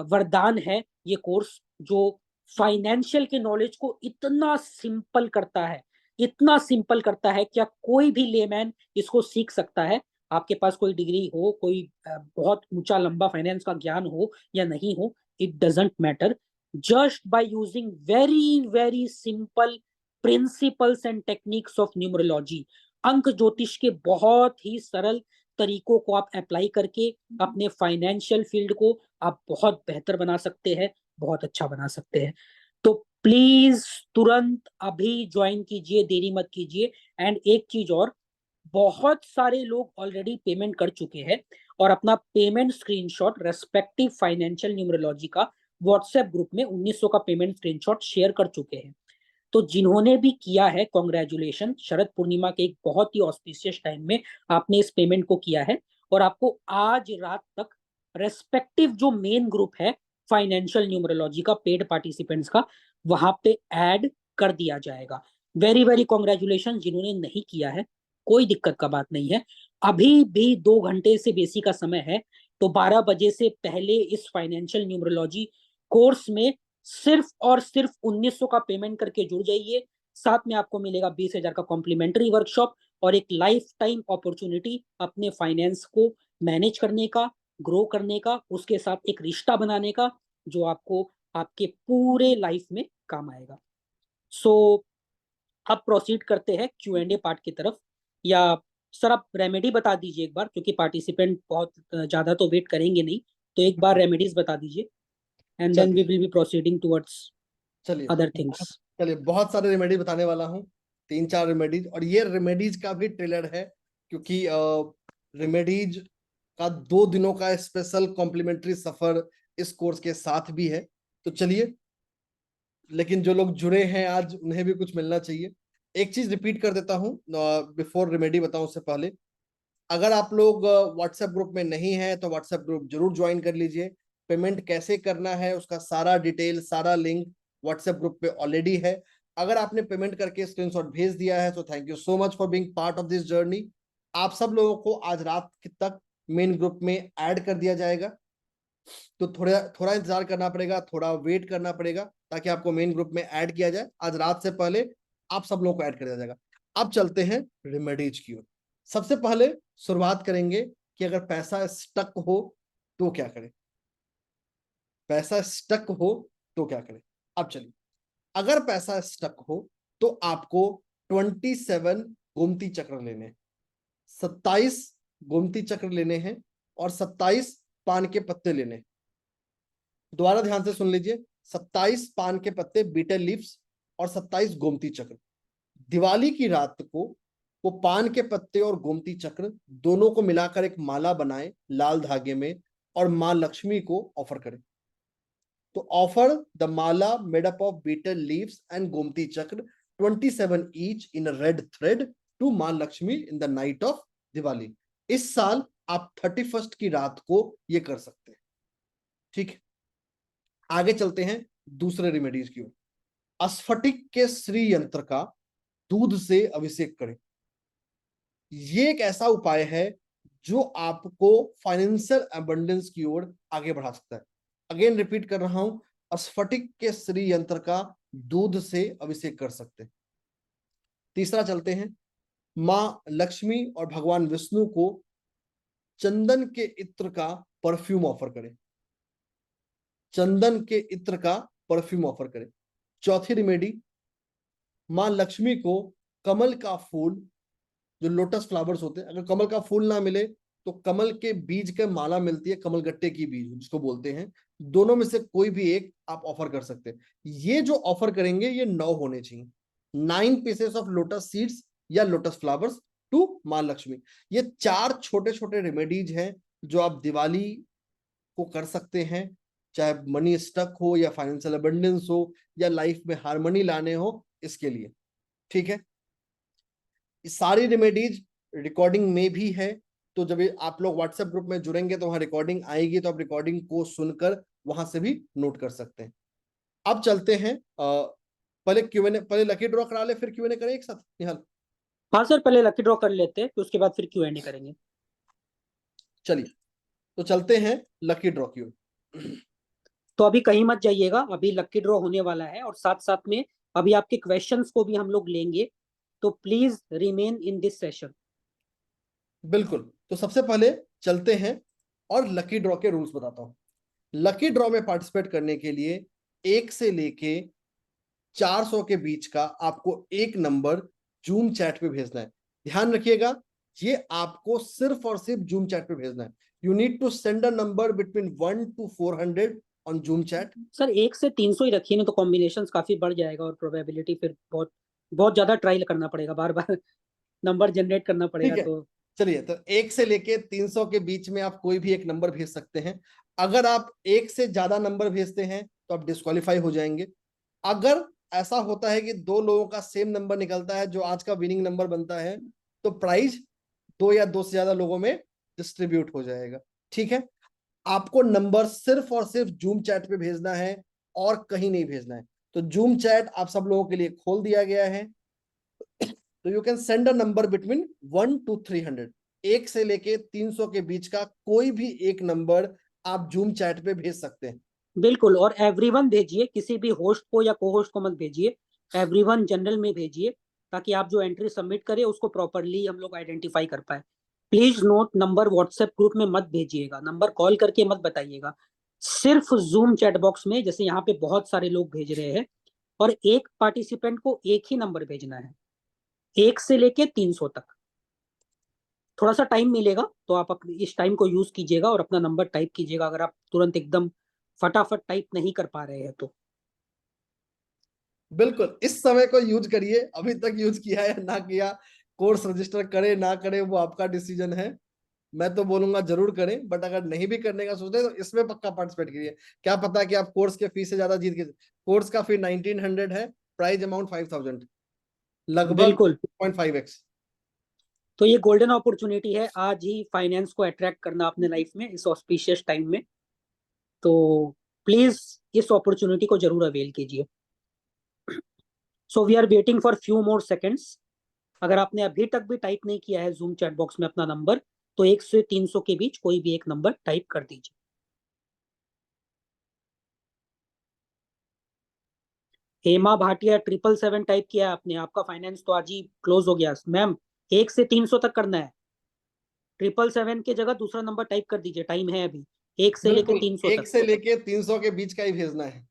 A: वरदान है, ये कोर्स जो फाइनेंशियल के नॉलेज को इतना सिंपल करता है, इतना सिंपल करता है। क्या कोई भी लेमैन इसको सीख सकता है? आपके पास कोई डिग्री हो, कोई बहुत ऊंचा लंबा फाइनेंस का ज्ञान हो या नहीं हो, it doesn't matter. Just by using very very simple principles and techniques of numerology, अंक ज्योतिष के बहुत ही सरल तरीकों को आप अप्लाई करके अपने फाइनेंशियल फील्ड को आप बहुत बेहतर बना सकते हैं, बहुत अच्छा बना सकते हैं। तो प्लीज तुरंत अभी ज्वाइन कीजिए, देरी मत कीजिए। एंड एक चीज और, बहुत सारे लोग ऑलरेडी पेमेंट कर चुके हैं और अपना payment screenshot respective financial numerology का व्हाट्सएप ग्रुप में 1900 का पेमेंट स्क्रीनशॉट शेयर कर चुके हैं। तो जिन्होंने भी किया है, कॉन्ग्रेचुलेशन, शरद पूर्णिमा के एक बहुत ही ऑस्पिशियस टाइम में आपने इस पेमेंट को किया है और आपको आज रात तक रेस्पेक्टिव जो मेन ग्रुप है फाइनेंशियल न्यूमरोलॉजी का पेड पार्टिसिपेंट्स का, वहां पे ऐड कर दिया जाएगा। Very very congratulation. जिन्होंने नहीं किया है कोई दिक्कत का बात नहीं है, अभी भी 2 घंटे से बेसी का समय है। तो 12 बजे से पहले इस फाइनेंशियल न्यूमरोलॉजी कोर्स में सिर्फ और सिर्फ 1900 का पेमेंट करके जुड़ जाइए। साथ में आपको मिलेगा 20,000 का कॉम्प्लीमेंट्री वर्कशॉप और एक लाइफ टाइम अपॉर्चुनिटी अपने फाइनेंस को मैनेज करने का, ग्रो करने का, उसके साथ एक रिश्ता बनाने का जो आपको आपके पूरे लाइफ में काम आएगा। सो अब प्रोसीड करते हैं Q&A पार्ट की तरफ। या सर आप रेमेडी बता दीजिए एक बार, क्योंकि पार्टिसिपेंट बहुत ज्यादा तो वेट करेंगे नहीं, तो एक बार रेमेडीज बता दीजिए and then we will be proceeding towards
B: चलिए
A: अदर थिंग्स।
B: चलिए बहुत सारे रेमेडी बताने वाला हूँ, 3-4 रेमेडीज, और ये रेमेडीज का भी ट्रेलर है क्योंकि रेमेडीज का 2 दिनों का स्पेशल कॉम्प्लीमेंट्री सफर इस कोर्स के साथ भी है। तो चलिए, लेकिन जो लोग जुड़े हैं आज उन्हें भी कुछ मिलना चाहिए। एक चीज रिपीट कर देता हूँ बिफोर रेमेडी बताऊं उससे पहले, अगर आप लोग व्हाट्सएप ग्रुप में नहीं है तो व्हाट्सएप ग्रुप जरूर ज्वाइन कर लीजिए। पेमेंट कैसे करना है उसका सारा डिटेल, सारा लिंक व्हाट्सएप ग्रुप पे ऑलरेडी है। अगर आपने पेमेंट करके स्क्रीनशॉट भेज दिया है तो thank you so much for being part of this journey. आप सब लोगों को आज रात तक मेन ग्रुप में ऐड कर दिया जाएगा, तो थोड़ा इंतजार करना पड़ेगा, थोड़ा वेट करना पड़ेगा ताकि आपको मेन ग्रुप में ऐड किया जाए। आज रात से पहले आप सब लोगों को ऐड कर दिया जाएगा। अब चलते हैं रेमेडीज की ओर। सबसे पहले शुरुआत करेंगे कि अगर पैसा स्टक हो तो क्या करें। पैसा स्टक हो तो क्या करें। अब चलिए, अगर पैसा स्टक हो तो आपको 27 गोमती चक्र लेने हैं, 27 गोमती चक्र लेने हैं और 27 पान के पत्ते लेने। दोबारा ध्यान से सुन लीजिए, 27 पान के पत्ते, बीटल लीव्स और 27 गोमती चक्र। दिवाली की रात को वो पान के पत्ते और गोमती चक्र दोनों को मिलाकर एक माला बनाएं लाल धागे में और मां लक्ष्मी को ऑफर करें। तो offer the mala made up of betel leaves and Gomati chakra 27 each in a red thread to Maa Lakshmi in the night of Diwali. इस साल आप 31 की रात को ये कर सकते हैं। ठीक है, आगे चलते हैं दूसरे रेमेडीज की ओर। स्फटिक के श्री यंत्र का दूध से अभिषेक करें। ये एक ऐसा उपाय है जो आपको फाइनेंशियल एबंडेंस की ओर आगे बढ़ा सकता है। अगेन रिपीट कर रहा हूं, स्फटिक के श्री यंत्र का दूध से अभिषेक कर सकते हैं। तीसरा चलते हैं, मां लक्ष्मी और भगवान विष्णु को चंदन के इत्र का परफ्यूम ऑफर करें। चंदन के इत्र का परफ्यूम ऑफर करें। चौथी रिमेडी, मां लक्ष्मी को कमल का फूल, जो लोटस फ्लावर्स होते हैं, अगर कमल का फूल ना मिले तो कमल के बीज के माला मिलती है, कमल गट्टे की बीज जिसको बोलते हैं, दोनों में से कोई भी एक आप ऑफर कर सकते हैं। ये जो ऑफर करेंगे ये 9 होने चाहिए, 9 पीसेस ऑफ लोटस सीड्स या lotus flowers to Maa Lakshmi. ये 4 छोटे छोटे रेमेडीज हैं जो आप दिवाली को कर सकते हैं, चाहे मनी स्टक हो या फाइनेंशियल अबंडेंस हो या लाइफ में हार्मनी लाने हो, इसके लिए। ठीक है, सारी रेमेडीज रिकॉर्डिंग में भी है, तो जब आप लोग व्हाट्सएप ग्रुप में जुड़ेंगे तो वहां रिकॉर्डिंग आएगी, तो आप रिकॉर्डिंग को सुनकर वहां से भी नोट कर सकते हैं। अब चलते हैं, पहले क्यूएनए, पहले लकी ड्रॉ करा ले फिर क्यूएनए करें एक साथ, निहाल?
A: हाँ सर, पहले लकी ड्रॉ कर लेते हैं, फिर उसके बाद फिर क्यूएनए करेंगे।
B: चलिए, तो चलते हैं लकी ड्रॉ की ओर।
A: तो अभी कहीं मत जाइएगा, अभी लकी ड्रॉ होने वाला है और साथ साथ में अभी आपके क्वेश्चंस को भी हम लोग लेंगे, तो please remain in this session.
B: बिल्कुल, तो सबसे पहले चलते हैं और लकी ड्रॉ के रूल्स बताता हूं। लकी ड्रॉ में पार्टिसिपेट करने के लिए 1 से लेके 400 के बीच का आपको एक नंबर जूम चैट पे भेजना है। ध्यान रखिएगा, ये आपको सिर्फ और सिर्फ जूम चैट पे भेजना है। You need to send a number between 1 to 400 on Zoom chat.
A: Sir 1 से 300 ही रखिए ना, तो कॉम्बिनेशंस काफी बढ़ जाएगा और प्रोबेबिलिटी फिर बहुत बहुत ज्यादा ट्रायल करना पड़ेगा, बार बार नंबर जनरेट करना पड़ेगा।
B: ठीक है,
A: तो
B: चलिए, तो 1 से लेके 300 के बीच में आप कोई भी एक नंबर भेज सकते हैं। अगर आप 1 से ज्यादा नंबर भेजते हैं तो आप डिस्क्वालीफाई हो जाएंगे। अगर ऐसा होता है कि 2 लोगों का सेम नंबर निकलता है जो आज का विनिंग नंबर बनता है, तो प्राइज 2 या 2 से ज्यादा लोगों में डिस्ट्रीब्यूट हो जाएगा। ठीक है, आपको नंबर सिर्फ और सिर्फ जूम चैट पे भेजना है और कहीं नहीं भेजना है। तो जूम चैट आप सब लोगों के लिए खोल दिया गया है, तो you can send a number between 1 to 300, 1 से लेके 300 के बीच का कोई भी एक नंबर आप जूम चैट पे भेज सकते हैं।
A: बिल्कुल, और एवरीवन भेजिए, किसी भी होस्ट को या को होस्ट को मत भेजिए, एवरीवन जनरल में भेजिए, ताकि आप जो एंट्री सबमिट करें उसको प्रॉपरली हम लोग आइडेंटिफाई कर पाए। Please note, number WhatsApp group में मत भेजिएगा, नंबर कॉल करके मत बताइएगा, सिर्फ जूम चैट बॉक्स में, जैसे यहाँ पे बहुत सारे लोग भेज रहे हैं, और एक पार्टिसिपेंट को एक ही नंबर भेजना है, 1 से लेके 300 तक। थोड़ा सा टाइम मिलेगा तो आप इस टाइम को यूज कीजिएगा और अपना नंबर टाइप कीजिएगा, अगर आप तुरंत एकदम फटाफट टाइप नहीं कर पा रहे हैं तो।
B: बिल्कुल, इस समय को यूज करिए, अभी तक यूज किया है ना किया, कोर्स रजिस्टर करे ना करे वो आपका डिसीजन है। मैं तो बोलूंगा जरूर करें, बट अगर नहीं भी करने का सोचते तो इसमें पक्का पार्टिसिपेट करिए। क्या पता कि आप कोर्स के फीस से ज्यादा जीत के, कोर्स का फी 1900 है, प्राइज अमाउंट 5000, लगभग 2.5x।
A: तो ये गोल्डन अपॉर्चुनिटी है आज ही फाइनेंस को अट्रैक्ट करना अपने लाइफ में इस ऑस्पिशियस टाइम में, तो प्लीज इस अपॉर्चुनिटी को जरूर अवेल कीजिए। So we are waiting for few more seconds. अगर आपने अभी तक भी टाइप नहीं किया है जूम चैट बॉक्स में अपना नंबर, तो 1 से 300 के बीच कोई भी एक नंबर टाइप कर दीजिए। हेमा भाटिया 777 टाइप किया है आपने, आपका फाइनेंस तो आज ही क्लोज हो गया। मैम 1 से 300 तक करना है, 777 की जगह दूसरा नंबर टाइप कर दीजिए, टाइम है अभी, 1 से लेके 300
B: 1
A: तक।
B: से लेके 300 के बीच का ही भेजना है।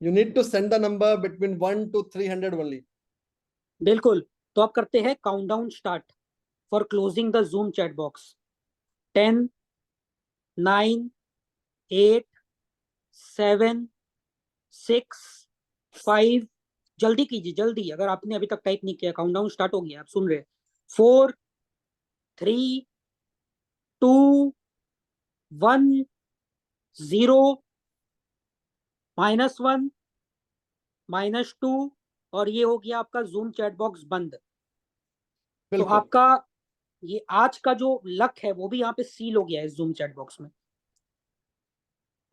B: You need to send the number between 1 to 300 only.
A: बिल्कुल, तो अब करते हैं countdown start for closing the zoom chat box. 10, 9, 8, 7, 6, 5, जल्दी कीजिए जल्दी, अगर आपने अभी तक टाइप नहीं किया, काउंटडाउन स्टार्ट हो गया, आप सुन रहे, 4, 3, 2, 1, 0, -1, -2, और ये हो गया आपका जूम चैट बॉक्स बंद। तो आपका ये आज का जो लक है वो भी यहाँ पे सील हो गया है जूम चैट बॉक्स में।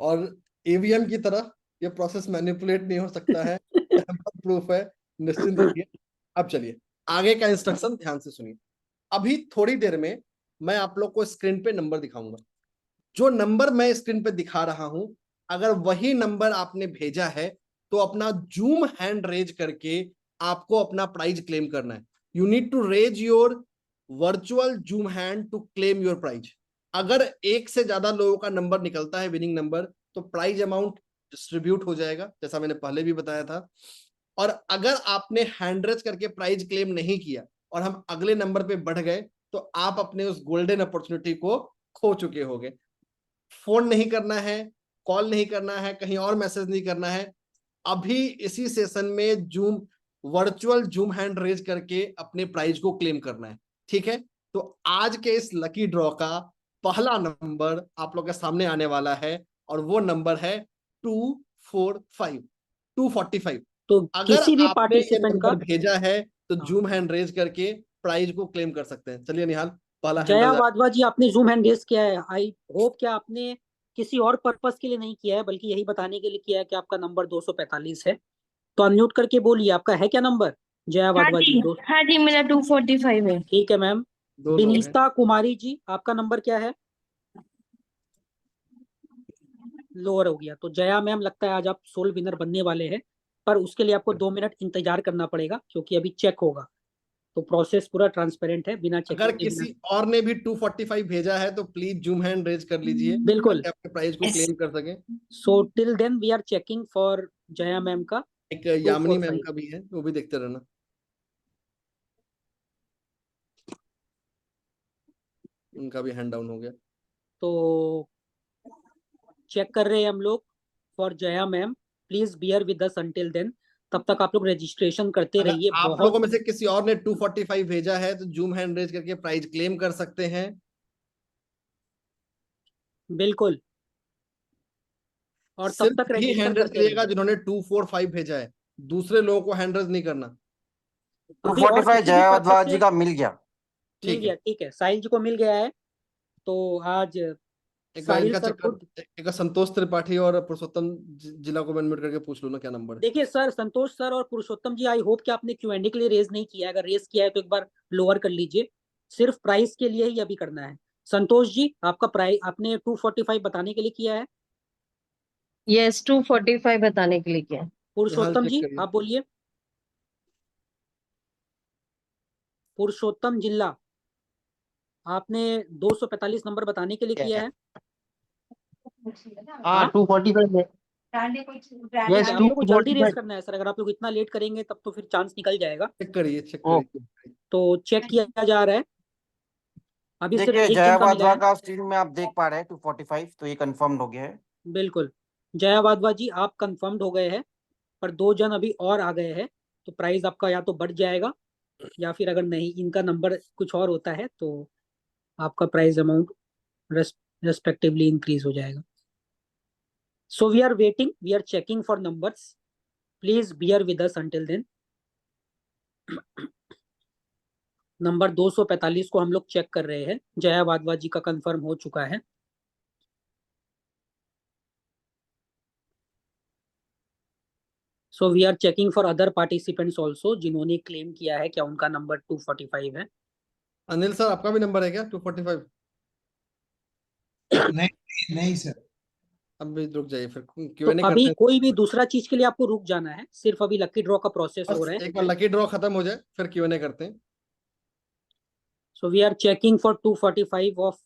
B: और ईवीएम की तरह ये प्रोसेस मैनिपुलेट नहीं हो सकता है। प्रूफ है, निश्चिंत रहिए। अब चलिए आगे का इंस्ट्रक्शन ध्यान से सुनिए। अभी थोड़ी देर में मैं आप लोग को स्क्रीन पे नंबर दिखाऊंगा। जो नंबर मैं स्क्रीन पे दिखा रहा हूं, अगर वही नंबर आपने भेजा है तो अपना जूम हैंड रेज करके आपको अपना प्राइज क्लेम करना है। You need to raise your virtual Zoom hand to claim your prize. अगर एक से ज्यादा लोगों का नंबर निकलता है विनिंग नंबर, तो प्राइज अमाउंट डिस्ट्रीब्यूट हो जाएगा, जैसा मैंने पहले भी बताया था। और अगर आपने हैंड रेज करके प्राइज क्लेम नहीं किया और हम अगले नंबर पे बढ़ गए, तो आप अपने उस गोल्डन अपॉर्चुनिटी को खो चुके होंगे। फोन नहीं करना है, कॉल नहीं करना है, कहीं और मैसेज नहीं करना है। अभी इसी सेशन में Zoom virtual Zoom hand raise करके अपने प्राइज को क्लेम करना है, ठीक है। तो आज के इस लकी ड्रॉ का पहला नंबर आप लोग के सामने आने वाला है और वो नंबर है 245।
A: तो
B: अगर
A: किसी भी
B: आपने ये
A: पार्टिसिपेंट का
B: नंबर भेजा है तो
A: हाँ।
B: जूम हैंड रेज करके प्राइज को क्लेम कर सकते हैं। चलिए निहाल, पहला
A: जया
B: हैंडल
A: वाधवा जी, आपने जूम हैंड रेज किया है। आई होप कि आपने किसी और पर्पस के लिए नहीं किया है, बल्कि यही बताने के लिए किया है कि आपका नंबर 245 है। तो अनम्यूट करके बोलिए, आपका है क्या नंबर जया
L: हाँ
A: वाधवा जी?
L: जी, हाँ जी, मेरा 245 है।
A: ठीक है मैम।
B: दो लोग हैं।
A: विनीता कुमारी जी, आपका नंबर क्या है? लोअर हो गया। तो जया मैम, लगता है आज आप सोल विनर बनने वाले हैं, पर उसके लिए आपको 2 मिनट इंतजार करना पड़ेगा, क्योंकि अभी चेक होगा। तो प्रोसेस पूरा ट्रांसपेरेंट है, बिना चेकिंग
B: अगर
A: के, बिना
B: किसी और ने भी 245 भेजा है तो प्लीज जूम हैंड रेज कर लीजिए,
A: बिल्कुल।
B: ताकि अपने प्राइज को क्लेम कर सकें।
A: So till then we are checking for Jaya ma'am का
B: एक यामिनी मैम
A: 245।
B: का भी है, वो भी देखते रहना। उनका भी हैंड डाउन हो गया।
A: तो चेक कर रहे हैं हम लोग for Jaya ma'am. Please bear with us until then. तब तक आप लोग रजिस्ट्रेशन करते
B: अगर
A: रहिए।
B: आप
A: बहुत
B: लोगों में से किसी और ने 245 भेजा है तो जूम हैंड रेज करके प्राइज क्लेम कर सकते हैं।
A: बिल्कुल। और तब
B: सिर्फ
A: तक
B: ही
A: रजिस्टर
B: हैंड रेज
A: करते
B: करिएगा
A: रहिए।
B: जिन्होंने 245 भेजा है, दूसरे लोगों को हैंड रेज नहीं करना।
A: अभी और
M: 245
A: किसी भी
M: जया
A: पर्पस
M: वाधवा
A: से
M: जी का मिल गया।
A: मिल
B: ठीक
A: गया।
B: है,
A: ठीक है, साहिल जी को मिल गया है। तो आज
B: एक बार
A: साहिल
B: इनका
A: सर
B: चेक
A: खुद
B: कर, एक संतोष त्रिपाठी और पुरुषोत्तम जिला को अनम्यूट करके पूछ लो ना क्या नंबर है।
A: देखिए सर, संतोष सर और पुरुषोत्तम जी, आई होप कि आपने Q&A के लिए रेज नहीं किया है। अगर रेज किया है तो एक बार लोअर कर लीजिए। सिर्फ प्राइस के लिए ही अभी करना है। संतोष जी, आपका प्राइस आपने 245 बताने के लिए किया है।
L: यस, 245 बताने के लिए किया।
B: निहाल
A: पुरुषोत्तम
B: चेक
A: जी,
B: करिए।
A: आप बोलिए। पुरुषोत्तम जिला, आपने 245 नंबर बताने के लिए किया है।
M: हाँ 245 है।
A: ठीक
M: यस
A: है, आप लोग को जल्दी रेस
M: 245।
A: करना है सर। अगर आप लोग इतना लेट करेंगे तब तो फिर चांस निकल जाएगा।
B: चेक करिए, चेक
M: ओके।
B: करिए।
A: तो चेक किया जा रहा है। अभी सिर्फ
M: देखिए
A: एक
M: जया
A: जन का मिला
M: वाधवा
A: है।
M: का स्क्रीन में आप देख पा रहे हैं 245, तो ये कंफर्म्ड हो गया है।
A: बिल्कुल। जया वाधवा जी, आप कंफर्म्ड हो गए हैं, पर 2 जन अभी और आ गए हैं। तो प्राइस आपका या तो बढ़ जाएगा, या फिर अगर नहीं, इनका नंबर कुछ और होता है, तो आपका प्राइस अमाउंट रेस्पेक्टिवली इंक्रीज हो जाएगा। So we are waiting, we are checking for numbers. Please bear with us until then. Number 245 को हम लोग चेक कर रहे हैं। जया वाधवा जी का कंफर्म हो चुका है। So we are checking for other participants also, जिन्होंने क्लेम किया है, क्या उनका नंबर 245 है।
B: अनिल सर, आपका भी नंबर है क्या 245?
N: नहीं नहीं सर।
B: अब भी रुक जाइए, फिर
A: तो
B: Q&A
A: अभी
B: करते हैं।
A: कोई भी दूसरा चीज के लिए आपको रुक जाना है। सिर्फ अभी लकी ड्रॉ का प्रोसेस हो
B: बस
A: रहा है।
B: एक बार लकी ड्रॉ खत्म हो जाए फिर Q&A करते हैं।
A: So we are checking for 245 of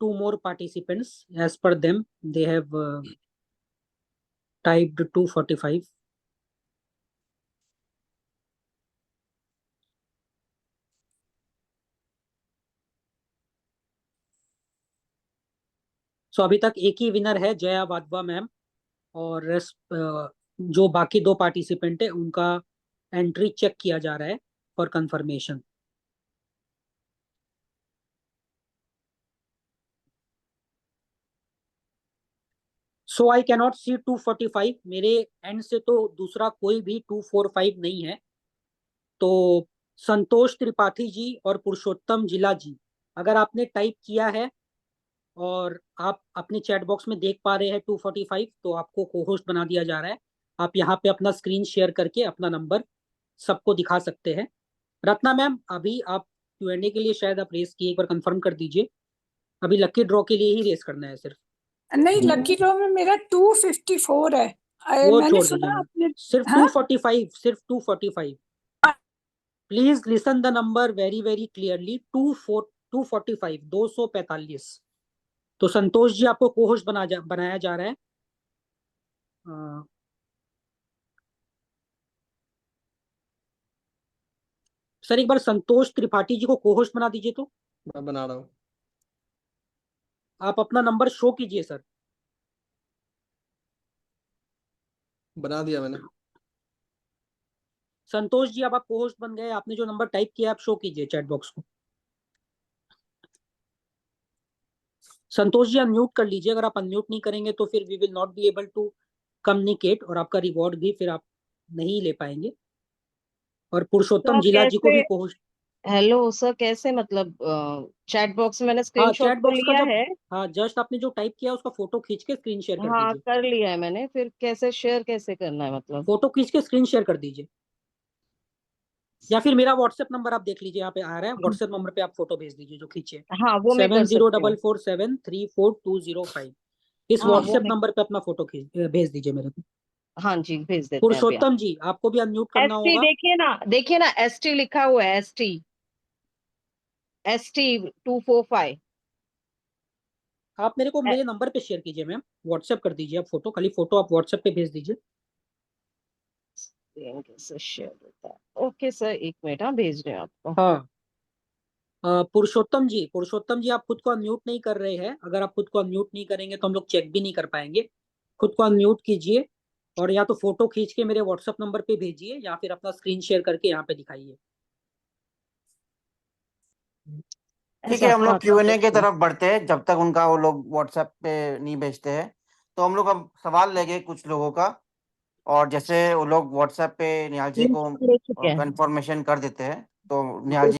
A: 2 more participants. As per them, they have typed 245. So अभी तक एक ही विनर है, जया वाधवा मैम। और जो बाकी 2 पार्टिसिपेंट है उनका एंट्री चेक किया जा रहा है for confirmation. So I cannot see 245। मेरे एंड से तो दूसरा कोई भी 245 नहीं है। तो संतोष त्रिपाठी जी और पुरुषोत्तम जिला जी, अगर आपने टाइप किया है और आप अपने चैट बॉक्स में देख पा रहे हैं 245, तो आपको को होस्ट बना दिया जा रहा है। आप यहाँ पे अपना स्क्रीन शेयर करके अपना नंबर सबको दिखा सकते हैं। रत्ना मैम, अभी आप Q&A के लिए शायद आप रेस किए, एक बार कंफर्म कर दीजिए। अभी लकी ड्रॉ के लिए ही रेस करना है सिर्फ।
N: नहीं, लकी ड्रॉ में मेरा 254 है।
A: वो
N: मैंने
A: छोड़
N: सुना
A: दीजिए,
N: आपने
A: सिर्फ
N: हाँ?
A: 245, सिर्फ 245। Please listen the number very very clearly, 245, 245। तो संतोष जी आपको को होस्ट बनाया जा रहा है। सर एक बार संतोष त्रिपाठी जी को को होस्ट बना दीजिए। तो
B: मैं बना रहा हूँ,
A: आप अपना नंबर शो कीजिए सर।
B: बना दिया मैंने।
A: संतोष जी अब आप को होस्ट बन गए। आपने जो नंबर टाइप किया आप शो कीजिए चैट बॉक्स को। संतोष जी अनम्यूट कर लीजिए, अगर आप अनम्यूट नहीं करेंगे तो फिर we will not be able to communicate और आपका रिवॉर्ड भी फिर आप नहीं ले पाएंगे। और पुरुषोत्तम जिला जी को भी को होस्ट।
L: हेलो सर, कैसे मतलब चैट बॉक्स में मैंने
A: हाँ,
L: स्क्रीनशॉट
A: चैट
L: तो
A: बॉक्स का
L: लिया
A: जब
L: है।
A: हाँ जस्ट आपने जो टाइप किया उसका फोटो खींच के स्क्रीन शेयर कर
L: हाँ,
A: दीजिए।
L: कर लिया है मैंने। फिर कैसे शेयर कैसे करना है मतलब?
A: फोटो खींच के स्क्रीन शेयर कर दीजिए, या फिर मेरा व्हाट्सएप नंबर आप देख लीजिए, यहाँ पे आ रहा है। व्हाट्सएप नंबर पे आप फोटो भेज दीजिए जो खींचे।
L: हाँ, वो मैं कर सकती हूँ।
A: 7044734205। इस
L: हाँ, वो
A: व्हाट्सएप
L: मैं
A: नंबर पे अपना फोटो भेज दीजिए मेरे को।
L: हाँ जी, भेज देते हैं अभी।
A: पुरुषोत्तम जी आपको भी अनम्यूट करना
L: एसटी
A: होगा।
L: देखिए ना एसटी लिखा हुआ है। एसटी 245।
A: आप मेरे को मेरे नंबर पे शेयर कीजिए मैम, व्हाट्सएप कर दीजिए आप फोटो, खाली फोटो आप व्हाट्सएप पे भेज दीजिए।
L: कैसे शेयर होता है? ओके सर, एक मिनट। हाँ, भेज रहे हैं आपको।
A: हाँ पुरुषोत्तम जी आप खुद को अनम्यूट नहीं कर रहे हैं। अगर आप खुद को अनम्यूट नहीं करेंगे तो हम लोग चेक भी नहीं कर पाएंगे। खुद को अनम्यूट कीजिए और या तो फोटो खींच के मेरे व्हाट्सएप नंबर पे भेजिए या फिर अपना स्क्रीन शेयर करके यहाँ पे दिखाइए।
M: ठीक है, हम लोग Q&A की तरफ बढ़ते हैं जब तक उनका वो लोग व्हाट्सएप पे नहीं भेजते हैं। तो हम लोग अब सवाल लेंगे कुछ लोगों का, और जैसे वो लोग व्हाट्सएप पे निहाल जी को कंफर्मेशन कर देते हैं तो निहाल जी